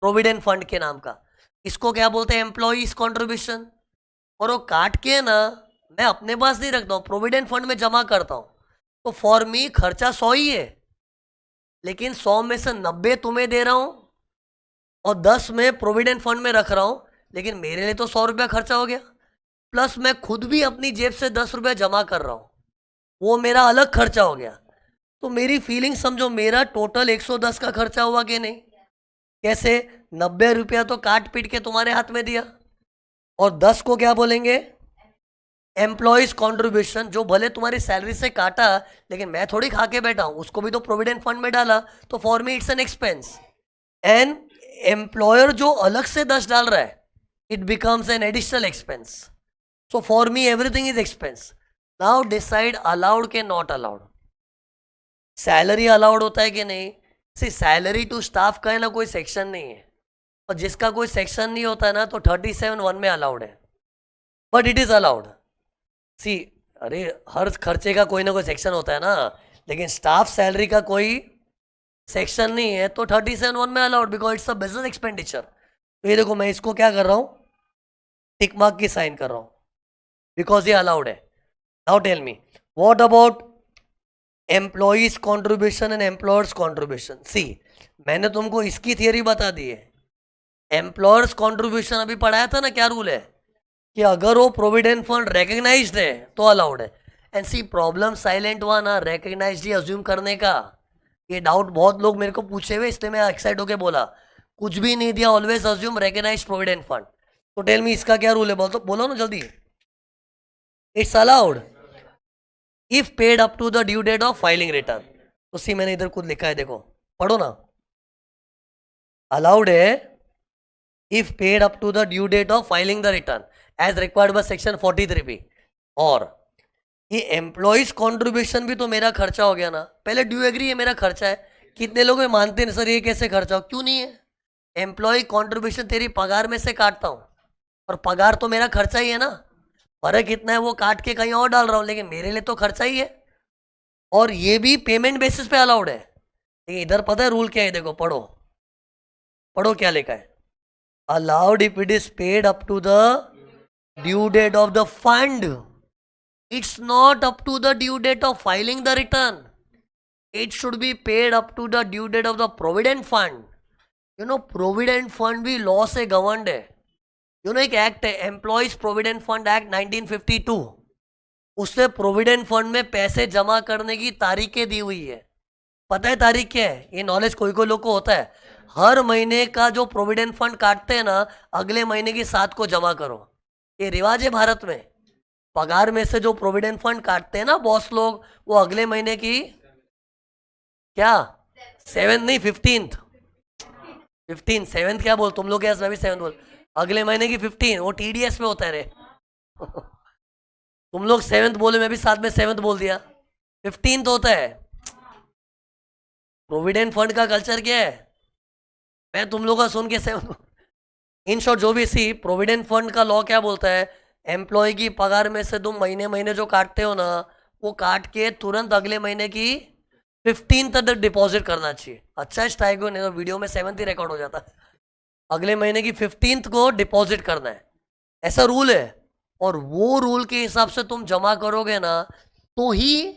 प्रोविडेंट फंड के नाम का, इसको क्या बोलते हैं, एम्प्लॉइज कॉन्ट्रीब्यूशन। और वो काट के ना मैं अपने पास नहीं रखता हूँ, प्रोविडेंट फंड में जमा करता हूँ। तो फॉर मी खर्चा 100 ही है, लेकिन 100 में से 90 तुम्हें दे रहा हूँ और 10 में प्रोविडेंट फंड में रख रहा हूँ, लेकिन मेरे लिए तो 100 रुपया खर्चा हो गया, प्लस मैं खुद भी अपनी जेब से 10 रुपया जमा कर रहा हूँ, वो मेरा अलग खर्चा हो गया। तो मेरी फीलिंग समझो, मेरा टोटल 110 का खर्चा हुआ कि नहीं। कैसे, 90 रुपया तो काट पीट के तुम्हारे हाथ में दिया, और 10 को क्या बोलेंगे, एम्प्लॉइज कॉन्ट्रीब्यूशन, जो भले तुम्हारी सैलरी से काटा, लेकिन मैं थोड़ी खा के बैठा हूं, उसको भी तो प्रोविडेंट फंड में डाला, तो for me it's an expense. And employer जो अलग से 10 डाल रहा है, it becomes an additional expense. So for me everything is expense. Now decide allowed के नॉट अलाउड। सैलरी अलाउड होता है कि नहीं, सी सैलरी टू स्टाफ का है ना कोई सेक्शन नहीं है, और जिसका कोई सेक्शन नहीं होता है ना तो 37(1) में अलाउड है, बट इट इज अलाउड। सी, अरे हर खर्चे का कोई ना कोई सेक्शन होता है ना, लेकिन स्टाफ सैलरी का कोई सेक्शन नहीं है, तो 37(1) में allowed, because it's a business expenditure. तो ये देखो, मैं इसको क्या कर रहा हूँ, टिक मार्क की साइन कर रहा हूँ, बिकॉज ये अलाउड है। Now tell me, what about employees contribution and employers contribution. See, मैंने तुमको इसकी थियरी बता दी है। एम्प्लॉयर्स कॉन्ट्रीब्यूशन अभी पढ़ाया था ना, क्या रूल है कि अगर वो प्रोविडेंट फंड रिकग्नाइज्ड है तो अलाउड है। एंड सी, प्रॉब्लम साइलेंट हुआ ना रिकग्नाइज्ड ही अज्यूम करने का। ये डाउट बहुत लोग मेरे को पूछे हुए, इसलिए मैं एक्साइट होके बोला कुछ भी नहीं दिया, always assume recognised provident fund. तो टेल मी इसका क्या रूल है, बोलो ना जल्दी। It's allowed if paid up to the due date of filing return. तो सी, मैंने इधर कुछ लिखा है, देखो पढ़ो ना। अलाउड है if paid up to the due date of filing the return as required by section 43B। और ये एम्प्लॉइज कॉन्ट्रीब्यूशन भी तो मेरा खर्चा हो गया ना। पहले ड्यू एग्री है, मेरा खर्चा है। कितने लोग मानते हैं सर ये कैसे खर्चा हो, क्यों नहीं है? एम्प्लॉय कॉन्ट्रीब्यूशन तेरी पगार में से काटता हूं, और पगार तो मेरा खर्चा ही है ना। फर्क कितना है, वो काट के कहीं और डाल रहा हूं, लेकिन मेरे लिए तो खर्चा ही है। और ये भी पेमेंट बेसिस पे अलाउड है। लेकिन इधर पता है रूल क्या है, देखो पढ़ो पढ़ो क्या लिखा है। Allowed if it is paid up to the due date of the fund. It's not up to the due date of filing the return. It should be paid up to the due date of the provident fund. You know, provident fund भी law से governed है। You know, एक act है, employees provident fund act 1952। उससे provident fund में पैसे जमा करने की तारीखें दी हुई है। पता है तारीख क्या है? ये नॉलेज कोई कोई लोग को होता है। हर महीने का जो प्रोविडेंट फंड काटते हैं ना, अगले महीने की 7 को जमा करो। ये रिवाज है भारत में। पगार में से जो प्रोविडेंट फंड काटते हैं ना बॉस लोग, वो अगले महीने की क्या 7 नहीं 15 7 क्या बोल तुम लोग, मैं भी 7 बोल। अगले महीने की 15 वो TDS में होता है रे। तुम लोग 7 बोले, मैं भी साथ में 7 बोल दिया। 15 होता है। प्रोविडेंट फंड का कल्चर क्या है, मैं तुम लोग का सुन के 7। इन शॉर्ट जो भी सी, प्रोविडेंट फंड का लॉ क्या बोलता है, एम्प्लॉय की पगार में से तुम महीने महीने जो काटते हो ना, वो काट के तुरंत अगले महीने की 15 तक डिपॉजिट करना चाहिए। अच्छा स्ट्राइक हो, नहीं तो वीडियो में 7 ही रिकॉर्ड हो जाता। अगले महीने की 15 को डिपॉजिट करना है, ऐसा रूल है। और वो रूल के हिसाब से तुम जमा करोगे ना, तो ही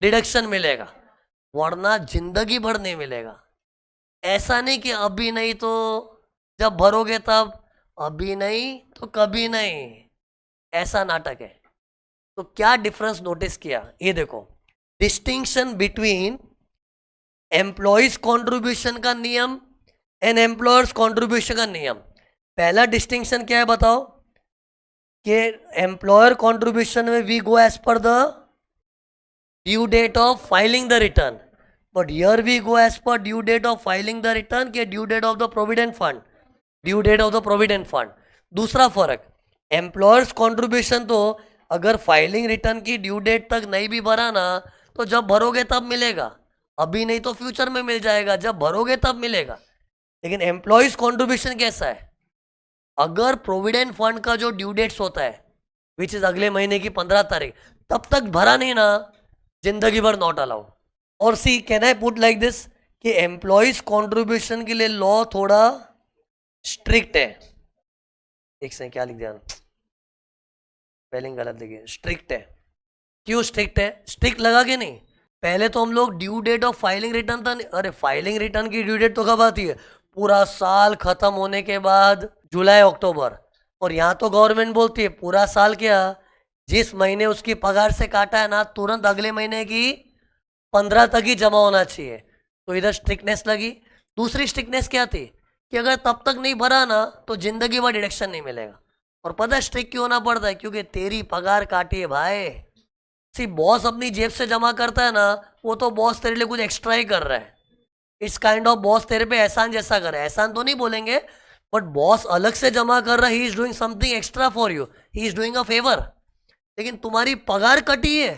डिडक्शन मिलेगा, वरना जिंदगी भर नहीं मिलेगा। ऐसा नहीं कि अभी नहीं तो जब भरोगे तब, अभी नहीं तो कभी नहीं, ऐसा नाटक है। तो क्या डिफरेंस नोटिस किया, ये देखो। डिस्टिंक्शन बिटवीन एम्प्लॉयज कॉन्ट्रीब्यूशन का नियम एंड एम्प्लॉयर्स कॉन्ट्रीब्यूशन का नियम। पहला डिस्टिंक्शन क्या है बताओ, कि एम्प्लॉयर कॉन्ट्रीब्यूशन में we go as per the due date of filing the return, but here we go as per due date of filing the return के due date of the provident fund, due date of the provident fund. दूसरा फर्क, employers contribution तो अगर filing return की due date तक नहीं भी भरा ना, तो जब भरोगे तब मिलेगा, अभी नहीं तो फ्यूचर में मिल जाएगा, जब भरोगे तब मिलेगा। लेकिन एम्प्लॉयज कॉन्ट्रीब्यूशन कैसा है, अगर प्रोविडेंट फंड का जो ड्यू डेट्स होता है विच इज अगले महीने की 15 तारीख, तब तक भरा नहीं ना, जिंदगी भर नॉट अलाउड। और see, can I put like this कि एम्प्लॉयज कॉन्ट्रीब्यूशन के लिए लॉ थोड़ा स्ट्रिक्ट है। एक सेकंड, क्या लिख दिया, स्पेलिंग गलत लिखी, स्ट्रिक्ट है। क्यों स्ट्रिक्ट है? स्ट्रिक्ट लगा के नहीं, पहले तो हम लोग due date of filing return था, अरे फाइलिंग रिटर्न की ड्यू डेट तो कब आती है, पूरा साल खत्म होने के बाद, जुलाई अक्टूबर। और यहाँ तो गवर्नमेंट बोलती है पूरा साल क्या, जिस महीने उसकी पगार से काटा है ना, तुरंत अगले महीने की 15 तक ही जमा होना चाहिए। तो इधर स्ट्रिक्टनेस लगी। दूसरी स्ट्रिक्टनेस क्या थी, कि अगर तब तक नहीं भरा ना, तो जिंदगी भर डिडक्शन नहीं मिलेगा। और पता है स्ट्रिक्ट क्यों होना पड़ता है, क्योंकि तेरी पगार काटी है भाई। सी, बॉस अपनी जेब से जमा करता है ना, वो तो बॉस तेरे लिए कुछ एक्स्ट्रा ही कर रहा है। इस काइंड ऑफ बॉस तेरे पे एहसान जैसा कर रहा है, एहसान तो नहीं बोलेंगे, बट बॉस अलग से जमा कर रहा है, he is doing something extra for you, he is doing a favour. लेकिन तुम्हारी पगार कटी है,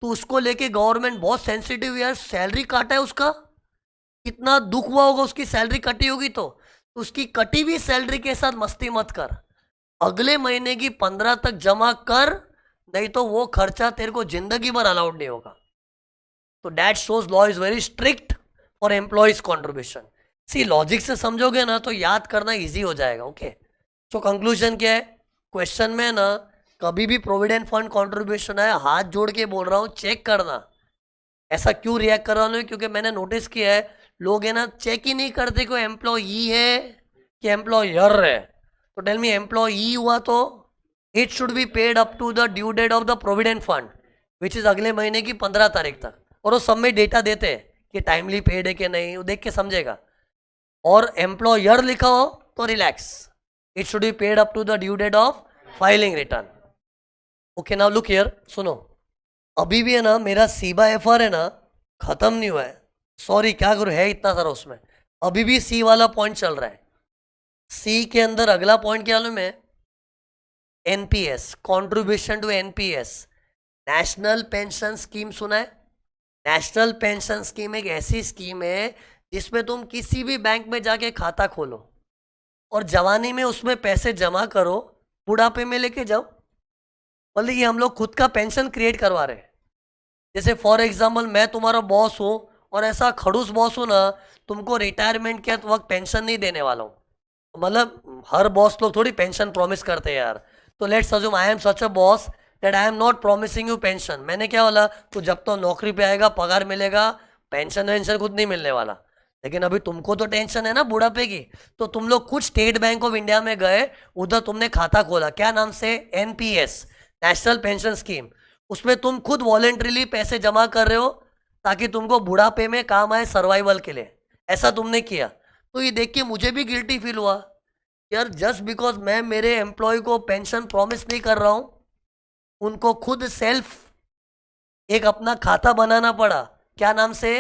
तो उसको लेके गवर्नमेंट बहुत सेंसिटिव, यार सैलरी काटा है उसका, कितना दुख हुआ होगा, उसकी सैलरी कटी होगी, तो उसकी कटी हुई सैलरी के साथ मस्ती मत कर, अगले महीने की 15 तक जमा कर, नहीं तो वो खर्चा तेरे को जिंदगी भर अलाउड नहीं होगा। तो that shows law is very strict for employees contribution. See, logic से समझोगे ना तो याद करना इजी हो जाएगा। ओके, सो कंक्लूजन क्या है, क्वेश्चन में ना कभी भी प्रोविडेंट फंड कॉन्ट्रीब्यूशन है, हाथ जोड़ के बोल रहा हूँ, चेक करना ऐसा क्यों रिएक्ट कर रहा हूँ? क्योंकि मैंने नोटिस किया है लोग है ना चेक ही नहीं करते कोई एम्प्लॉई है कि एम्प्लॉयर है। तो टेल मी, एम्प्लॉई हुआ तो it should be paid up to the due date of the provident fund which is अगले महीने की 15 तारीख तक। और वो सब में डेटा देते हैं कि टाइमली पेड है कि नहीं, वो देख के समझेगा। और एम्प्लॉयर लिखा हो तो relax, it should be paid up to the due date of filing return. Okay now look here, सुनो, अभी भी है ना मेरा सीबा एफआर है ना खत्म नहीं हुआ है। सॉरी क्या करूँ, है इतना सारा उसमें, अभी भी सी वाला पॉइंट चल रहा है। सी के अंदर अगला पॉइंट क्या लूँ मैं? NPS, contribution to NPS, national pension scheme. सुना है? नेशनल पेंशन स्कीम एक ऐसी स्कीम है जिसमें तुम किसी भी बैंक में जाके खाता खोलो और जवानी में उसमें पैसे जमा करो, बुढ़ापे में लेके जाओ। मतलब ये हम लोग खुद का पेंशन क्रिएट करवा रहे हैं। जैसे फॉर एग्जाम्पल मैं तुम्हारा बॉस हूँ और ऐसा खड़ूस बॉस हूँ ना, तुमको रिटायरमेंट के वक्त पेंशन नहीं देने वाला हूँ। मतलब हर बॉस लोग थोड़ी पेंशन प्रॉमिस करते हैं यार। तो let's assume I am such a boss that I am not promising you pension. मैंने क्या बोला, तो जब तो नौकरी पे आएगा पगार मिलेगा, पेंशन वेंशन खुद नहीं मिलने वाला। लेकिन अभी तुमको तो टेंशन है ना बुढ़ापे की, तो तुम लोग खुद स्टेट बैंक ऑफ इंडिया में गए, उधर तुमने खाता खोला, क्या नाम से? NPS, national pension scheme. उसमें तुम खुद वॉलेंट्रीली पैसे जमा कर रहे हो ताकि तुमको बुढ़ापे में काम आए, सर्वाइवल के लिए। ऐसा तुमने किया। तो ये देख के मुझे भी गिल्टी फील हुआ यार, जस्ट बिकॉज मैं मेरे एम्प्लॉय को पेंशन प्रॉमिस नहीं कर रहा हूँ, उनको खुद सेल्फ एक अपना खाता बनाना पड़ा, क्या नाम से?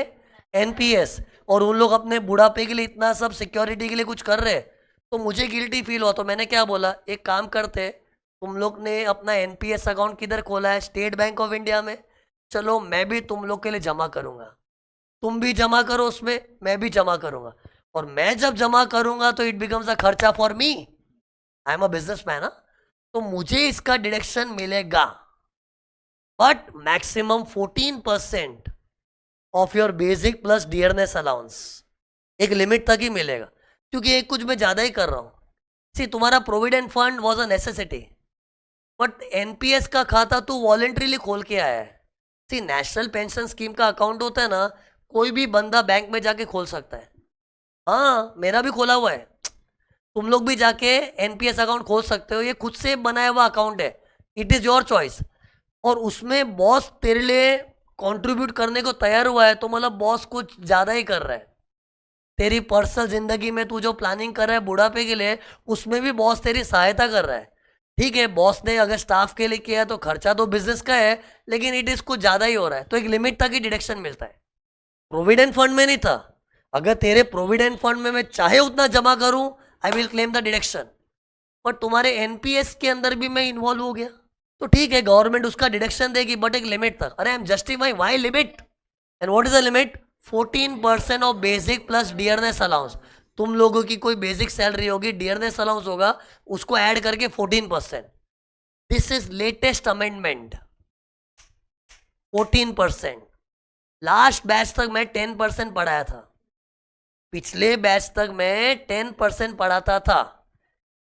एनपीएस। और उन लोग अपने बुढ़ापे के लिए इतना सब सिक्योरिटी के लिए कुछ कर रहे, तो मुझे गिल्टी फील हुआ। तो मैंने क्या बोला, एक काम करते, तुम लोग ने अपना एनपीएस अकाउंट किधर खोला है? स्टेट बैंक ऑफ इंडिया में। चलो मैं भी तुम लोग के लिए जमा करूंगा, तुम भी जमा करो उसमें, मैं भी जमा करूंगा। और मैं जब जमा करूंगा तो इट बिकम्स अ खर्चा for me, I am a business man. तो मुझे इसका डिडक्शन मिलेगा, but maximum 14% of your basic plus dearness allowance. एक लिमिट तक ही मिलेगा, क्योंकि एक कुछ मैं ज्यादा ही कर रहा हूं। सी, तुम्हारा provident fund was a necessity, but NPS का खाता तू वॉलेंट्रीली खोल के आया है। सी, नेशनल पेंशन स्कीम का अकाउंट होता है ना, कोई भी बंदा बैंक में जाके खोल सकता है। हाँ, मेरा भी खोला हुआ है, तुम लोग भी जाके एनपीएस अकाउंट खोल सकते हो। ये खुद से बनाया हुआ अकाउंट है, इट इज योर चॉइस। और उसमें बॉस तेरे लिए कंट्रीब्यूट करने को तैयार हुआ है, तो मतलब बॉस कुछ ज्यादा ही कर रहा है। तेरी पर्सनल जिंदगी में तू जो प्लानिंग कर रहा है बुढ़ापे के लिए, उसमें भी बॉस तेरी सहायता कर रहा है। ठीक है, बॉस ने अगर स्टाफ के लिए किया तो खर्चा तो बिजनेस का है, लेकिन इट इज कुछ ज्यादा ही हो रहा है, तो एक लिमिट तक ही डिडक्शन मिलता है। प्रोविडेंट फंड में नहीं था, अगर तेरे प्रोविडेंट फंड में मैं चाहे उतना जमा करूं, I will claim the deduction. पर तुम्हारे एनपीएस के अंदर भी मैं इन्वॉल्व हो गया, तो ठीक है गवर्नमेंट उसका डिडक्शन देगी, बट एक लिमिट तक। अरे I M justifying why limit, and what is the limit? 14% of basic plus dearness allowance. तुम लोगों की कोई बेसिक सैलरी होगी, डियरनेस अलाउंस होगा, उसको ऐड करके 14%। This is latest amendment, 14%। Last batch तक मैं 10% पढ़ाया था, पिछले बैच तक मैं 10% पढ़ाता था।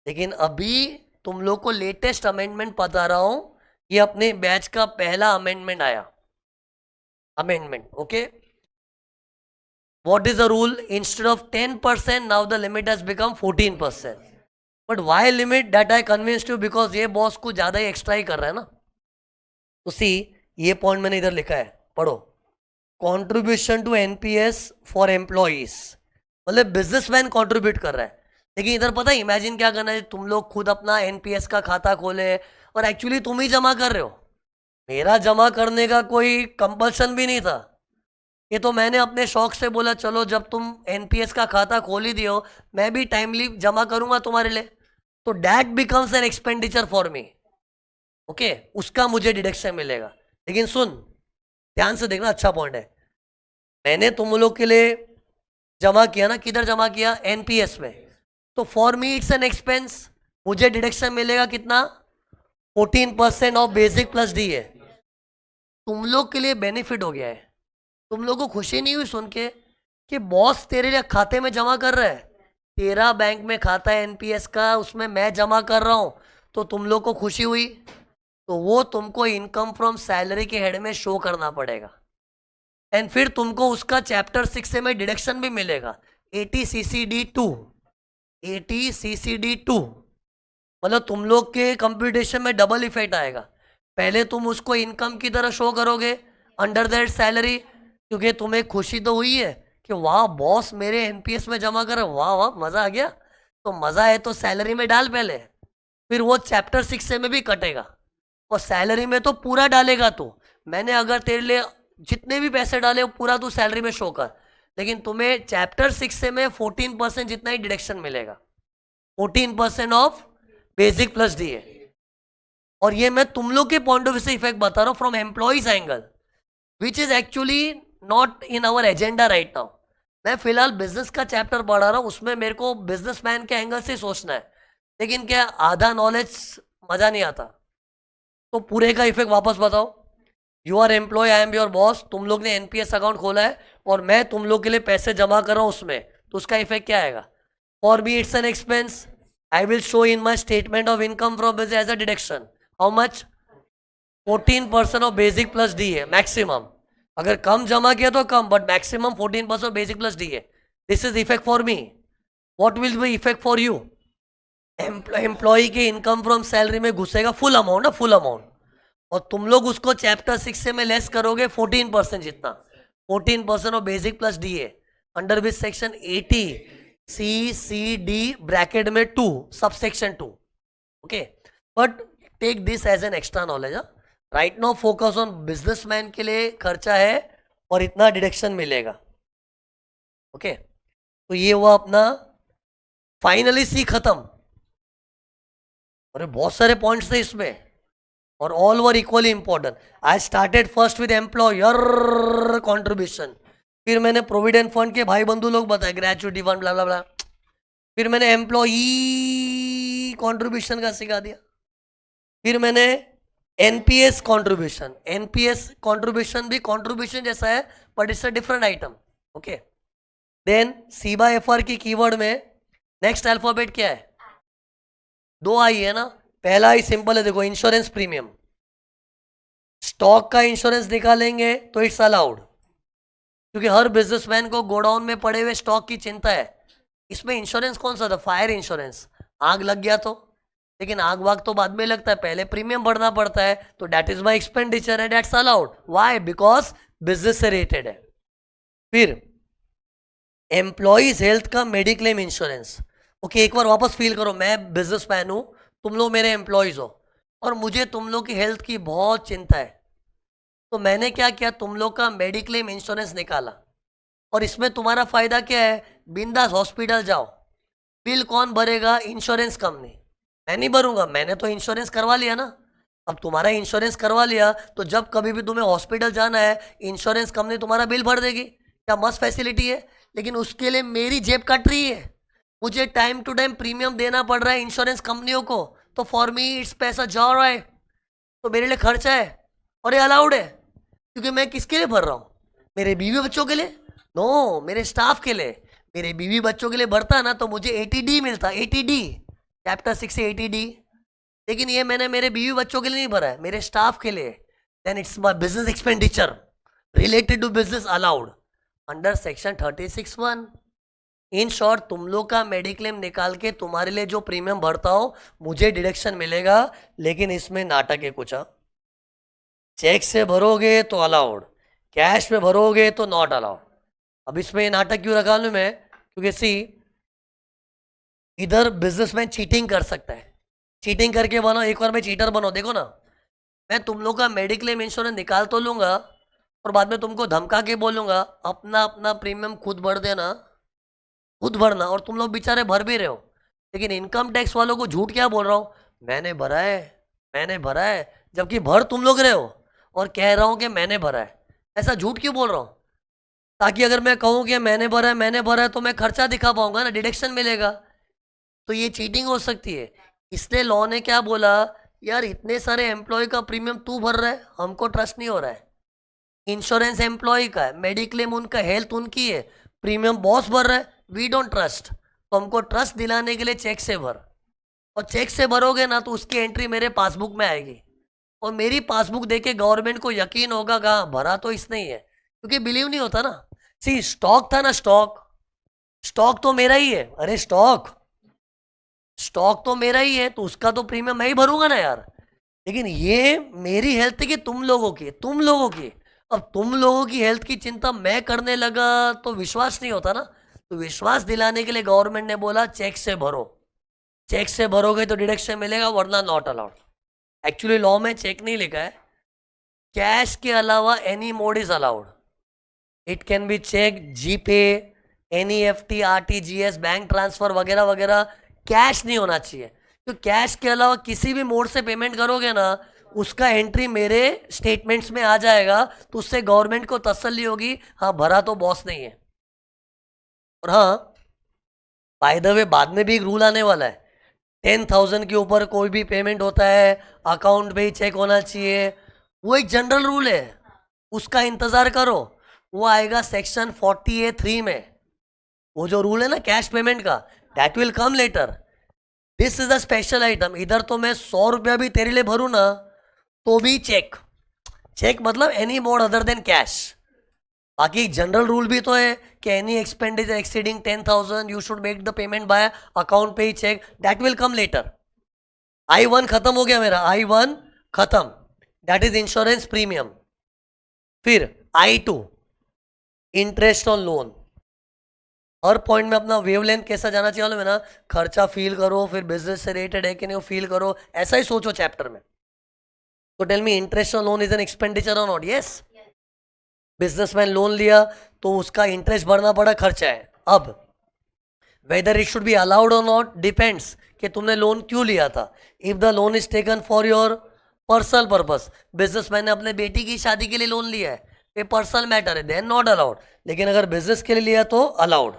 लेकिन अभी तुम लोग को लेटेस्ट अमेंडमेंट बता रहा हूं, ये अपने बैच का पहला अमेंडमेंट आया। Amendment, okay. What is the rule? Instead of 10%, now the limit has become 14%. But why limit? That I convinced you because ये बॉस को ज्यादा ही एक्स्ट्रा ही कर रहा है ना। तो सी, ये पॉइंट मैंने इधर लिखा है, पढ़ो। Contribution to NPS for employees, मतलब बिजनेसमैन कॉन्ट्रीब्यूट कर रहा है। लेकिन इधर पता है इमेजिन क्या करना है, तुम लोग खुद अपना एनपीएस का खाता खोले और एक्चुअली तुम ही जमा कर रहे हो। मेरा जमा करने का कोई कंपल्शन भी नहीं था, ये तो मैंने अपने शौक से बोला चलो जब तुम एनपीएस का खाता खोल ही दियो, मैं भी टाइमली जमा करूंगा तुम्हारे लिए, तो that becomes an expenditure for me. Okay, उसका मुझे डिडक्शन मिलेगा। लेकिन सुन, ध्यान से देखना, अच्छा पॉइंट है। मैंने तुम लोग के लिए जमा किया ना, किधर जमा किया? एनपीएस में। तो for me it's an expense, मुझे डिडक्शन मिलेगा कितना? 14% ऑफ बेसिक प्लस डी है। तुम लोग के लिए बेनिफिट हो गया है। तुम लोगों को खुशी नहीं हुई सुन के कि बॉस तेरे लिए खाते में जमा कर रहा है? तेरा बैंक में खाता है एनपीएस का, उसमें मैं जमा कर रहा हूं, तो तुम लोग को खुशी हुई। तो वो तुमको इनकम फ्रॉम सैलरी के हेड में शो करना पड़ेगा। एंड फिर तुमको उसका चैप्टर 6 से में डिडक्शन भी मिलेगा 80 CCD 2 80 CCD 2 मतलब तुम लोग के कंप्यूटेशन में डबल इफेक्ट आएगा। पहले तुम उसको इनकम की तरह शो करोगे अंडर दैट सैलरी, क्योंकि तुम्हें खुशी तो हुई है कि वाह बॉस मेरे एनपीएस में जमा कर, वाह वाह मजा आ गया। तो मजा है तो सैलरी में डाल पहले, फिर वो चैप्टर 6 से में भी कटेगा और सैलरी में तो पूरा डालेगा। तो मैंने अगर तेरे लिए जितने भी पैसे डाले वो पूरा तू सैलरी में शो कर, लेकिन तुम्हें चैप्टर 6 से में 14% जितना ही डिडक्शन मिलेगा, 14% ऑफ बेसिक प्लस डी है। और ये मैं तुम लोग के पॉइंट ऑफ व्यू से इफेक्ट बता रहा हूं from employees angle, which is actually not in our agenda right now. मैं फिलहाल बिजनेस का चैप्टर पढ़ा रहा हूं, उसमें मेरे को बिजनेसमैन के एंगल से सोचना है, लेकिन क्या आधा नॉलेज मजा नहीं आता। तो पूरे का इफेक्ट वापस बताओ। You are employ, I am your boss, तुम लोग ने एनपीएस अकाउंट खोला है और मैं तुम लोग के लिए पैसे जमा कर रहा हूं उसमें, तो उसका इफेक्ट क्या आएगा? For me it's an expense, I will show in my statement of income from business as a deduction. How much? 14% of basic plus D है मैक्सिमम। अगर कम जमा किया तो कम, but maximum 14% of basic plus D है। This is effect for me. What will be effect for you? Employee के income from salary में घुसेगा फुल अमाउंट ना, फुल अमाउंट, और तुम लोग उसको चैप्टर 6 से में लेस करोगे 14% जितना। 14% ऑफ बेसिक प्लस डी है under which section 80 CCD bracket में 2 subsection 2। Okay, but take this as an extra knowledge. Right now focus on businessman के लिए खर्चा है और इतना डिडक्शन मिलेगा। ओके, तो ये हुआ अपना फाइनली सी खत्म। अरे बहुत सारे पॉइंट्स थे इसमें और all were equally important. I started first with employer contribution, फिर मैंने प्रोविडेंट फंड के भाई बंधु लोग बताए, ग्रेचुइटी फंड ब्ला ब्ला ब्ला, फिर मैंने एम्प्लॉई कॉन्ट्रीब्यूशन का सिखा दिया, फिर मैंने एनपीएस कॉन्ट्रीब्यूशन। एनपीएस कॉन्ट्रीब्यूशन भी कॉन्ट्रीब्यूशन जैसा है but it's a different item. Okay, then see by F R की कीवर्ड में नेक्स्ट अल्फाबेट क्या है? 2 आई है ना। पहला ही सिंपल है, देखो इंश्योरेंस प्रीमियम। स्टॉक का इंश्योरेंस निकालेंगे तो इट्स अलाउड, क्योंकि हर बिजनेसमैन को गोडाउन में पड़े हुए स्टॉक की चिंता है। इसमें इंश्योरेंस कौन सा था? Fire insurance. आग लग गया तो, लेकिन आग वाग तो बाद में लगता है, पहले प्रीमियम भरना पड़ता है, तो that is my expenditure and that's allowed. Why? Because business से रिलेटेड है। फिर एम्प्लॉइज हेल्थ का मेडिक्लेम इंश्योरेंस। ओके, एक बार वापस फील करो, मैं बिजनेसमैन हूं, तुम लोग मेरे एम्प्लॉयज हो और मुझे तुम लोग की हेल्थ की बहुत चिंता है, तो मैंने क्या किया, तुम लोग का मेडिक्लेम इंश्योरेंस निकाला। और इसमें तुम्हारा फायदा क्या है? बिंदास हॉस्पिटल जाओ। बिल कौन भरेगा? Insurance company. मैं नहीं भरूंगा, मैंने तो इंश्योरेंस करवा लिया ना। अब तुम्हारा इंश्योरेंस करवा लिया तो जब कभी भी तुम्हें हॉस्पिटल जाना है, इंश्योरेंस कंपनी तुम्हारा बिल भर देगी। क्या मस्त फैसिलिटी है। लेकिन उसके लिए मेरी जेब कट रही है, मुझे टाइम टू टाइम प्रीमियम देना पड़ रहा है इंश्योरेंस कंपनियों को। तो फॉर मी इट्स पैसा जा रहा है, तो मेरे लिए खर्चा है और ये अलाउड है, क्योंकि मैं किसके लिए भर रहा हूँ? मेरे बीवी बच्चों के लिए? नो, मेरे स्टाफ के लिए। मेरे बीवी बच्चों के लिए भरता ना तो मुझे 80D मिलता, 80D चैप्टर 6 से 80D। लेकिन ये मैंने मेरे बीवी बच्चों के लिए नहीं भरा है, मेरे स्टाफ के लिए। Then it's my business expenditure related to business allowed under section 36(1). In short, तुम लोग का मेडिक्लेम निकाल के तुम्हारे लिए जो प्रीमियम भरता हो मुझे डिडक्शन मिलेगा, लेकिन इसमें नाटक है कुछ। चेक से भरोगे तो अलाउड, कैश में भरोगे तो नॉट अलाउड। अब इसमें नाटक क्यों रखा लूं मैं? क्योंकि सी, इधर बिजनेसमैन चीटिंग कर सकता है, चीटिंग करके बनो, एक बार मैं चीटर बनो। देखो ना, मैं तुम लोग का मेडिक्लेम इंश्योरेंस निकाल तो लूंगा और बाद में तुमको धमका के बोलूंगा अपना अपना प्रीमियम खुद भर देना, खुद भरना, और तुम लोग बेचारे भर भी रहे हो। लेकिन इनकम टैक्स वालों को झूठ क्या बोल रहा हूँ, मैंने भरा है, मैंने भरा है, जबकि भर तुम लोग रहे हो और कह रहा हूँ कि मैंने भरा है। ऐसा झूठ क्यों बोल रहा हूँ? ताकि अगर मैं कहूँ कि मैंने भरा है, मैंने भरा है, तो मैं खर्चा दिखा पाऊंगा ना, डिडक्शन मिलेगा। तो ये चीटिंग हो सकती है। इसलिए लॉ ने क्या बोला, यार इतने सारे एम्प्लॉय का प्रीमियम तू भर रहा है, हमको ट्रस्ट नहीं हो रहा है। इंश्योरेंस एम्प्लॉय का है, मेडिक्लेम उनका, हेल्थ उनकी है, प्रीमियम बॉस भर रहा है, वी डोंट ट्रस्ट। तो हमको ट्रस्ट दिलाने के लिए चेक से भर, और चेक से भरोगे ना तो उसकी एंट्री मेरे पासबुक में आएगी, और मेरी पासबुक देके गवर्नमेंट को यकीन होगा कहाँ भरा तो इसने ही है, क्योंकि बिलीव नहीं होता ना। सी स्टॉक था ना, स्टॉक तो मेरा ही है। अरे स्टॉक तो मेरा ही है, तो उसका तो प्रीमियम मैं ही भरूंगा ना यार। लेकिन ये मेरी हेल्थ की तुम लोगों की अब तुम लोगों की हेल्थ की चिंता मैं करने लगा तो विश्वास नहीं होता ना। तो विश्वास दिलाने के लिए गवर्नमेंट ने बोला चेक से भरो। चेक से भरोगे तो डिडक्शन मिलेगा, वरना नॉट अलाउड। एक्चुअली लॉ में चेक नहीं लिखा है, कैश के अलावा any mode is allowed. It can be cheque, GPay, NEFT, RTGS, bank transfer वगैरह वगैरह। कैश नहीं होना चाहिए। तो कैश के अलावा किसी भी मोड से पेमेंट करोगे ना, उसका एंट्री मेरे स्टेटमेंट्स में आ जाएगा, तो उससे गवर्नमेंट को तसल्ली होगी, हाँ भरा तो बॉस नहीं है। और हाँ, बाय द वे बाद में भी एक रूल आने वाला है, 10,000 के ऊपर कोई भी पेमेंट होता है अकाउंट पे ही चेक होना चाहिए। वो एक जनरल रूल है, उसका इंतजार करो। वो आएगा सेक्शन 40A(3) में। वो जो रूल है ना कैश पेमेंट का, that will come letter. This is a special item. इधर तो मैं 100 रुपया भी तेरे लिए भरूँ ना, तो भी चेक। चेक मतलब any mode other than cash. बाकी जनरल रूल भी तो है कि any expenditure exceeding 10,000 you should make the payment by account payee ही cheque, that will come later. I1 खत्म हो गया मेरा, I1 खत्म, दैट इज इंश्योरेंस प्रीमियम। फिर I2 interest on loan. Her point में अपना वेवलेंथ कैसा जाना चाहिए मालूम है ना। खर्चा फील करो, फिर बिजनेस से रिलेटेड है कि नहीं वो फील करो, ऐसा ही सोचो चैप्टर में। तो tell me, interest on loan is an expenditure और नॉट? यस। बिजनेसमैन लोन लिया तो उसका इंटरेस्ट भरना पड़ा, खर्चा है। अब whether it should be allowed और नॉट डिपेंड्स कि तुमने लोन क्यों लिया था। If the loan is taken for your personal purpose, businessman ने अपने बेटी की शादी के लिए लोन लिया है, ये पर्सनल मैटर है, देन नॉट अलाउड। लेकिन अगर बिजनेस के लिए लिया तो अलाउड।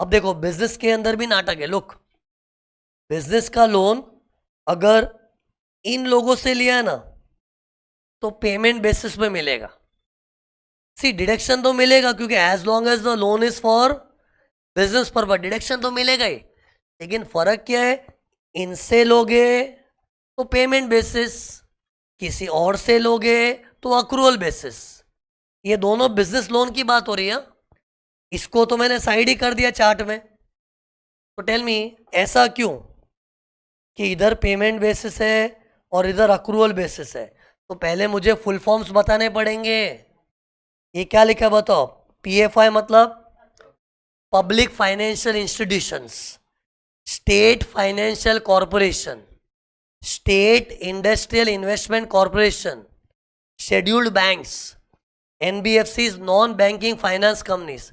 अब देखो बिजनेस के अंदर भी नाटक है। लुक, बिजनेस का लोन अगर इन लोगों से लिया है ना, तो पेमेंट बेसिस पे मिलेगा। सी डिडक्शन तो मिलेगा, क्योंकि as long as the loan is for business purpose deduction तो मिलेगा ही। लेकिन फर्क क्या है, इनसे लोगे तो पेमेंट बेसिस, किसी और से लोगे तो अक्रूवल बेसिस। ये दोनों बिजनेस लोन की बात हो रही है। इसको तो मैंने साइड ही कर दिया चार्ट में। तो टेल मी, ऐसा क्यों कि इधर पेमेंट बेसिस है और इधर अक्रूवल बेसिस है? तो पहले मुझे फुल फॉर्म्स बताने पड़ेंगे। ये क्या लिखा है बताओ? PFI मतलब public financial institutions, state financial corporation, state industrial investment corporation, scheduled banks, NBFCs, non banking finance companies.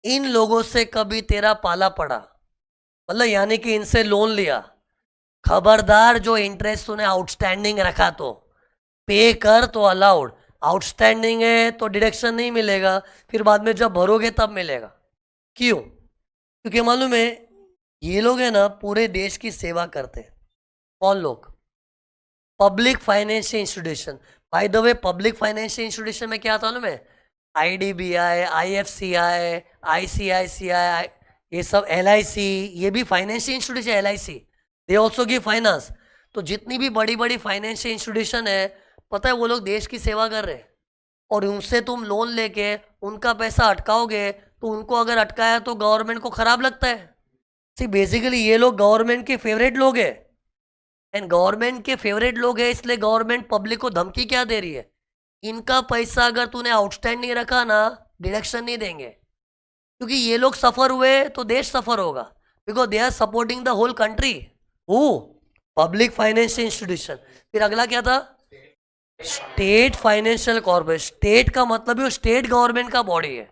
इन लोगों से कभी तेरा पाला पड़ा, मतलब यानी कि इनसे लोन लिया, खबरदार जो इंटरेस्ट तूने आउटस्टैंडिंग रखा तो पे कर, तो अलाउड। आउटस्टैंडिंग है तो डिडक्शन नहीं मिलेगा, फिर बाद में जब भरोगे तब मिलेगा। क्यों? क्योंकि मालूम है ये लोग है ना पूरे देश की सेवा करते हैं। कौन लोग? Public financial institution. By the way public financial institution में क्या आता है मालूम है? IDBI, IFCI, ICICI, ये सब, LIC, ये भी फाइनेंशियल इंस्टीट्यूशन है। LIC they also give finance. तो जितनी भी बड़ी बड़ी फाइनेंशियल इंस्टीट्यूशन है, पता है वो लोग देश की सेवा कर रहे हैं। और उनसे तुम लोन लेके उनका पैसा अटकाओगे, तो उनको अगर अटकाया तो गवर्नमेंट को खराब लगता है। सी बेसिकली ये लोग गवर्नमेंट के फेवरेट लोग हैं। एंड गवर्नमेंट के फेवरेट लोग हैं, इसलिए गवर्नमेंट पब्लिक को धमकी क्या दे रही है? इनका पैसा अगर तूने आउटस्टैंडिंग रखा ना, डिडक्शन नहीं देंगे। क्योंकि ये लोग सफर हुए तो देश सफर होगा, because they are supporting the whole country. Oh, public financial institution. फिर अगला क्या था? State financial corporation. स्टेट का मतलब है वो स्टेट गवर्नमेंट का बॉडी है,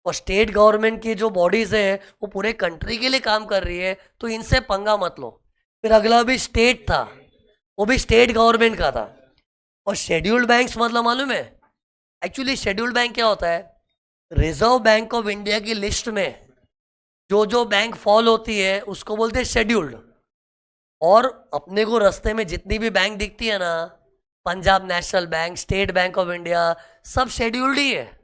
और स्टेट गवर्नमेंट की जो बॉडीज है वो पूरे कंट्री के लिए काम कर रही है, तो इनसे पंगा मत लो। फिर अगला भी स्टेट था, वो भी स्टेट गवर्नमेंट का था। और शेड्यूल्ड बैंक्स मतलब मालूम है? एक्चुअली शेड्यूल्ड बैंक क्या होता है? रिजर्व बैंक ऑफ इंडिया की लिस्ट में जो जो बैंक फॉल होती है उसको बोलते हैं शेड्यूल्ड। और अपने को रास्ते में जितनी भी बैंक दिखती है ना, Punjab national bank, state bank of India, सब शेड्यूल्ड ही है।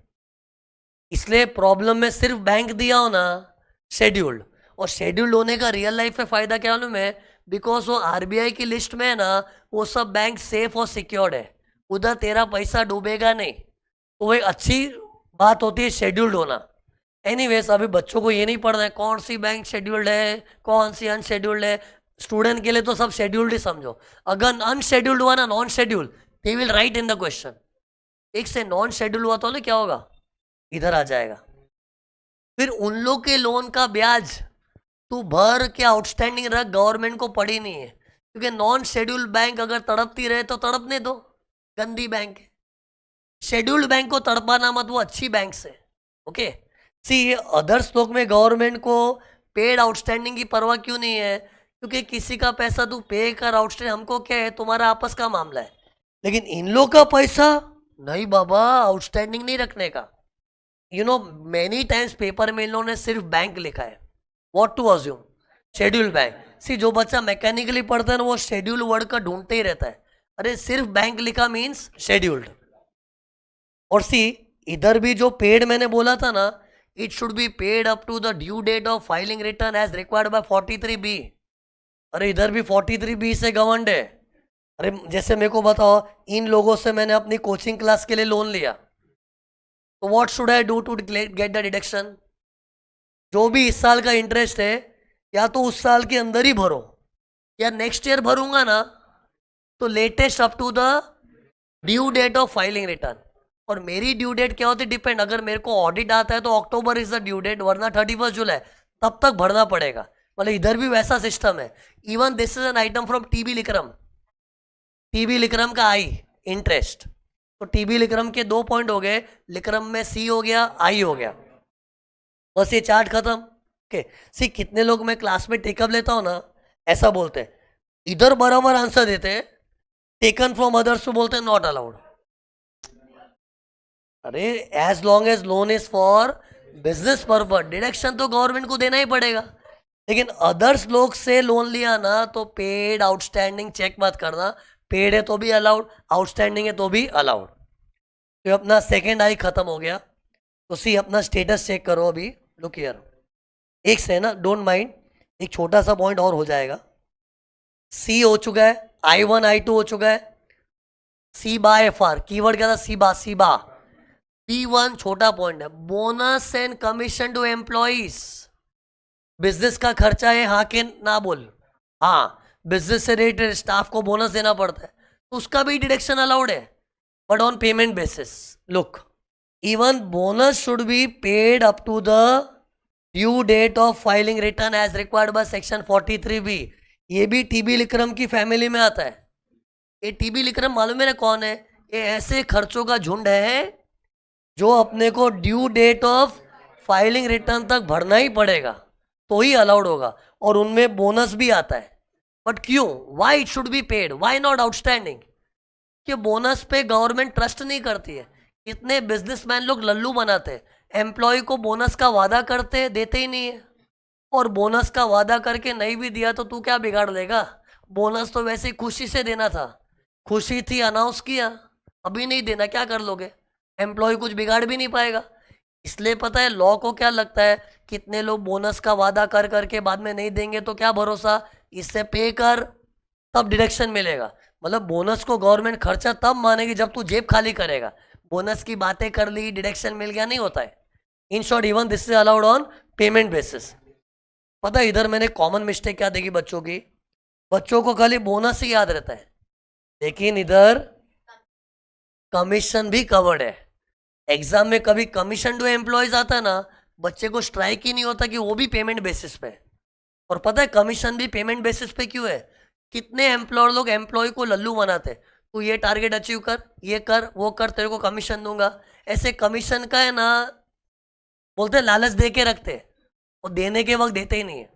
इसलिए प्रॉब्लम में सिर्फ बैंक दिया हो ना, शेड्यूल्ड। और शेड्यूल्ड होने का रियल लाइफ में फायदा क्या मालूम है? बिकॉज वो RBI की लिस्ट में है ना, वो सब बैंक सेफ और सिक्योर्ड है, उधर तेरा पैसा डूबेगा नहीं। तो वो एक अच्छी बात होती है शेड्यूल्ड होना। एनीवेज अभी बच्चों को ये नहीं पढ़ना है कौन सी बैंक शेड्यूल्ड है कौन सी अनशेड्यूल्ड है। स्टूडेंट के लिए तो सब शेड्यूल्ड ही समझो। अगर अनशेड्यूल्ड हुआ ना non scheduled they will write in the question. एक से नॉन शेड्यूल्ड हुआ तो ना क्या होगा इधर आ जाएगा। फिर उन लोग के लोन का ब्याज तू भर के आउटस्टैंडिंग रख गवर्नमेंट को पड़ी नहीं है क्योंकि नॉन शेड्यूल्ड बैंक अगर तड़पती रहे तो तड़पने दो गंदी बैंक है। शेड्यूल्ड बैंक को तड़पाना मत वो अच्छी बैंक से। ओके सी अदर स्टॉक में गवर्नमेंट को पेड आउटस्टैंडिंग की परवाह क्यों नहीं है क्योंकि किसी का पैसा तू पे कर आउटस्टैंडिंग हमको क्या है तुम्हारा आपस का मामला है। लेकिन इन लोग का पैसा नहीं बाबा आउटस्टैंडिंग नहीं रखने का। You know many times paper में इन लोगों ने सिर्फ बैंक लिखा है what to assume scheduled bank. See जो बच्चा मैकेनिकली पढ़ता है ना वो शेड्यूल वर्ड का ढूंढते ही रहता है। अरे सिर्फ बैंक लिखा मीन्स शेड्यूल्ड। और सी इधर भी जो पेड मैंने बोला था ना it should be paid up to the due date of filing return as required by 43B। अरे इधर भी 43B से गवर्नड है। अरे जैसे मेरे को बताओ इन लोगों से मैंने अपनी कोचिंग क्लास के लिए लोन लिया तो what should I do to get the deduction. जो भी इस साल का इंटरेस्ट है या तो उस साल के अंदर ही भरो या नेक्स्ट ईयर भरूंगा ना तो latest up to the due date of filing return. और मेरी ड्यू डेट क्या होती है डिपेंड। अगर मेरे को ऑडिट आता है तो October is the due date वरना 31 जुलाई तब तक भरना पड़ेगा। मतलब इधर भी वैसा सिस्टम है। Even this is an item from TB लिक्रम। टीबी लिक्रम का आई इंटरेस्ट तो टीबी लिक्रम के 2 पॉइंट हो गए लिक्रम में सी हो गया आई हो गया बस ये चार्ट खत्म। ओके सी कितने लोग मैं क्लास में टेकअप लेता हूँ ना ऐसा बोलते हैं इधर बराबर आंसर देते हैं टेकन फ्रॉम अदर्स तो बोलते हैं नॉट अलाउड। अरे as long as loan is for business purpose deduction तो गवर्नमेंट को देना ही पड़ेगा। लेकिन अदर्स लोग से लोन लिया ना तो पेड आउटस्टैंडिंग चेक मत करना। पेड है तो भी अलाउड आउटस्टैंडिंग है तो भी अलाउड। तो अपना सेकेंड आई खत्म हो गया। तो सी अपना स्टेटस चेक करो अभी लुक हियर एक से ना डोंट माइंड एक छोटा सा पॉइंट और हो जाएगा। सी हो चुका है I1 I2 हो चुका है सी बा FR कीवर्ड क्या था सी बा P1 छोटा पॉइंट है bonus and commission to employees. Business का खर्चा है हाँ के ना बोल। हाँ बिजनेस से रिलेटेड स्टाफ को बोनस देना पड़ता है तो उसका भी डिडक्शन अलाउड है but on payment basis. Look even bonus should be paid up to the due date of filing return as required by section 43B। ये भी टीबी लिक्रम की फैमिली में आता है। ये टीबी लिक्रम मालूम है ना कौन है। ये ऐसे खर्चों का झुंड है जो अपने को due date of filing return तक भरना ही पड़ेगा तो ही अलाउड होगा और उनमें बोनस भी आता है। बट क्यों why it should be paid why not outstanding कि बोनस पे गवर्नमेंट ट्रस्ट नहीं करती है। इतने बिजनेसमैन लोग लल्लू बनाते हैं एम्प्लॉय को बोनस का वादा करते देते ही नहीं है और बोनस का वादा करके नहीं भी दिया तो तू क्या बिगाड़ लेगा। बोनस तो वैसे ही खुशी से देना था खुशी थी अनाउंस किया अभी नहीं देना क्या कर लोगे। एम्प्लॉय कुछ बिगाड़ भी नहीं पाएगा। इसलिए पता है लॉ को क्या लगता है कितने लोग बोनस का वादा कर करके बाद में नहीं देंगे तो क्या भरोसा इससे पे कर तब डिडक्शन मिलेगा। मतलब बोनस को गवर्नमेंट खर्चा तब मानेगी जब तू जेब खाली करेगा। बोनस की बातें कर ली डिडक्शन मिल गया नहीं होता है। In short even this is allowed on payment basis. पता है इधर मैंने कॉमन मिस्टेक क्या देखी बच्चों की। बच्चों को खाली बोनस ही याद रहता है लेकिन इधर कमीशन भी कवर्ड है। एग्जाम में कभी कमीशन टू एम्प्लॉयज आता है ना बच्चे को स्ट्राइक ही नहीं होता कि वो भी पेमेंट बेसिस पे। और पता है कमीशन भी पेमेंट बेसिस पे क्यों है। कितने एम्प्लॉयर लोग एम्प्लॉय को लल्लू बनाते तू ये टारगेट अचीव कर ये कर वो कर तेरे को कमीशन दूंगा। ऐसे कमीशन का है ना बोलते लालच दे के रखते और देने के वक्त देते ही नहीं है।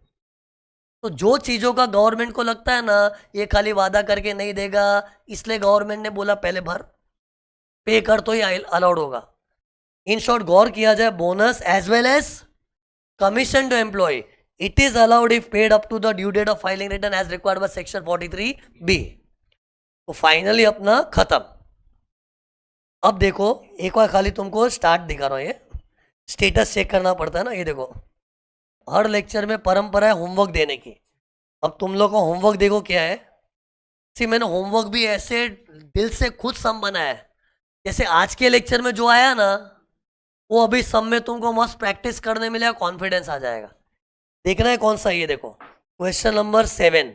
तो जो चीज़ों का गवर्नमेंट को लगता है ना ये खाली वादा करके नहीं देगा इसलिए गवर्नमेंट ने बोला पहले भर पे कर तो ही अलाउड होगा। इन शॉर्ट गौर किया जाए bonus as well as commission to employee it is allowed if paid up to the due date of filing return as required by section 43B। तो फाइनली अपना खत्म। अब देखो एक बार खाली तुमको स्टार्ट दिखा रहा हूं ये स्टेटस चेक करना पड़ता है ना। ये देखो हर लेक्चर में परंपरा है होमवर्क देने की। अब तुम लोग को होमवर्क देखो क्या है। सी मैंने होमवर्क भी ऐसे दिल से खुद सम बनाया है जैसे आज के लेक्चर में जो आया ना वो अभी सब में तुमको मस्त प्रैक्टिस करने मिलेगा, कॉन्फिडेंस आ जाएगा। देखना है कौन सा, ये देखो क्वेश्चन नंबर 7।